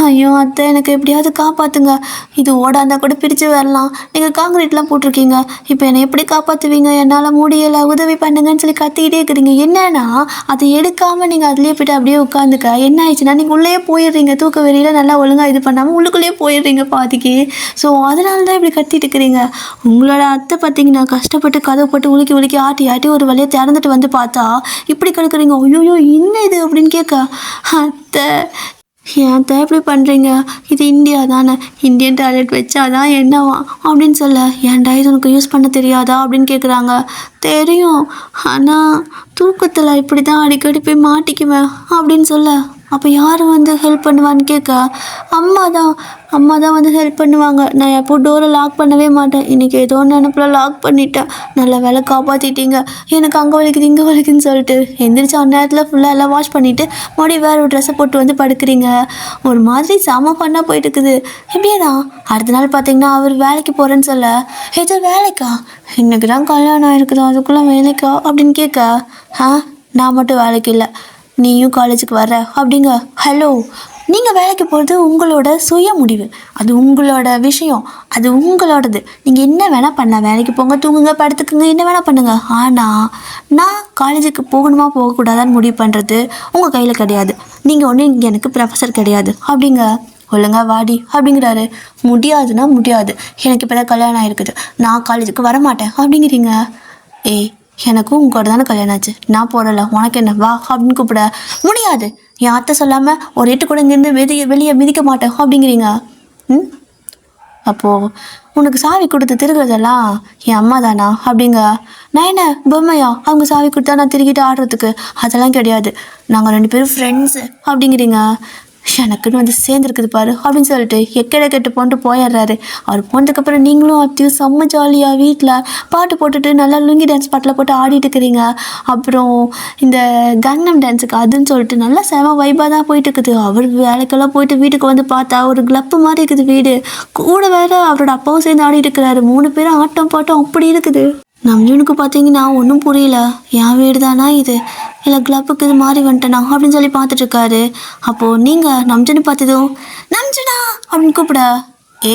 S1: ஐயோ அத்தை எனக்கு எப்படியாவது காப்பாற்றுங்க, இது ஓடாந்தா கூட பிரித்து வரலாம், நீங்கள் காங்கிரீட்லாம் போட்டிருக்கீங்க, இப்போ என்னை எப்படி காப்பாற்றுவீங்க, என்னால் முடியலை, உதவி பண்ணுங்கன்னு சொல்லி கத்திக்கிட்டே இருக்கிறீங்க. என்னன்னா அதை எடுக்காமல் நீங்கள் அதுலேயே போய்ட்டு அப்படியே உட்காந்துக்க. என்ன ஆயிடுச்சுன்னா நீங்கள் உள்ளே போயிடுறீங்க, தூக்க வெளியில் நல்லா ஒழுங்காக இது பண்ணாமல் உள்ளுக்குள்ளேயே போயிடுறீங்க பாதிக்கு. ஸோ அதனால தான் இப்படி கத்திட்டு இருக்கிறீங்க. உங்களோட அத்தை பார்த்தீங்கன்னா கஷ்டப்பட்டு கதவை போட்டு உலுக்கி ஆட்டி ஆட்டி ஒரு வழியை திறந்துட்டு வந்து பார்த்தா இப்படி கிடக்குறீங்க. ஐயோயோ என்ன இது அப்படின்னு கேட்க அத்தை ஏன் அத்தை இப்படி பண்ணுறீங்க, இது இந்தியா தானே, இந்தியன் டாய்லெட் வச்சாதான் என்னவா அப்படின்னு சொல்ல ஏன்டா இது உனக்கு யூஸ் பண்ண தெரியாதா அப்படின்னு கேட்குறாங்க. தெரியும், ஆனால் தூக்கத்தில் இப்படி தான் அடிக்கடி போய் மாட்டிக்குவேன் அப்படின்னு சொல்ல அப்போ யார் வந்து ஹெல்ப் பண்ணுவான்னு கேட்க அம்மா தான் வந்து ஹெல்ப் பண்ணுவாங்க. நான் எப்போ டோரை லாக் பண்ணவே மாட்டேன். இன்றைக்கி ஏதோ நினப்பில் லாக் பண்ணிட்டேன். நல்ல வேலை காப்பாற்றிட்டீங்க. எனக்கு அங்கே வலிக்குது இங்கே வலிக்குதுன்னு சொல்லிட்டு எந்திரிச்சு அந்நேரத்தில் ஃபுல்லாக எல்லாம் வாஷ் பண்ணிவிட்டு மறுபடியும் வேறு ஒரு ட்ரெஸ்ஸை போட்டு வந்து படுக்கிறீங்க. ஒரு மாதிரி செம பண்ணால் போயிட்டு இருக்குது. இப்படியே தான் அடுத்த நாள் பார்த்தீங்கன்னா அவர் வேலைக்கு போகிறேன்னு சொல்ல ஏதோ வேலைக்கா, இன்றைக்கி தான் கல்யாணம் ஆகிருக்குது அதுக்குள்ளே வேலைக்கா அப்படின்னு கேட்க நான் மட்டும் வேலைக்கு இல்லை, நீயும் காலேஜுக்கு வர்ற அப்படிங்க. ஹலோ, நீங்கள் வேலைக்கு போகிறது உங்களோட சுய முடிவு, அது உங்களோட விஷயம், அது உங்களோடது. நீங்கள் என்ன வேணால் பண்ணலாம், வேலைக்கு போங்க, தூங்குங்க, படுத்துக்குங்க, என்ன வேணால் பண்ணுங்கள். ஆனால் நான் காலேஜுக்கு போகணுமா போகக்கூடாதான்னு முடிவு பண்ணுறது உங்கள் கையில் கிடையாது. நீங்கள் ஒன்றும் இங்கே எனக்கு ப்ரொஃபஸர் கிடையாது அப்படிங்க. ஒழுங்கா வாடி அப்படிங்கிறாரு. முடியாதுன்னா முடியாது, எனக்கு இப்போ தான் கல்யாணம் ஆகிருக்குது, நான் காலேஜுக்கு வரமாட்டேன் அப்படிங்கிறீங்க. ஏய் எனக்கும் உங்களோட தானே கல்யாணம் ஆச்சு, நான் போடலை, உனக்கு என்ன வா அப்படின்னு கூப்பிட முடியாது. என் அத்தை சொல்லாமல் ஒரு எட்டு கூட இங்கேருந்து வெளியே மிதிக்க மாட்டேன் அப்படிங்கிறீங்க. அப்போது உனக்கு சாவி கொடுத்து திருகிறதெல்லாம் என் அம்மா தானா அப்படிங்க. நான் என்ன பொம்மையா அவங்க சாவி கொடுத்தா நான் திருக்கிட்டு ஆடுறதுக்கு? அதெல்லாம் கிடையாது, நாங்கள் 2 பேரும் ஃப்ரெண்ட்ஸு அப்படிங்கிறீங்க. எனக்குன்னு வந்து சேர்ந்துருக்குது பாரு அப்படின்னு சொல்லிட்டு கெட்டு போன்ட்டு போயிடுறாரு. அவர் போனதுக்கப்புறம் நீங்களும் அத்தையும் செம்ம ஜாலியாக வீட்டில் பாட்டு போட்டுட்டு நல்லா லுங்கி டான்ஸ் பாட்டில் போட்டு ஆடிட்டு இருக்கிறீங்க. அப்புறம் இந்த கங்னம் டான்ஸுக்கு அதுன்னு சொல்லிட்டு நல்லா செம வைப்பாக தான் போயிட்டு இருக்குது. அவர் வேலைக்கெல்லாம் போயிட்டு வீட்டுக்கு வந்து பார்த்தா ஒரு கிளப்பு மாதிரி இருக்குது வீடு. கூட வேறு அவரோட அப்பாவும் சேர்ந்து ஆடிட்டு இருக்கிறாரு. 3 பேரும் ஆட்டம் பாட்டம் அப்படி இருக்குது. நம்ஜனுக்கு பார்த்தீங்கன்னா ஒன்றும் புரியல, என் வீடு தானா இது இல்லை கிளப்புக்கு இது மாறி வந்துட்டேனா அப்படின்னு சொல்லி பார்த்துட்ருக்காரு. அப்போது நீங்கள் நம்ஜனை பார்த்ததும் நம்ஜனா அப்படின்னு கூப்பிட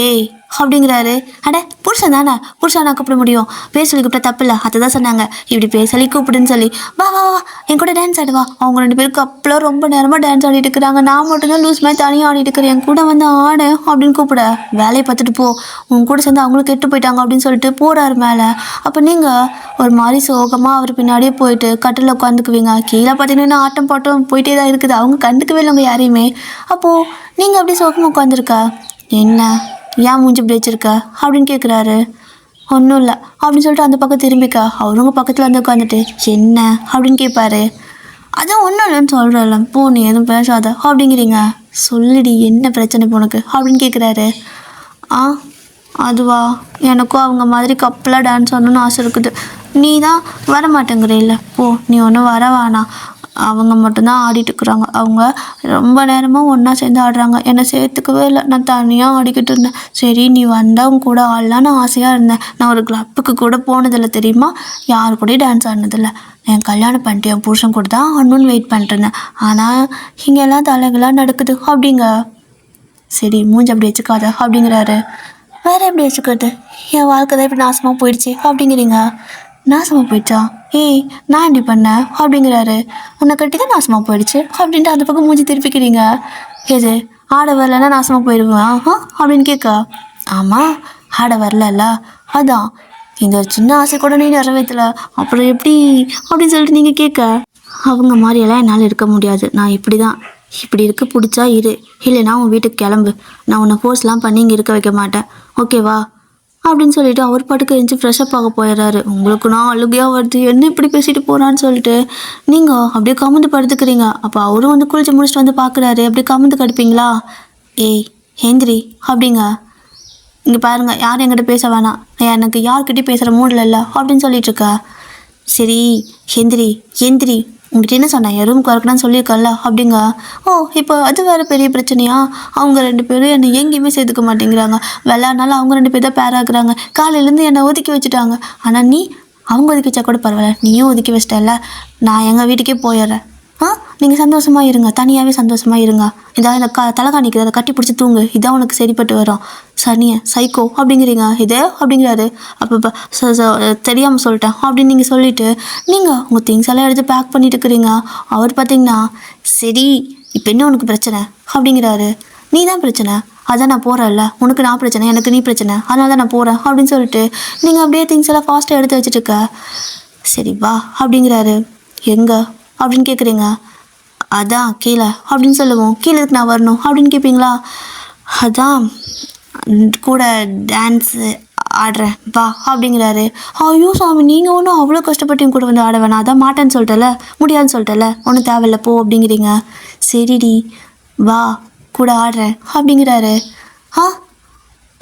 S1: ஏய் அப்படிங்கிறாரு. அட புருஷன் தானே, புருஷனா கூப்பிட முடியும், பேர் சொல்லி கூப்பிட்டா தப்பு இல்லை, அதை தான் சொன்னாங்க, இப்படி பேர் சொல்லி கூப்பிடுன்னு சொல்லி வா வா வா என் கூட டான்ஸ் ஆடுவா. அவங்க 2 பேருக்கு அப்பெல்லாம் ரொம்ப நேரமாக டான்ஸ் ஆடிட்டு இருக்கிறாங்க. நான் மட்டும்தான் லூஸ் மாதிரி தனியாக ஆடிட்டு இருக்கிறேன், என் கூட வந்து ஆடு அப்படின்னு கூப்பிட வேலையை பார்த்துட்டு போ, உங்க கூட சேர்ந்து அவங்களும் கெட்டு போயிட்டாங்க அப்படின்னு சொல்லிட்டு போகிறாரு மேலே. அப்போ நீங்கள் ஒரு மாதிரி சோகமாக அவர் பின்னாடியே போயிட்டு கட்டில் உட்காந்துக்குவீங்க. கீழே பார்த்தீங்கன்னா ஆட்டம் பாட்டம் போயிட்டே தான் இருக்குது. அவங்க கண்டுக்கவே இல்லைங்க யாரையுமே. அப்போது நீங்கள் அப்படியே சோகமாக உட்காந்துருக்கா. என்ன ஏன் மூஞ்சி இப்படி வச்சிருக்க அப்படின்னு கேட்குறாரு. ஒன்றும் இல்லை அப்படின்னு சொல்லிட்டு அந்த பக்கம் திரும்பிக்கா. அவருங்க பக்கத்தில் வந்து உட்காந்துட்டு என்ன அப்படின்னு கேட்பாரு. அதான் ஒன்றும் இல்லைன்னு சொல்கிறல்ல, போ நீ எதுவும் பேசாத அப்படிங்கிறீங்க. சொல்லிடி என்ன பிரச்சனை இப்போ உனக்கு அப்படின்னு கேட்குறாரு. அதுவா, எனக்கும் அவங்க மாதிரி கப்பலாக டான்ஸ் ஆடணும்னு ஆசை இருக்குது, நீ தான் வர மாட்டேங்கிற. இல்லை போ நீ ஒன்றும் வர வேணாம், அவங்க மட்டும்தான் ஆடிட்டுருக்குறாங்க, அவங்க ரொம்ப நேரமாக ஒன்றா சேர்ந்து ஆடுறாங்க, என்னை சேர்த்துக்கவே இல்லை, நான் தனியாக ஆடிக்கிட்டு இருந்தேன். சரி நீ வந்தால் அவங்க கூட ஆடலான்னு ஆசையாக இருந்தேன். நான் ஒரு கிளப்புக்கு கூட போனதில்லை தெரியுமா, யாரு கூடயும் டான்ஸ் ஆடினதில்லை, என் கல்யாணம் பண்ணிட்டு என் புருஷன் கூட தான் ஆடணுன்னு வெயிட் பண்ணிட்டுருந்தேன். ஆனால் இங்கெல்லாம் தலைகளாக நடக்குது அப்படிங்க. சரி மூஞ்சி அப்படி வச்சுக்காத அப்படிங்கிறாரு. வேறு எப்படி வச்சுக்கிறது, என் வாழ்க்கை தான் இப்படி நாசமாக போயிடுச்சு அப்படிங்கிறீங்க. நாசமாக போயிடுச்சா, ஏய் நான் எப்படி பண்ணேன் அப்படிங்கிறாரு. உன்னை கட்டி தான் நாசமாக போயிடுச்சு அப்படின்ட்டு அந்த பக்கம் மூஞ்சி திருப்பிக்கிறீங்க. எது ஆட வரலன்னா நாசமாக போயிடுவேன் அப்படின்னு கேட்க. ஆமாம் ஆட வரல, அதான் இந்த சின்ன ஆசை கூட நீ நிறைவேற்றல, அப்புறம் எப்படி அப்படின்னு சொல்லிட்டு நீங்கள் கேட்க, அவங்க மாதிரியெல்லாம் என்னால் இருக்க முடியாது. நான் இப்படி தான். இப்படி இருக்க பிடிச்சா இரு, இல்லைன்னா உன் வீட்டுக்கு கிளம்பு. நான் உன்னை ஃபோர்ஸ்லாம் பண்ணி இங்கே இருக்க வைக்க மாட்டேன், ஓகேவா அப்படின்னு சொல்லிட்டு அவர் பாட்டுக்கு எழுந்து ஃப்ரெஷ்அப் ஆக போயிடுறாரு. உங்களுக்கு நான் அழுகையாக வருது, என்ன இப்படி பேசிட்டு போகிறான்னு சொல்லிட்டு நீங்கள் அப்படியே கமுந்து படுத்துக்கிறீங்க. அப்போ அவரும் வந்து குளிச்சு முடிச்சுட்டு வந்து பார்க்குறாரு. அப்படியே கமுந்து கடுப்பீங்களா? ஏய் ஹேந்திரி அப்படிங்க, இங்கே பாருங்க, யாரும் என்கிட்ட பேச வேணாம், எனக்கு யார்கிட்டயும் பேசுகிற மூடில் இல்லை அப்படின்னு சொல்லிட்டு இருக்கா. சரி ஹேந்திரி எந்திரி, உங்ககிட்ட என்ன சொன்னேன், என் ரூமுக்கு வரக்கூடாதுன்னு சொல்லியிருக்கல அப்படிங்க. ஓ இப்போ அது வேறு பெரிய பிரச்சனையா? அவங்க 2 பேரும் என்னை எங்கேயுமே சேர்த்துக்க மாட்டேங்கிறாங்க. விளையாடுனாலும் அவங்க 2 பேர் தான் பேராகிறாங்க. காலையிலேருந்து என்னை ஒதுக்கி வச்சுட்டாங்க. ஆனால் நீ, அவங்க ஒதுக்கி வச்சா கூட பரவாயில்ல, நீயும் ஒதுக்கி வச்சிட்டல. நான் எங்கள் வீட்டுக்கே போயிடுறேன். நீங்கள் சந்தோஷமாக இருங்க, தனியாகவே சந்தோஷமாக இருங்க. இதான் இந்த தலைகாணிக்கு அதை கட்டி பிடிச்சி தூங்கு, இதான் உனக்கு சரிப்பட்டு வரும். சனிய சைக்கோ அப்படிங்கிறீங்க இதே அப்படிங்கிறாரு. அப்போ தெரியாமல் சொல்லிட்டேன் அப்படின்னு நீங்கள் சொல்லிவிட்டு நீங்கள் உங்கள் திங்ஸ் எல்லாம் எடுத்து பேக் பண்ணிட்டு இருக்கிறீங்க. அவர் பார்த்தீங்கன்னா சரி இப்போ என்ன உனக்கு பிரச்சனை அப்படிங்கிறாரு. நீ தான் பிரச்சனை, அதான் நான் போகிறேன்ல, உனக்கு நான் பிரச்சனை, எனக்கு நீ பிரச்சனை, அதனால தான் நான் போகிறேன் அப்படின்னு சொல்லிட்டு நீங்கள் அப்படியே திங்ஸ் எல்லாம் ஃபாஸ்ட்டாக எடுத்து வச்சுட்டு இருக்க. சரி வா அப்படிங்கிறாரு. எங்கே அப்படின்னு கேட்குறீங்க. அதான் கீழே அப்படின்னு சொல்லுவோம். கீழே இருக்கு நான் வரணும் அப்படின்னு கேட்பீங்களா? அதான் கூட டான்ஸு ஆடுறேன் வா அப்படிங்கிறாரு. ஐயோ சாமி, நீங்கள் ஒன்றும் அவ்வளோ கஷ்டப்பட்டு கூட வந்து ஆட வேணாம், அதான் மாட்டேன்னு சொல்லிட்டல, முடியாதுன்னு சொல்லிட்டல, ஒன்றும் தேவையில்ல போ அப்படிங்கிறீங்க. சரிடி வா கூட ஆடுறேன் அப்படிங்கிறாரு.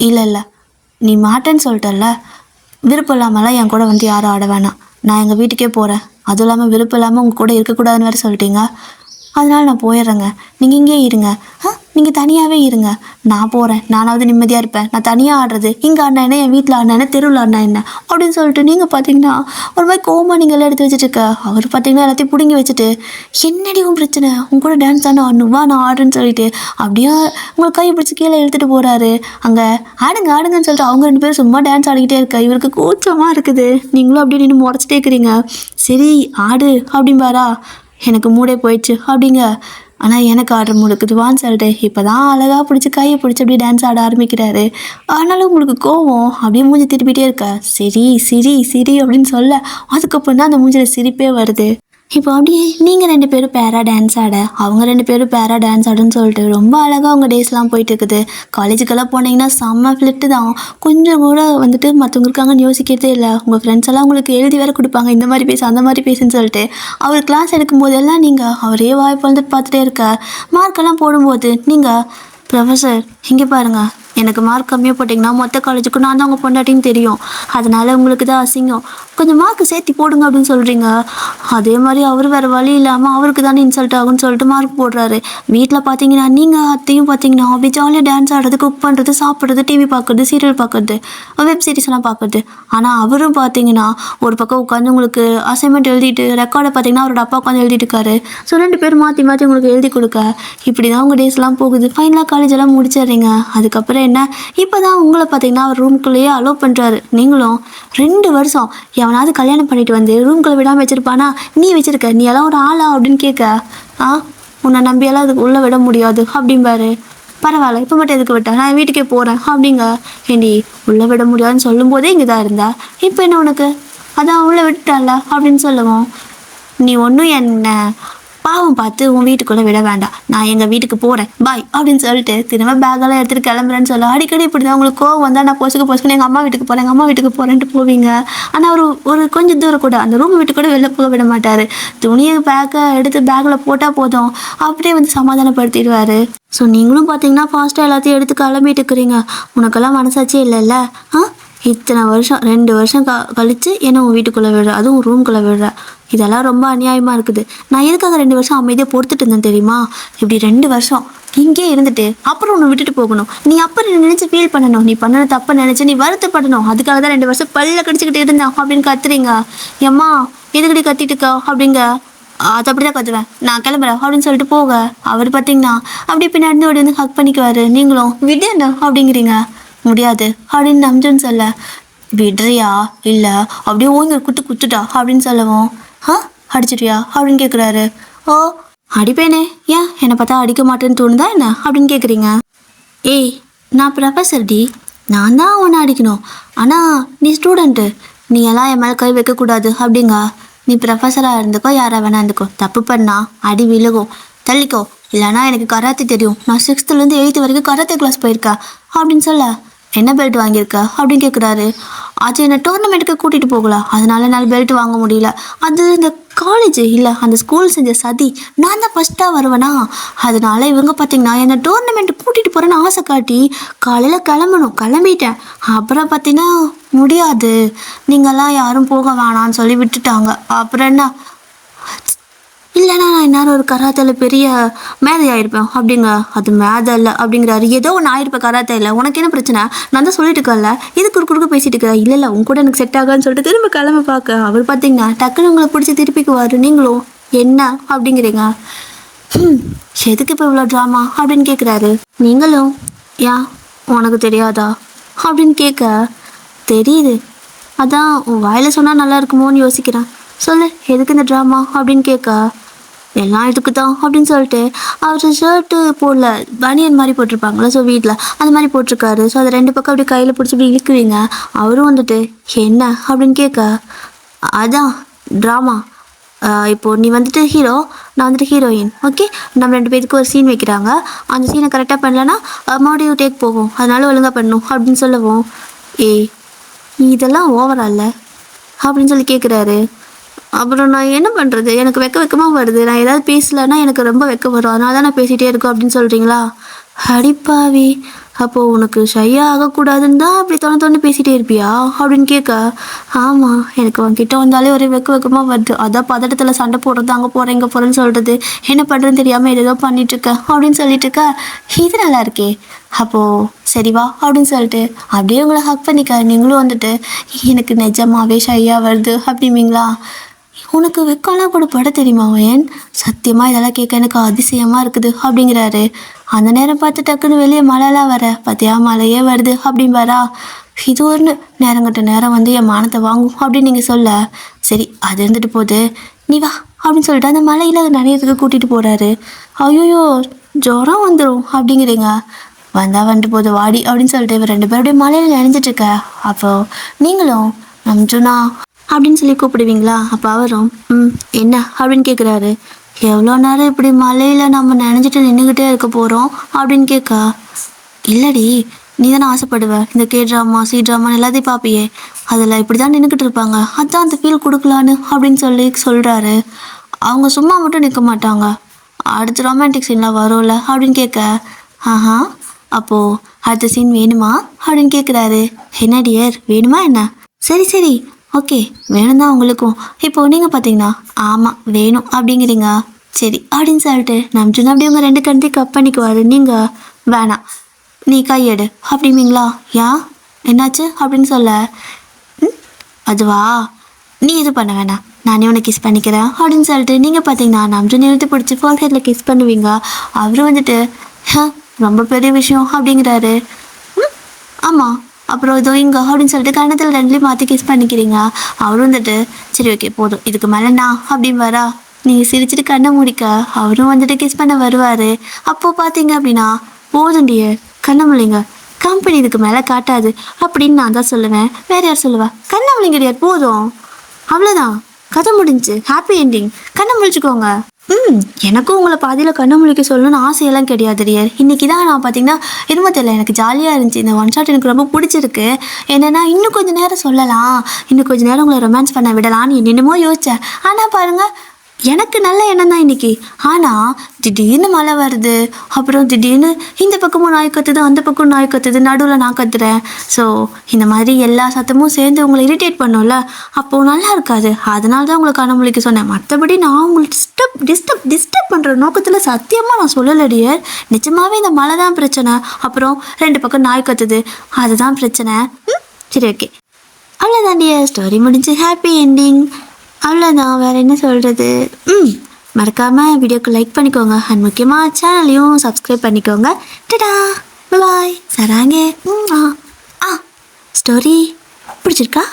S1: இல்லை நீ மாட்டேன்னு சொல்லிட்டல, விருப்பம் இல்லாமலாம் என் கூட வந்து யாரும் ஆட வேணாம், நான் எங்கள் வீட்டுக்கே போகிறேன், அதுவும் இல்லாமல் விருப்பம் இல்லாமல் உங்கள் கூட இருக்கக்கூடாதுன்னு வேறு சொல்லிட்டீங்க, அதனால் நான் போயிடுறேங்க, நீங்கள் இங்கேயே இருங்க. நீங்கள் தனியாகவே இருங்க, நான் போகிறேன், நானாவது நிம்மதியாக இருப்பேன். நான் தனியாக ஆடுறது, இங்கே ஆடினா என்ன, என் வீட்டில் ஆடினா என்ன, தெருவில் ஆடினா என்ன அப்படின்னு சொல்லிட்டு நீங்கள் பார்த்தீங்கன்னா ஒரு மாதிரி கோமா நீங்கள் எல்லாம் எடுத்து வச்சுட்டு இருக்க. அவர் பார்த்தீங்கன்னா எல்லாத்தையும் பிடுங்கி வச்சுட்டு, என்னடி உன் பிரச்சனை, உங்க கூட டான்ஸ் தானே ஆடணும், வா நான் ஆடுறேன்னு சொல்லிட்டு அப்படியே உங்களை கை பிடிச்சி கீழே இழுத்துட்டு போகிறாரு. அங்கே ஆடுங்க ஆடுங்கன்னு சொல்லிட்டு அவங்க 2 பேரும் சும்மா டான்ஸ் ஆடிக்கிட்டே இருக்க. இவருக்கு கூச்சமாக இருக்குது. நீங்களும் அப்படியே நின்று முறைச்சிட்டே இருக்கிறீங்க. சரி ஆடு அப்படிம்பாரா. எனக்கு மூடே போயிடுச்சு அப்படிங்க. ஆனால் எனக்கு ஆடுற மூடுக்குதுவான்னு சொல்லிட்டு இப்போ தான் அழகாக பிடிச்சி கையை பிடிச்சி அப்படியே டான்ஸ் ஆட ஆரம்பிக்கிறாரு. ஆனாலும் உங்களுக்கு கோவம் அப்படியே மூஞ்சி திருப்பிட்டே இருக்க. சரி சிரி சிரி அப்படின்னு சொல்ல அதுக்கப்புறம் தான் அந்த மூஞ்சில் சிரிப்பே வருது. இப்போ அப்படியே நீங்கள் 2 பேரும் பேரா டான்ஸ் ஆட, அவங்க 2 பேரும் பேரா டான்ஸ் ஆடுன்னு சொல்லிட்டு ரொம்ப அழகாக உங்கள் டேஸ்லாம் போயிட்டு இருக்குது. காலேஜுக்கெல்லாம் போனீங்கன்னா செம்ம ஃப்ளிட்டு தான். கொஞ்சம் கூட வந்துட்டு மற்றவங்க இருக்காங்கன்னு யோசிக்கிறதே இல்லை. உங்கள் ஃப்ரெண்ட்ஸ் எல்லாம் உங்களுக்கு எழுதி வேறு கொடுப்பாங்க, இந்த மாதிரி பேசு அந்த மாதிரி பேசுன்னு சொல்லிட்டு. அவர் கிளாஸ் எடுக்கும்போதெல்லாம் நீங்கள் அவரே வாய்ப்பு வந்துட்டு பார்த்துட்டே இருக்க. மார்க்கெல்லாம் போடும்போது நீங்கள், ப்ரொஃபஸர் இங்கே பாருங்கள், எனக்கு மார்க் கம்மியாக போட்டிங்கன்னா மொத்த காலேஜுக்கும் நான் தான் உங்கள் பொண்டாட்டின்னு தெரியும், அதனால் உங்களுக்கு தான் அசிங்கம், கொஞ்சம் மார்க்கு சேர்த்து போடுங்க அப்படின்னு சொல்கிறீங்க. அதே மாதிரி அவர் வேறு வழி இல்லாமல் அவருக்கு தானே இன்சல்ட் ஆகுன்னு சொல்லிட்டு மார்க் போடுறாரு. வீட்டில் பார்த்தீங்கன்னா நீங்கள் அத்தையும் பார்த்தீங்கன்னா அப்படி ஜாலியாக டான்ஸ் ஆடுறது, குக் பண்ணுறது, சாப்பிட்றது, டிவி பார்க்குறது, சீரியல் பார்க்குறது, வெப் சீரிஸ்லாம் பார்க்குறது. ஆனால் அவரும் பார்த்தீங்கன்னா ஒரு பக்கம் உட்காந்து உங்களுக்கு அசைன்மெண்ட் எழுதிட்டு, ரெக்கார்டை பார்த்தீங்கன்னா அவரோட அப்பா உட்காந்து எழுதிட்டு இருக்காரு. ஸோ 2 பேரும் மாற்றி மாற்றி உங்களுக்கு எழுதி கொடுக்க இப்படி தான் உங்கள் டேஸ்லாம் போகுது. ஃபைனலாக காலேஜெல்லாம் முடிச்சிடுறீங்க. அதுக்கப்புறம் என்ன, இப்போ தான் உங்களை பார்த்தீங்கன்னா அவர் ரூம்குள்ளேயே அலோவ் பண்ணுறாரு. நீங்களும் 2 வருஷம் எவனாவது கல்யாணம் பண்ணிட்டு வந்து ரூம்குள்ளே விடாமல் வச்சுருப்பானா, நீ வச்சுருக்க, நீ எல்லாம் ஒரு ஆளா அப்படின்னு கேட்க, உன்னை நம்பியெல்லாம் அதுக்கு உள்ளே விட முடியாது அப்படிம்பாரு. பரவாயில்ல இப்போ மட்டும் எதுக்கு விட்டேன், நான் வீட்டுக்கே போகிறேன் அப்படிங்க. ஏண்டி உள்ளே விட முடியாதுன்னு சொல்லும் போதே இங்கே தான் இருந்தா, இப்போ என்ன உனக்கு, அதான் உள்ளே விட்டுட்டால அப்படின்னு சொல்லுவோம். நீ ஒன்றும் என்ன பாவம் பார்த்து உன் வீட்டுக்குள்ளே விட வேண்டாம், நான் எங்கள் வீட்டுக்கு போகிறேன் பாய் அப்படின்னு சொல்லிட்டு திரும்ப பேக்கெல்லாம் எடுத்துகிட்டு கிளம்புறேன்னு சொல்ல, அடிக்கடி இப்படி தான் உங்களுக்கு கோவம் வந்தால் நான் பொசுக்குன்னு எங்கள் அம்மா வீட்டுக்கு போகிறேன், எங்கள் அம்மா வீட்டுக்கு போகிறேன்ட்டு போவீங்க. ஆனால் ஒரு கொஞ்சம் தூரம் கூட அந்த ரூம் விட்டு கூட வெளில போக விட மாட்டார். துணியை பேக்கை எடுத்து பேக்கில் போட்டால் போதும் அப்படியே வந்து சமாதானப்படுத்திடுவார். ஸோ நீங்களும் பார்த்தீங்கன்னா ஃபாஸ்ட்டாக எல்லாத்தையும் எடுத்து கிளம்பிட்டு இருக்கிறீங்க. உனக்கெல்லாம் மனசாட்சியே இல்லைல்ல. இத்தனை வருஷம் 2 வருஷம் கழித்து என்ன உன் வீட்டுக்குள்ளே விடுற, அதுவும் ரூம்குள்ளே விடுற, இதெல்லாம் ரொம்ப அநியாயமாக இருக்குது. நான் எதுக்காக 2 வருஷம் அமைதியாக பொறுத்துட்டு இருந்தேன் தெரியுமா? இப்படி 2 வருஷம் இங்கே இருந்துட்டு அப்புறம் ஒன்று விட்டுட்டு போகணும். நீ அப்புறம் நினச்சி ஃபீல் பண்ணணும், நீ பண்ண தப்பை நினச்சி நீ வருத்தப்படணும். அதுக்காக தான் 2 வருஷம் பல்ல கடிச்சிக்கிட்டு இருந்தேன் அப்படின்னு கத்துறீங்க. ஏம்மா எதுக்கடி கத்திட்டு இருக்கா அப்படிங்க. அது அப்படி தான் கத்துவேன், நான் கிளம்புறேன் அப்படின்னு சொல்லிட்டு போக அவர் பார்த்தீங்கன்னா அப்படியே பின்னாடி ஓடி வந்து ஹக் பண்ணிக்குவார். நீங்களும் விடு என்ன அப்படிங்கிறீங்க. முடியாது அப்படின்னு நம்பிச்சுன்னு சொல்ல, விடுறியா இல்லை அப்படியே ஓங்க குத்துட்டா அப்படின்னு சொல்லவும், அடிச்சிட்டியா அப்படின்னு கேட்குறாரு. ஓ அடிப்பேனே, ஏன் என்னை பார்த்தா அடிக்க மாட்டேன்னு தோணுதா என்ன அப்படின்னு கேட்குறீங்க. ஏய் நான் ப்ரொஃபஸர் டி, நான் தான் உன்னை அடிக்கணும். ஆனால் நீ ஸ்டூடெண்ட்டு, நீ எல்லாம் என் மேலே கை வைக்கக்கூடாது அப்படிங்க. நீ ப்ரொஃபஸராக இருந்துக்கோ, யாராக வேணா இருந்துக்கோ, தப்பு பண்ணா அடி விழுகும், தள்ளிக்கோ. இல்லைனா எனக்கு கராத்தே தெரியும், நான் 6th-லேருந்து 8th வரைக்கும் கராத்தே கிளாஸ் போயிருக்கேன் அப்படின்னு சொல்ல. என்ன பெல்ட் வாங்கியிருக்க அப்படின்னு கேட்குறாரு. அது என்னை டோர்னமெண்ட்டுக்கு கூட்டிகிட்டு போகல, அதனால என்னால் பெல்ட் வாங்க முடியல. அது இந்த காலேஜ் இல்லை, அந்த ஸ்கூல் செஞ்ச சதி. நான் தான் ஃபஸ்ட்டாக வருவேனா, அதனால இவங்க பார்த்தீங்கன்னா என்னை டோர்னமெண்ட் கூட்டிகிட்டு போகிறேன்னு ஆசை காட்டி காலையில் கிளம்பணும், கிளம்பிட்டேன். அப்புறம் பார்த்தீங்கன்னா முடியாது, நீங்கள்லாம் யாரும் போக வேணான்னு சொல்லி விட்டுட்டாங்க. அப்புறம் என்ன, இல்லைனா நான் இந்நேரம் ஒரு கராத்தையில் பெரிய மேதை ஆயிருப்பேன் அப்படிங்க. அது மேதை இல்லை அப்படிங்கிறாரு. ஏதோ ஒன்று ஆயிருப்பேன் கராத்தையில், உனக்கு என்ன பிரச்சனை, நான் தான் சொல்லிட்டு இருக்கேன்ல, இது குறுக்கு பேசிட்டு இருக்கா. இல்லை இல்லை உன் கூட எனக்கு செட் ஆகான்னு சொல்லிட்டு திரும்ப கிளம்ப பார்க்க அவர் பார்த்தீங்கன்னா டக்குன்னு உங்களை பிடிச்சி திருப்பிக்குவார். நீங்களும் என்ன அப்படிங்கிறீங்க, எதுக்கு இப்போ இவ்வளோ ட்ராமா அப்படின்னு கேட்குறாரு. நீங்களும் ஏன் உனக்கு தெரியாதா அப்படின்னு கேட்க, தெரியுது, அதான் உன் வாயில் சொன்னால் நல்லா இருக்குமோன்னு யோசிக்கிறேன், சொல்லு எதுக்கு இந்த ட்ராமா அப்படின்னு கேட்க, எல்லாம் இதுக்கு தான் அப்படின்னு சொல்லிட்டு அவர் ஷர்ட்டு போடல, பனியன் மாதிரி போட்டிருப்பாங்களே, ஸோ வீட்டில் அந்த மாதிரி போட்டிருக்காரு. ஸோ அதை 2 பக்கம் அப்படியே கையில் பிடிச்சி இப்படி இழுக்குவீங்க. அவரும் வந்துட்டு என்ன அப்படின்னு கேட்க, அதான் ட்ராமா, இப்போது நீ வந்துட்டு ஹீரோ, நான் வந்துட்டு ஹீரோயின், ஓகே, நம்ம 2 பேருக்கு ஒரு சீன் வைக்கிறாங்க, அந்த சீனை கரெக்டாக பண்ணலன்னா மறுபடியும் டேக் போகும், அதனால ஒழுங்காக பண்ணணும் அப்படின்னு சொல்லவும், ஏய் இதெல்லாம் ஓவரால்ல அப்படின்னு சொல்லி கேட்குறாரு. அப்புறம் நான் என்ன பண்ணுறது, எனக்கு வெக்கமாக வருது, நான் ஏதாவது பேசலைன்னா எனக்கு ரொம்ப வெக்க வரும், அதனால தான் நான் பேசிகிட்டே இருக்கோம் அப்படின்னு சொல்கிறீங்களா. அடிப்பாவி, அப்போது உனக்கு ஷையாக ஆகக்கூடாதுன்னு தான் அப்படி தொண்ணு பேசிகிட்டே இருப்பியா அப்படின்னு கேட்க, ஆமாம் எனக்கு உன்கிட்ட வந்தாலே ஒரு வெக்கமாக வருது, அதான் பதட்டத்தில் சண்டை போடுறது, அங்கே போகிறேன் இங்கே போகிறேன்னு சொல்கிறது, என்ன பண்ணுறதுன்னு தெரியாமல் ஏதோ பண்ணிகிட்ருக்கேன் அப்படின்னு சொல்லிட்டு இருக்க. இது நல்லா இருக்கே, அப்போது சரி வா அப்படின்னு சொல்லிட்டு அப்படியே உங்களை ஹக் பண்ணிக்க. நீங்களும் வந்துட்டு எனக்கு நிஜமாவே ஷையாக வருது அப்படிங்களா, உனக்கு வெக்கம்லாம் கூட பட தெரியுமா ஏன், சத்தியமாக இதெல்லாம் கேட்க எனக்கு அதிசயமாக இருக்குது அப்படிங்கிறாரு. அந்த நேரம் பார்த்து டக்குன்னு வெளியே மழைலாம் வர, பார்த்தியா மழையே வருது அப்படின்பாரா. இது ஒரு நேரங்கட்ட நேரம் வந்து என் மானத்தை வாங்கும் அப்படின்னு நீங்கள் சொல்ல, சரி அது இருந்துட்டு போகுது, நீ வா அப்படின்னு சொல்லிட்டு அந்த மலையில் நனையத்துக்கு கூட்டிகிட்டு போகிறாரு. ஐயோயோ ஜுரம் வந்துடும் அப்படிங்கிறீங்க, வந்தால் வந்துட்டு போகுது வாடி அப்படின்னு சொல்லிட்டு இவர் 2 பேரும் அப்படியே மலையில் நினைஞ்சிட்ருக்க. அப்போது நீங்களும் நம்ஜுனா அப்படின்னு சொல்லி கூப்பிடுவீங்களா. அப்போ அவரும் என்ன அப்படின்னு கேட்குறாரு. எவ்வளோ நேரம் இப்படி மலையில் நம்ம நினைஞ்சிட்டு நின்றுக்கிட்டே இருக்க போகிறோம் அப்படின்னு கேட்க, இல்லடி நீ தானே ஆசைப்படுவ, இந்த ட்ராமா ட்ராமான்னு எல்லாத்தையும் பார்ப்பியே, அதில் இப்படி தான் நின்றுக்கிட்டு இருப்பாங்க, அதான் அந்த ஃபீல் கொடுக்கலான்னு அப்படின்னு சொல்லி சொல்கிறாரு. அவங்க சும்மா மட்டும் நிற்க மாட்டாங்க, அடுத்து ரொமான்டிக் சீன்லாம் வரும்ல அப்படின்னு கேட்க, ஆஹா அப்போது அடுத்த சீன் வேணுமா அப்படின்னு கேட்குறாரு. என்ன டியர் வேணுமா என்ன, சரி சரி ஓகே வேணும் தான் உங்களுக்கும், இப்போது நீங்கள் பார்த்தீங்கன்னா ஆமாம் வேணும் அப்படிங்கிறீங்க, சரி அப்படின்னு சொல்லிட்டு நம்ஜுனா அப்படி உங்கள் 2 கண்ட்ரி கப் பண்ணிக்குவார். நீங்கள் வேணாம் நீ கையெடு அப்படிங்களா, ஏன் என்னாச்சு அப்படின்னு சொல்ல, அதுவா நீ இது பண்ண வேணாம் நானே உன்னை கிஸ் பண்ணிக்கிறேன் அப்படின்னு சொல்லிட்டு நீங்கள் பார்த்தீங்கன்னா நம்ஜுனை இழுத்து பிடிச்சி ஃபோர் ஹெட்டில் கிஸ் பண்ணுவீங்க. அவரும் வந்துட்டு ரொம்ப பெரிய விஷயம் அப்படிங்கிறாரு. ஆமாம் அப்புறம் இதோ இங்கே அப்படின்னு சொல்லிட்டு கன்னத்தில் 2லேயும் மாற்றி கிஸ் பண்ணிக்கிறீங்க. அவரும் வந்துட்டு சரி ஓகே போதும் இதுக்கு மேலே நான் அப்படின்னு வரா, நீங்கள் சிரிச்சிட்டு கண்ணை முடிக்க அவரும் வந்துட்டு கிஸ் பண்ண வருவார். அப்போது பார்த்தீங்க அப்படின்னா போதுண்டிய கண்ணை முழிங்க, கம்பெனி இதுக்கு மேலே காட்டாது அப்படின்னு நான் தான் சொல்லுவேன், வேறு யார் சொல்லுவா, கண்ணை முழிங்க டியர் போதும் அவ்வளோதான் கதை முடிஞ்சு ஹாப்பி என்டிங், கண்ணை முழிச்சுக்கோங்க. எனக்கும் உங்களை பாதியில் கண்ணை முழிக்க சொல்லணும்னு ஆசையெல்லாம் கிடையாது டியர். இன்றைக்கி தான் நான் பார்த்தீங்கன்னா இரும தெரியல எனக்கு ஜாலியாக இருந்துச்சு, இந்த ஒன் ஷாட் எனக்கு ரொம்ப பிடிச்சிருக்கு. என்னென்னா இன்னும் கொஞ்சம் நேரம் சொல்லலாம், இன்னும் கொஞ்சம் நேரம் உங்களை ரொமான்ஸ் பண்ண விடலான்னு என்னென்னமோ யோசித்தேன். ஆனால் பாருங்கள் எனக்கு நல்ல எண்ணம் தான் இன்றைக்கி, ஆனால் திடீர்னு மழை வருது, அப்புறம் திடீர்னு இந்த பக்கமும் நாய் கத்துது அந்த பக்கம் நாய் கத்துது, நடுவில் நான் கத்துறேன். ஸோ இந்த மாதிரி எல்லா சத்தமும் சேர்ந்து உங்களை இரிட்டேட் பண்ணோம்ல, அப்போது நல்லா இருக்காது, அதனால தான் உங்களை கண்ண முழிக்க சொன்னேன். மற்றபடி நான் உங்களுக்கு டிஸ்டர்ப் பண்ணுற நோக்கத்தில் சத்தியமாக நான் சொல்லலை டியர். நிஜமாகவே இந்த மழை தான் பிரச்சனை, அப்புறம் 2 பக்கம் நாய் கத்துது அதுதான் பிரச்சனை. சரி ஓகே அவ்வளோதான் டியர், ஸ்டோரி முடிஞ்சு ஹாப்பி என்டிங் அவ்வளோதான், வேறு என்ன சொல்கிறது. மறக்காமல் வீடியோக்கு லைக் பண்ணிக்கோங்க அண்ட் முக்கியமாக சேனலையும் சப்ஸ்கிரைப் பண்ணிக்கோங்க. டடா பாய் சராங்கே. ஸ்டோரி பிடிச்சிருக்கா?